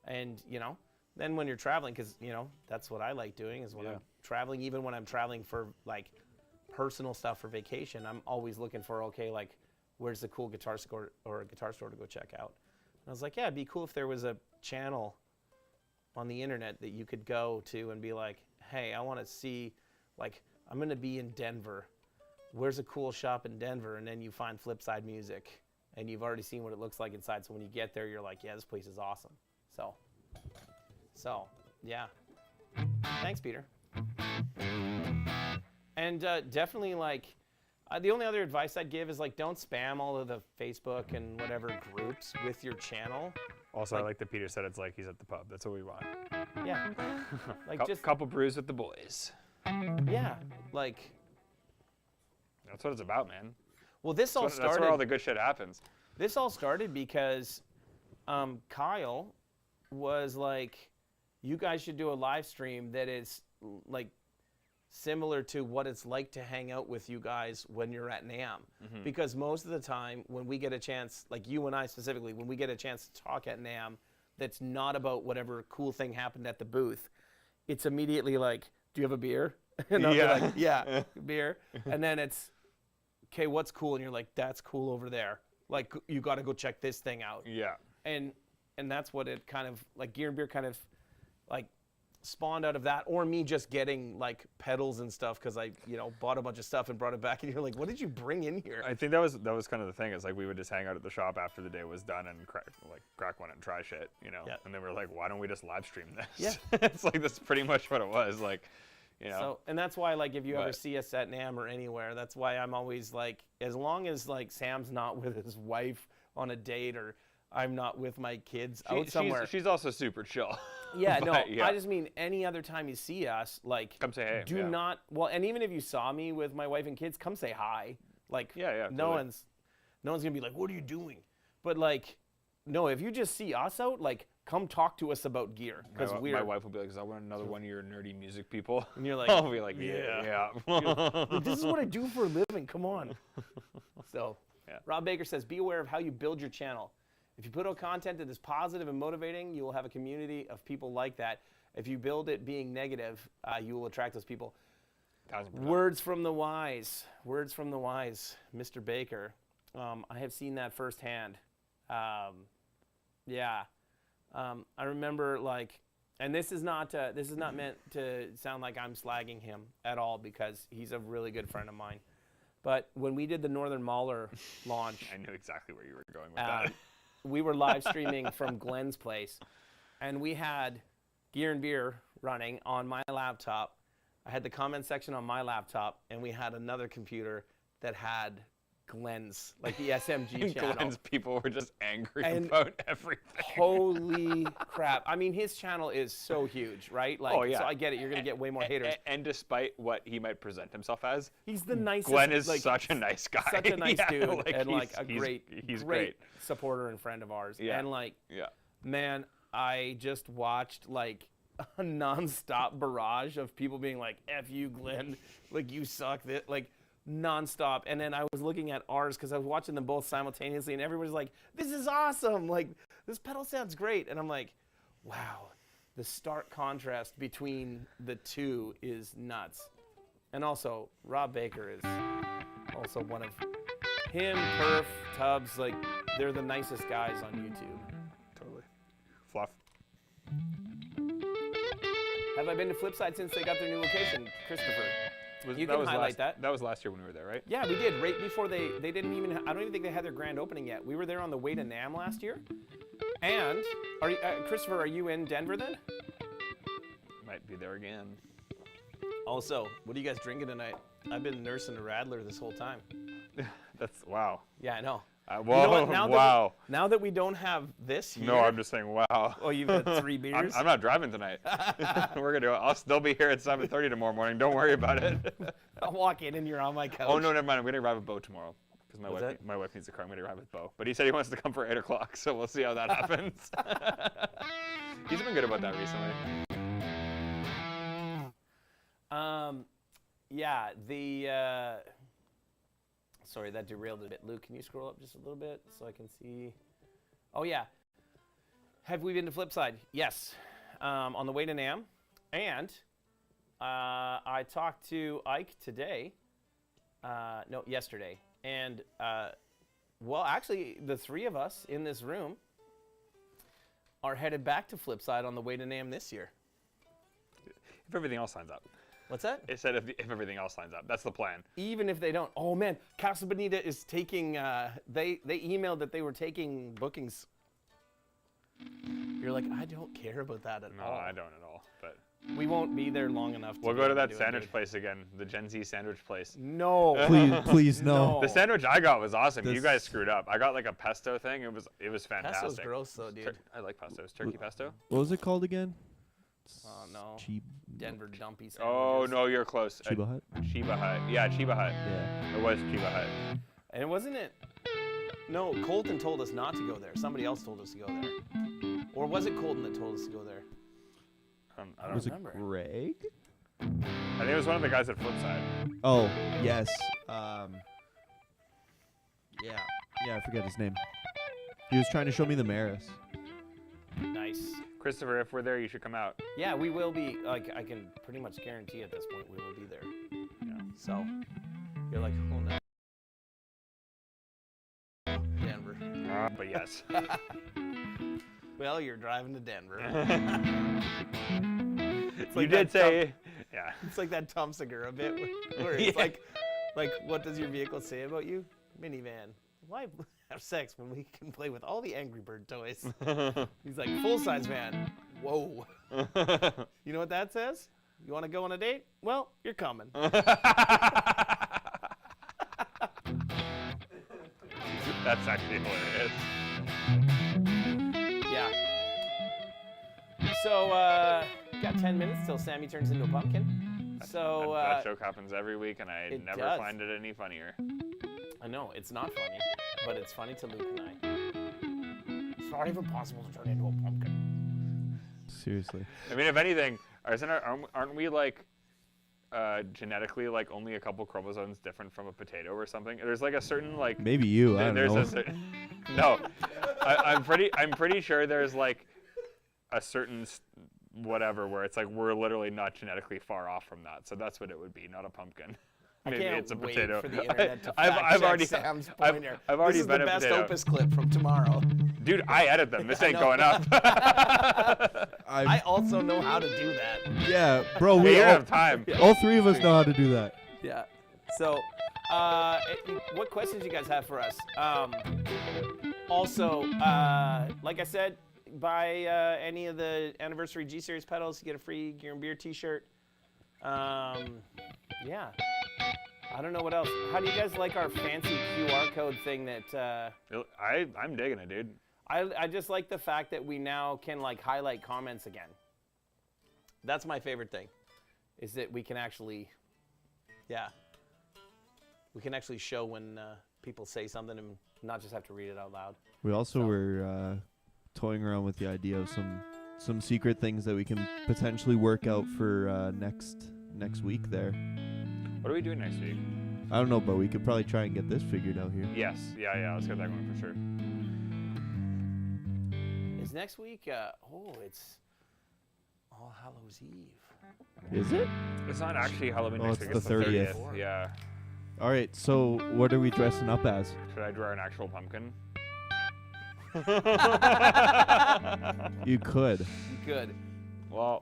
And, you know, then when you're traveling, because, you know, that's what I like doing, is when I'm traveling, even when I'm traveling for, like, personal stuff for vacation, I'm always looking for, okay, like, where's the cool guitar store or a guitar store to go check out? And I was like, yeah, it'd be cool if there was a channel on the internet that you could go to and be like, hey, I want to see, like, I'm going to be in Denver. Where's a cool shop in Denver? And then you find Flipside Music, and you've already seen what it looks like inside. So when you get there, you're like, yeah, this place is awesome. So yeah. Thanks, Peter. And definitely, like, the only other advice I'd give is, like, don't spam all of the Facebook and whatever groups with your channel. Also, I like that Peter said it's like he's at the pub. That's what we want. Yeah. Like, just, couple brews with the boys. yeah. Like, That's what it's about, man. well, this all That's started. where all the good shit happens. This all started because Kyle was like, you guys should do a live stream that is, like, similar to what it's like to hang out with you guys when you're at NAMM. Because most of the time when we get a chance, like you and I specifically, when we get a chance to talk at NAMM that's not about whatever cool thing happened at the booth, it's immediately like, do you have a beer? And I'll be Yeah. like, yeah, beer. And then it's, okay, what's cool? And you're like, that's cool over there. Like, you got to go check this thing out. Yeah. And that's what it kind of, like, Gear and Beer kind of, like, spawned out of that, or me just getting like pedals and stuff because I, bought a bunch of stuff and brought it back, and you're like, what did you bring in here? I think that was kind of the thing. Is like we would just hang out at the shop after the day was done and crack one and try shit, Yeah. And then we're like, why don't we just live stream this? Yeah. It's like that's pretty much what it was. Like, So, and that's why, like, if you ever But- see us at NAMM or anywhere, that's why I'm always like, as long as like Sam's not with his wife on a date or I'm not with my kids out somewhere. She's also super chill. Yeah, no, But, yeah. I just mean any other time you see us, like, Come say hey. do yeah. not, well, and even if you saw me with my wife and kids, come say hi. Like, Yeah, no totally. one's gonna be like, what are you doing? But like, no, if you just see us out, like, come talk to us about gear, because My wife will be like, "Is that another one of your nerdy music people?" and you're like, I'll be like, "Yeah." like, this is what I do for a living. Come on. So, Yeah. Rob Baker says, be aware of how you build your channel. If you put out content that is positive and motivating, you will have a community of people like that. If you build it being negative, you will attract those people. 1000%. Words from the wise. Words from the wise, Mr. Baker. I have seen that firsthand. Yeah. I remember, like, and this is not meant to sound like I'm slagging him at all, because he's a really good friend of mine. But when we did the Northern Mauler launch, I knew exactly where you were going with that. we were live streaming from Glenn's place, and we had Gear and Beer running on my laptop. I had the comment section on my laptop, and we had another computer that had Glenn's, like the SMG channel. Glenn's people were just angry And about everything. Holy crap. I mean, his channel is so huge, right? Like, Oh, yeah. So I get it. You're going to get way more haters. And despite what he might present himself as, He's the nicest. Glenn is like, such a nice guy. such a nice Yeah, dude, and like he's a great. great supporter and friend of ours. Yeah. And like, Yeah. man, I just watched like a nonstop barrage of people being like, F you, Glenn, like, you suck, that, like, nonstop. And then I was looking at ours because I was watching them both simultaneously, and everybody's like, this is awesome, like, this pedal sounds great. And I'm like, wow, the stark contrast between the two is nuts. And also, Rob Baker is also one of him, Perf, Tubbs, like, they're the nicest guys on YouTube. Totally. Fluff. Have I been to Flipside since they got their new location, Christopher? You that can was highlight last, that. That was last year when we were there, right? Yeah, we did. Right before they didn't even, I don't even think they had their grand opening yet. We were there on the way to NAMM last year. And, are you, Christopher, are you in Denver then? Might be there again. Also, what are you guys drinking tonight? I've been nursing a Radler this whole time. That's, wow. Yeah, I know. Whoa, You know what? Now wow. Now that we don't have this here. No, I'm just saying, wow. Oh, you've had 3 beers? I'm not driving tonight. We're gonna do it. I'll still be here at 7:30 tomorrow morning. Don't worry about it. I'll walk in and you're on my couch. Oh no, never mind. I'm gonna arrive with Bo tomorrow because What's that? my wife needs a car. I'm gonna arrive with Bo, but he said he wants to come for 8 o'clock, so we'll see how that happens. He's been good about that recently. Yeah, the, sorry, that derailed a bit. Luke, can you scroll up just a little bit so I can see? Oh, yeah. Have we been to Flipside? Yes, on the way to NAMM. And I talked to Ike today, yesterday. And, well, actually, the 3 of us in this room are headed back to Flipside on the way to NAMM this year. If everything else lines up. What's that? It said if everything else lines up. That's the plan. Even if they don't. Oh man, Casa Bonita is taking. They emailed that they were taking bookings. You're like, I don't care about that at No, all. I don't at all. But We won't be there long enough. we'll be go to able that do it, sandwich dude. place again, the Gen Z sandwich place. No. Please no. No. The sandwich I got was awesome. You This- guys screwed up. I got like a pesto thing. It was fantastic. Pesto's gross though, dude. I like pestos. Turkey pesto. What was it called again? Oh no. Cheap. Denver dumpy sandwiches. Oh no, you're close. Chiba Hut. Chiba Hut. Yeah, Chiba Hut. Yeah. It was Chiba Hut. And wasn't it? No, Colton told us not to go there. Somebody else told us to go there. Or was it Colton that told us to go there? I don't Was know. it remember. Greg? I think it was one of the guys at Flipside. Oh yes. Yeah, I forget his name. He was trying to show me the Maris. Nice. Christopher, if we're there, you should come out. Yeah, we will be. Like, I can pretty much guarantee at this point we will be there. Yeah. So, you're like, oh no. Denver. But yes. Well, you're driving to Denver. You did say, yeah. It's like that Tom Segura bit where it's like, what does your vehicle say about you? Minivan. Why have sex when we can play with all the Angry Bird toys? He's like, full-size van. Whoa. You know what that says? You want to go on a date? Well, you're coming. That's actually hilarious. Yeah. So, got 10 minutes till Sammy turns into a pumpkin. So that joke happens every week, and I never does. find it any funnier. I know, it's not funny, but it's funny to Luke and I. It's not even possible to turn into a pumpkin. Seriously. I mean, if anything, aren't we like genetically like only a couple chromosomes different from a potato or something? There's like a certain like. Maybe you. I don't know. No, I'm pretty sure there's like a certain whatever where it's like we're literally not genetically far off from that. So that's what it would be, not a pumpkin. Maybe it's a potato. For the internet to I've already Sam's pointer. I've already this is been the a best potato. Opus clip from tomorrow. Dude, I edit them. This ain't going up. I also know how to do that. Yeah, bro. We We don't all, have time. all three of us know how to do that. Yeah. So, what questions you guys have for us? Also, like I said, buy any of the anniversary G Series pedals, you get a free Gear and Beer T-shirt. Yeah. I don't know what else. How do you guys like our fancy QR code thing that? I'm digging it, dude. I just like the fact that we now can like highlight comments again. That's my favorite thing, is that we can actually, we can actually show when people say something and not just have to read it out loud. We also were toying around with the idea of some secret things that we can potentially work out for next week there. What are we doing next week? I don't know, but we could probably try and get this figured out here. Yes. Yeah. Let's get that going for sure. Is next week? It's All Hallows Eve. Is it? It's not actually Halloween Oh, next it's week. the 30th. Yeah. All right, so what are we dressing up as? Should I draw an actual pumpkin? You could. You could. Well,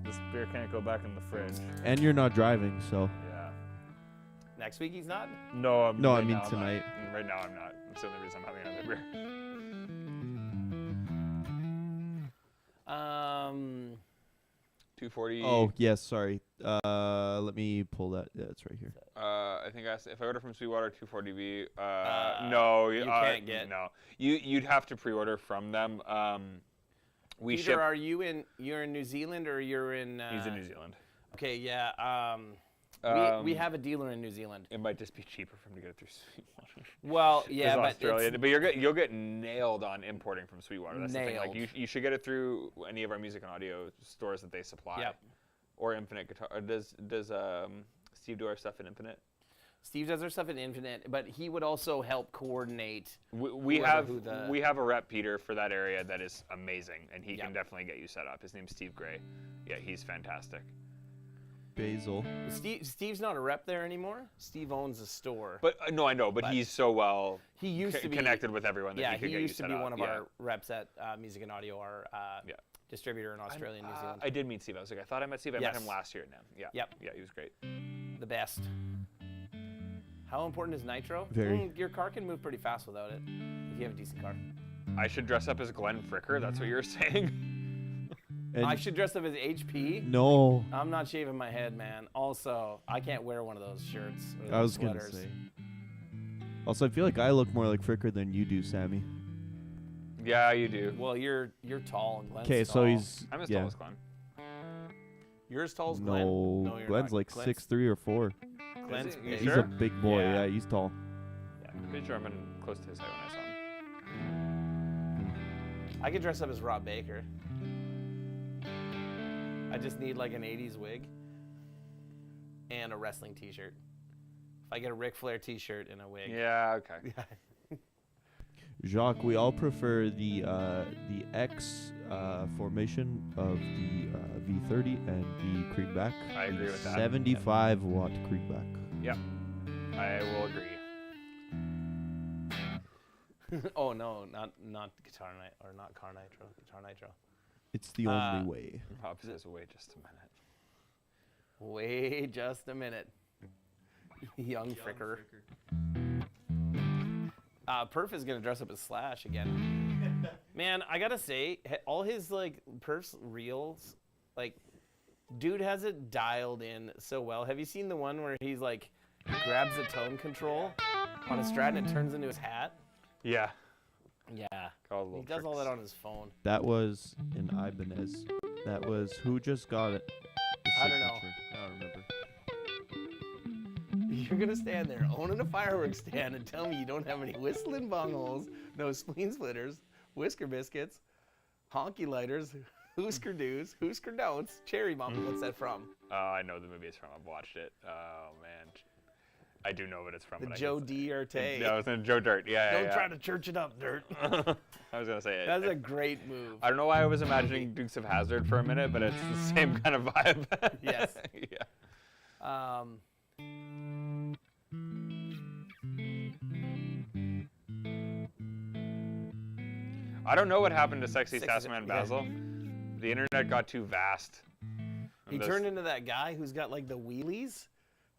this beer can't go back in the fridge. And you're not driving, so. Yeah. Next week he's not? No, I right mean now I'm tonight. not. Right now I'm not. That's the only reason I'm having another beer. 240. Oh, yes, sorry. Let me pull that. Yeah, it's right here. I think if I order from Sweetwater 240B, no, you can't get. No, you'd have to pre-order from them. We Peter, ship. you're in New Zealand or you're in? He's in New Zealand. Okay, yeah. We have a dealer in New Zealand. It might just be cheaper for him to get it through Sweetwater. Well, yeah, but Australia. But you'll get nailed on importing from Sweetwater. That's the thing. Like you should get it through any of our music and audio stores that they supply. Yep. Or Infinite Guitar. Or does Steve do our stuff in Infinite? Steve does our stuff in Infinite, but he would also help coordinate. We have a rep, Peter, for that area that is amazing, and he can definitely get you set up. His name's Steve Gray. Yeah, he's fantastic. Basil. Steve's not a rep there anymore. Steve owns a store. But no, I know, but he's so well he used to be connected with everyone that he could get you set up. He used to be one of our reps at Music and Audio, our distributor in Australia and New Zealand. I did meet Steve. I was like, I thought I met Steve. I met him last year now. Yeah. Yep. Yeah, he was great. The best. How important is nitro? Very. Your car can move pretty fast without it, if you have a decent car. I should dress up as Glenn Fricker. That's what you're saying. And I should dress up as HP. No. I'm not shaving my head, man. Also, I can't wear one of those shirts. Or I was those gonna sweaters. say. Also, I feel like I look more like Fricker than you do, Sammy. Yeah, you do. Well, you're tall and Glenn's Okay, tall. so he's. I'm as tall as Glenn. You're as tall as Glenn? No, you're Glenn's not. like 6'3" or 4. Glenn's You big. He's sure? a big boy. Yeah. Yeah, he's tall. Yeah, I'm pretty sure I'm close to his height when I saw him. I could dress up as Rob Baker. I just need like an 80s wig and a wrestling t-shirt. If I get a Ric Flair t-shirt and a wig. Yeah, okay. Jacques, we all prefer the X formation of the V30 and the Kriegback. I agree with that. 75 watt Kriegback. Yep. I will agree. Oh no, not guitar nitro or not car nitro, guitar nitro. It's the only way. Rob says, wait just a minute. Wait just a minute. Young fricker. Perf is gonna dress up as Slash again. Man, I gotta say, all his like Perf's reels, like, dude has it dialed in so well. Have you seen the one where he's like grabs the tone control on a Strat and it turns into his hat? Yeah. Yeah. He does all that on his phone. That was in Ibanez. That was who just got it. I don't know. I don't remember. You're gonna stand there owning a fireworks stand and tell me you don't have any whistling bungholes, no spleen splitters, whisker biscuits, honky lighters, hoosker do's, hoosker don'ts, cherry bomb. What's that from? Oh, I know the movie it's from. I've watched it. Oh man, I do know what it's from. The but Joe Dirt. No, it's in Joe Dirt. Yeah, Don't yeah. try to church it up, Dirt. I was gonna say it. That's a great move. I don't know why I was imagining Dukes of Hazzard for a minute, but it's the same kind of vibe. Yes. Yeah. I don't know what happened to Sexy Sassman Basil. The internet got too vast. He turned into that guy who's got like the wheelies.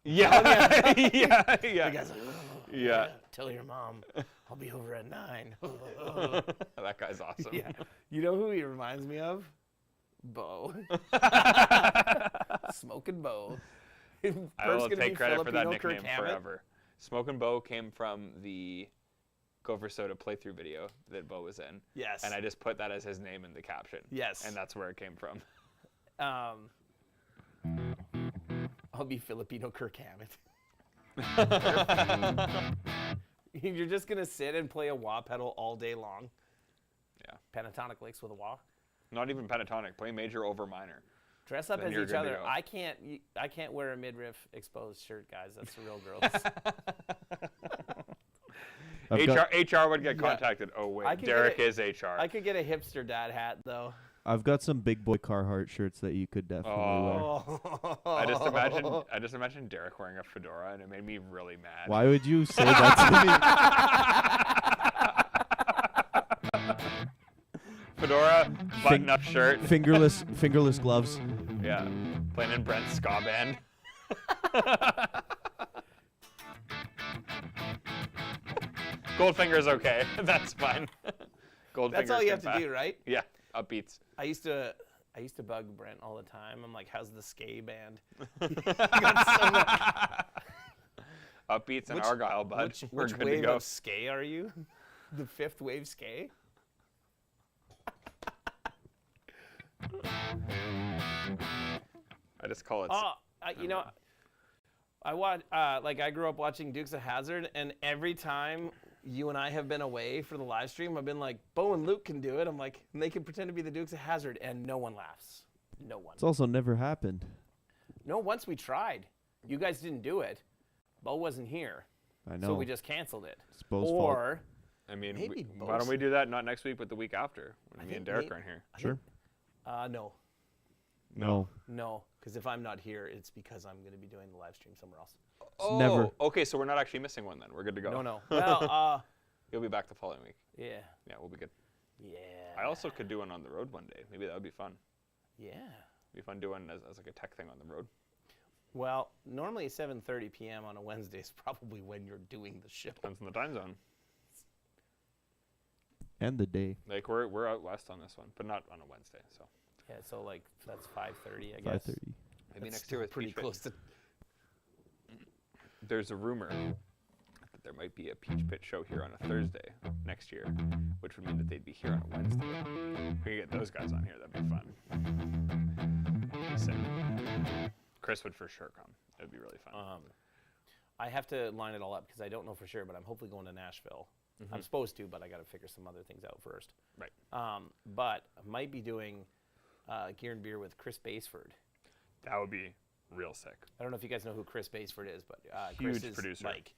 Yeah. Yeah. The Yeah. guy's like, Yeah. tell your mom I'll be over at 9. That guy's awesome. Yeah. You know who he reminds me of? Bo. Smoking Bo. I will take credit for that nickname forever. Smokin' Bo came from the Gopher Soda playthrough video that Bo was in. Yes. And I just put that as his name in the caption. Yes. And that's where it came from. I'll be Filipino Kirk Hammett. You're just going to sit and play a wah pedal all day long? Yeah. Pentatonic licks with a wah? Not even pentatonic. Play major over minor. Dress up Then as you're each good to other. go. I can't wear a midriff exposed shirt, guys. That's the real gross. HR would get contacted. Oh, wait. Derek is HR. I could get a hipster dad hat, though. I've got some big boy Carhartt shirts that you could definitely wear. I just imagined Derek wearing a fedora, and it made me really mad. Why would you say that to me? Fedora, button-up shirt. Fingerless gloves. Yeah. Playing in Brent's ska band. Goldfinger's okay. That's fine. Goldfinger's That's all you have to do, right? Yeah. Upbeats. I used to bug Brent all the time. I'm like, how's the ska band? Upbeats and Argyle, bud. We're Which good wave to go. of ska are you? The fifth wave ska? I just call it. You know, I grew up watching Dukes of Hazzard, and every time you and I have been away for the live stream, I've been like, Bo and Luke can do it. I'm like, and they can pretend to be the Dukes of Hazzard, and no one laughs. No one. It's also never happened. No, once we tried. You guys didn't do it. Bo wasn't here. I know. So we just canceled it. It's Bo's fault. I mean, maybe why don't we do that not next week, but the week after, when me and Derek aren't here? Sure. No. No. No, because if I'm not here, it's because I'm going to be doing the live stream somewhere else. Oh, never. Okay, so we're not actually missing one then. We're good to go. No. Well, You'll be back the following week. yeah. Yeah, we'll be good. Yeah. I also could do one on the road one day. Maybe that would be fun. Yeah. It'd be fun doing as like a tech thing on the road. Well, normally 7:30 p.m. on a Wednesday is probably when you're doing the show. Depends on the time zone. And the day. Like we're out west on this one, but not on a Wednesday. So Yeah, so like that's 5:30, I guess. 5:30. maybe That's next year with pretty Peach Pit. close to. There's a rumor that there might be a Peach Pit show here on a Thursday next year, which would mean that they'd be here on a Wednesday. We could get those guys on here. That'd be fun. Sick. Chris would for sure come. It'd be really fun. I have to line it all up because I don't know for sure, but I'm hopefully going to Nashville. I'm supposed to, but I got to figure some other things out first. Right. But I might be doing Gear and Beer with Chris Baseford. That would be real sick. I don't know if you guys know who Chris Baseford is, but Huge Chris is producer. like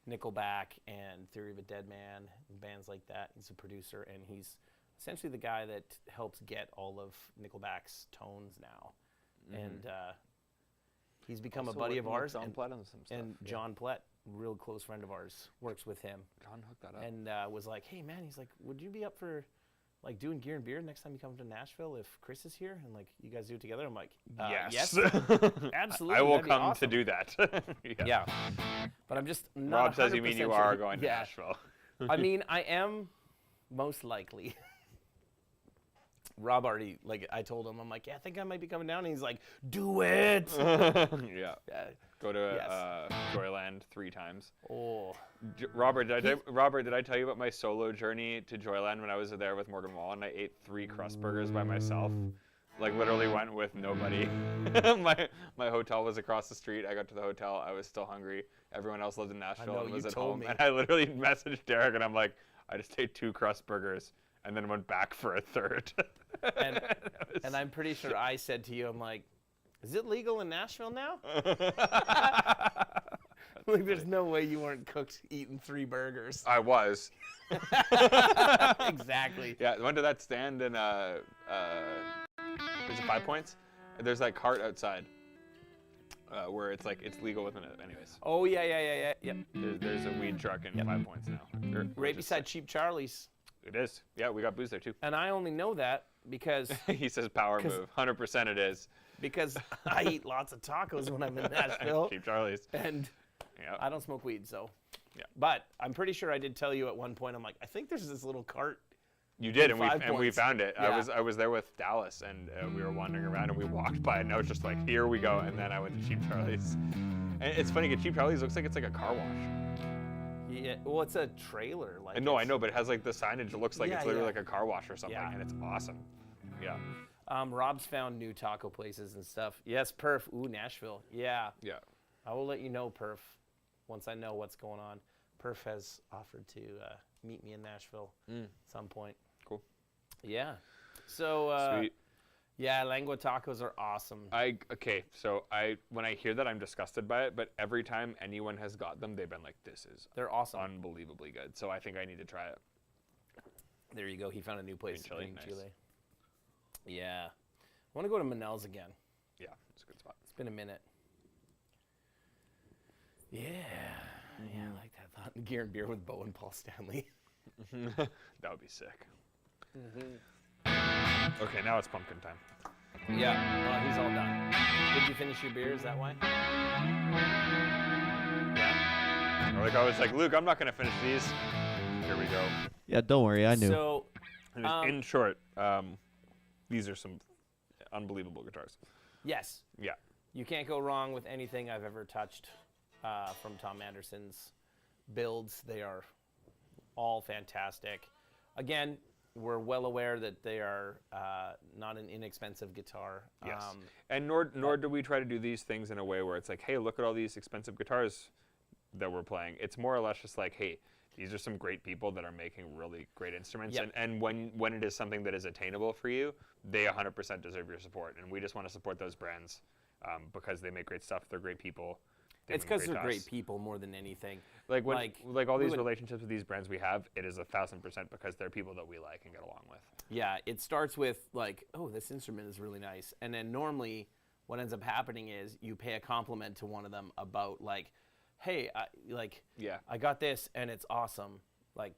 Nickelback and Theory of a Dead Man and bands like that. He's a producer, and he's essentially the guy that helps get all of Nickelback's tones now, and he's become a buddy of ours. And John Plett, real close friend of ours, works with him. John hooked that up. And was like, hey man, he's like, would you be up for like doing Gear and Beer next time you come to Nashville if Chris is here and like you guys do it together? I'm like, yes, absolutely. I will that'd be come to awesome. do that. Yeah, but I'm just not. Rob says you mean you 100% are sure. going to Nashville. I mean, I am most likely. Rob already, like, I told him, I'm like, yeah, I think I might be coming down. And he's like, do it. Yeah. Go to Yes. Joyland 3 times. Oh. Robert, did I tell you about my solo journey to Joyland when I was there with Morgan Wall and I ate 3 crust burgers by myself? Like literally went with nobody. my hotel was across the street. I got to the hotel. I was still hungry. Everyone else lived in Nashville and was at home. Me. And I literally messaged Derek and I'm like, I just ate 2 crust burgers and then went back for a 3rd. And I'm pretty sure I said to you, I'm like, is it legal in Nashville now? Like, there's no way you weren't eating 3 burgers. I was. Exactly. Yeah, I went to that stand in is it 5 Points? There's that cart outside where it's like it's legal within it. Anyways. Oh yeah. There's a weed truck in 5 Points now. Right beside Cheap Charlie's. It is. Yeah, we got booze there too. And I only know that because He says power move. 100% it is. because I eat lots of tacos when I'm in Nashville. Cheap Charlie's. And Yeah. I don't smoke weed, so. Yeah. But I'm pretty sure I did tell you at one point, I'm like, I think there's this little cart. You did, and 5 we Points. found it. Yeah. I was there with Dallas, and we were wandering around, and we walked by it, and I was just like, here we go. And then I went to Cheap Charlie's. And it's funny, at Cheap Charlie's looks like it's like a car wash. Yeah, well, it's a trailer. Like No, I know, but it has like the signage. It looks like Yeah, it's literally yeah. like a car wash or something, Yeah. and it's awesome. Yeah. Rob's found new taco places and stuff. Yes, Perf. Ooh, Nashville. Yeah. Yeah. I will let you know, Perf, once I know what's going on. Perf has offered to meet me in Nashville at some point. Cool. Yeah. So, Sweet. yeah, lengua tacos are awesome. So when I hear that, I'm disgusted by it. But every time anyone has got them, they've been like, "This is They're awesome. unbelievably good." So I think I need to try it. There you go. He found a new place Chile, in nice. Chile. Yeah. I want to go to Manel's again. Yeah, it's a good spot. It's been a minute. Yeah. Yeah, I like that thought. Gear and Beer with Bo and Paul Stanley. That would be sick. Okay, now it's pumpkin time. Yeah. He's all done. Did you finish your beer? Is that why? Yeah. Or like I was like, Luke, I'm not gonna finish these. Here we go. Yeah, don't worry, I knew. So, In short, these are some unbelievable guitars. yes. Yeah. You can't go wrong with anything I've ever touched from Tom Anderson's builds. They are all fantastic. Again, we're well aware that they are not an inexpensive guitar. Yes. And nor do we try to do these things in a way where it's like, hey, look at all these expensive guitars that we're playing. It's more or less just like, hey, these are some great people that are making really great instruments. Yep. And when it is something that is attainable for you, they 100% deserve your support. And we just want to support those brands because they make great stuff. They're great people. It's because they're great people more than anything. Like all we these would- relationships with these brands we have, it is 1,000% because they're people that we like and get along with. Yeah, it starts with like, oh, this instrument is really nice. And then normally what ends up happening is you pay a compliment to one of them about like, hey, I got this and it's awesome. Like,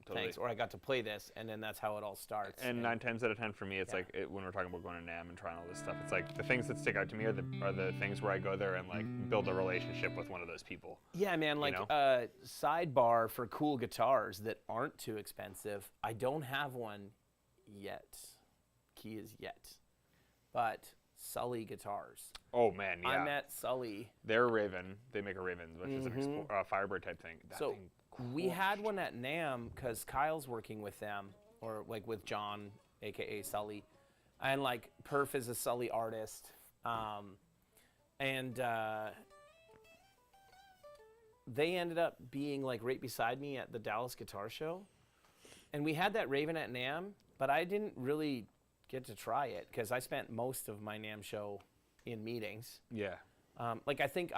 Totally. thanks. Or I got to play this, and then that's how it all starts. And 9 times out of 10 for me, it's like when we're talking about going to NAMM and trying all this stuff, it's like the things that stick out to me are the things where I go there and like build a relationship with one of those people. Yeah, man, like sidebar for cool guitars that aren't too expensive. I don't have one yet. Key is yet. But Sully guitars. Oh man, yeah. I met Sully. They're Raven. They make a Raven, which is an Firebird type thing. That So thing we had one at NAMM because Kyle's working with them, or like with John, aka Sully, and like Perf is a Sully artist, and they ended up being like right beside me at the Dallas Guitar Show, and we had that Raven at NAMM, but I didn't really get to try it because I spent most of my NAMM show in meetings. Yeah. Like I think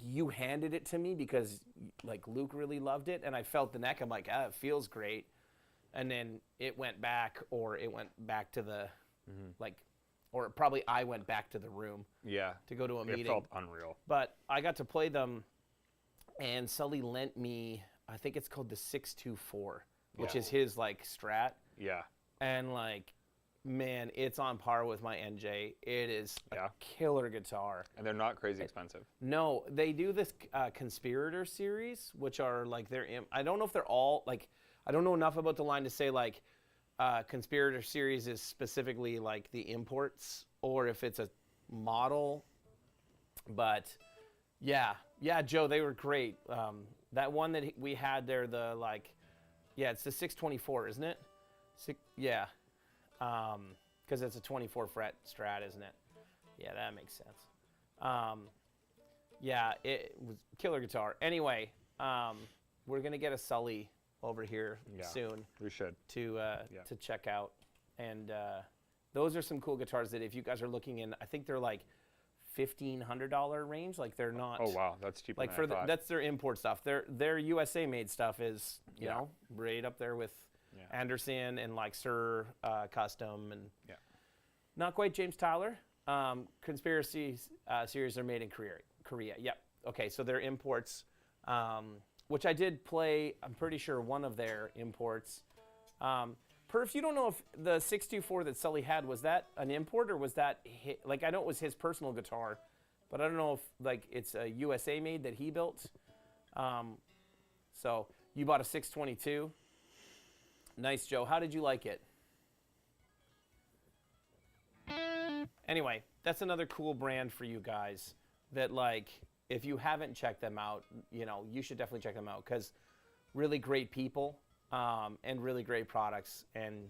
you handed it to me because like Luke really loved it, and I felt the neck. I'm like, it feels great, and then it went back, or it went back to the like, or probably I went back to the room to go to a meeting. It felt unreal. But I got to play them, and Sully lent me, I think it's called the 624, which is his like Strat. Yeah. And like, man, it's on par with my NJ. It is a killer guitar. And they're not crazy expensive. No, they do this Conspirator series, which are like I don't know if they're all like, I don't know enough about the line to say like Conspirator series is specifically like the imports or if it's a model. But yeah, Joe, they were great. That one that we had there, it's the 624, isn't it? Because it's a 24 fret Strat, isn't it? Yeah, that makes sense. It was killer guitar. Anyway, we're gonna get a Sully over here soon. We should to check out, and those are some cool guitars that if you guys are looking in, I think they're like $1,500 range. Like they're not. Oh wow, that's cheaper. Like than I thought. That's their import stuff. Their USA made stuff is you know right up there with Anderson and like Sir Custom and not quite James Tyler. Conspiracy series are made in Korea. Yep. Okay, so they're imports, which I did play. I'm pretty sure one of their imports. Perf, you don't know if the 624 that Sully had, was that an import or was that like, I know it was his personal guitar, but I don't know if like it's a USA made that he built. So you bought a 622. Nice, Joe. How did you like it? Anyway, that's another cool brand for you guys that like, if you haven't checked them out, you know, you should definitely check them out because really great people and really great products. And,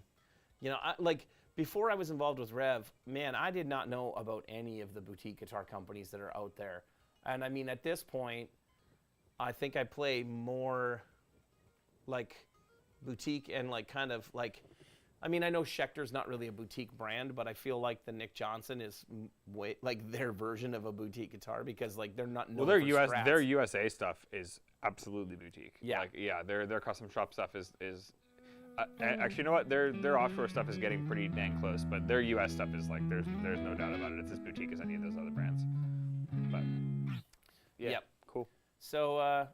you know, like before I was involved with Rev, man, I did not know about any of the boutique guitar companies that are out there. And I mean, at this point, I think I play more like boutique and like kind of like, I mean, I know Schecter's not really a boutique brand, but I feel like the Nick Johnson is like their version of a boutique guitar because like they're not known their for Strats. Their USA stuff is absolutely boutique. Yeah. Like, their custom shop stuff is actually, you know what? Their offshore stuff is getting pretty dang close, but their US stuff is like there's no doubt about it. It's as boutique as any of those other brands. But cool. So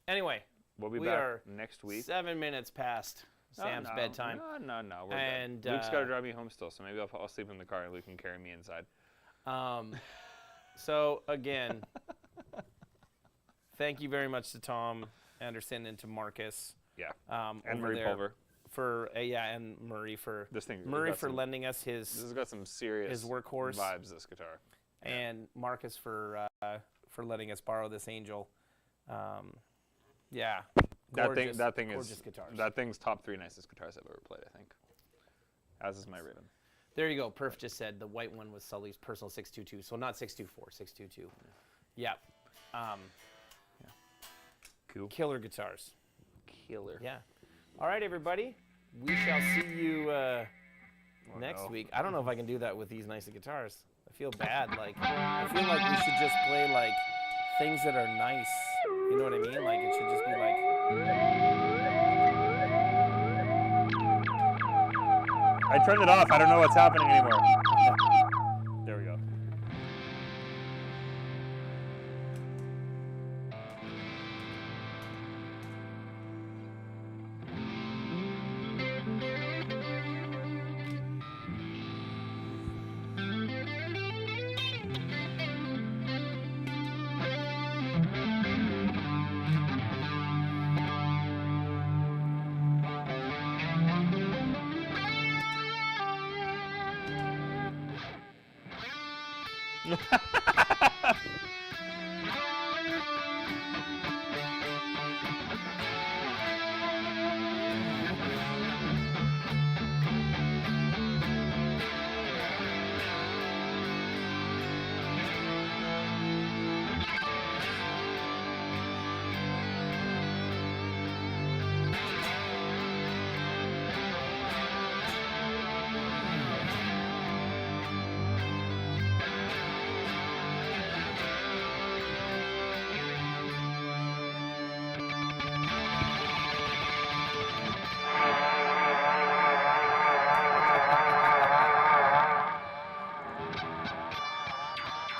anyway, we'll be we back are next week. 7 minutes past Sam's bedtime. No. We're and done. Luke's got to drive me home still, so maybe I'll sleep in the car and Luke can carry me inside. So again, thank you very much to Tom Anderson and to Marcus. Yeah. over And Murray there Pulver. For and Murray for this thing. Murray for lending us his. This has got some serious his workhorse vibes. This guitar. And Marcus for letting us borrow this Angel. Gorgeous, that thing gorgeous is guitars. That thing's top 3 nicest guitars I've ever played, I think. As is my Raven. There you go. Perf just said the white one was Sully's personal 622, so not 624, 622. Yeah. Cool. Killer guitars. Killer. Yeah. All right, everybody. We shall see you next week. I don't know if I can do that with these nice guitars. I feel bad. Like I feel like we should just play like things that are nice. You know what I mean? Like it should just be like. I turned it off. I don't know what's happening anymore. There we go.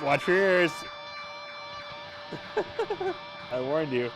Watch your ears. I warned you.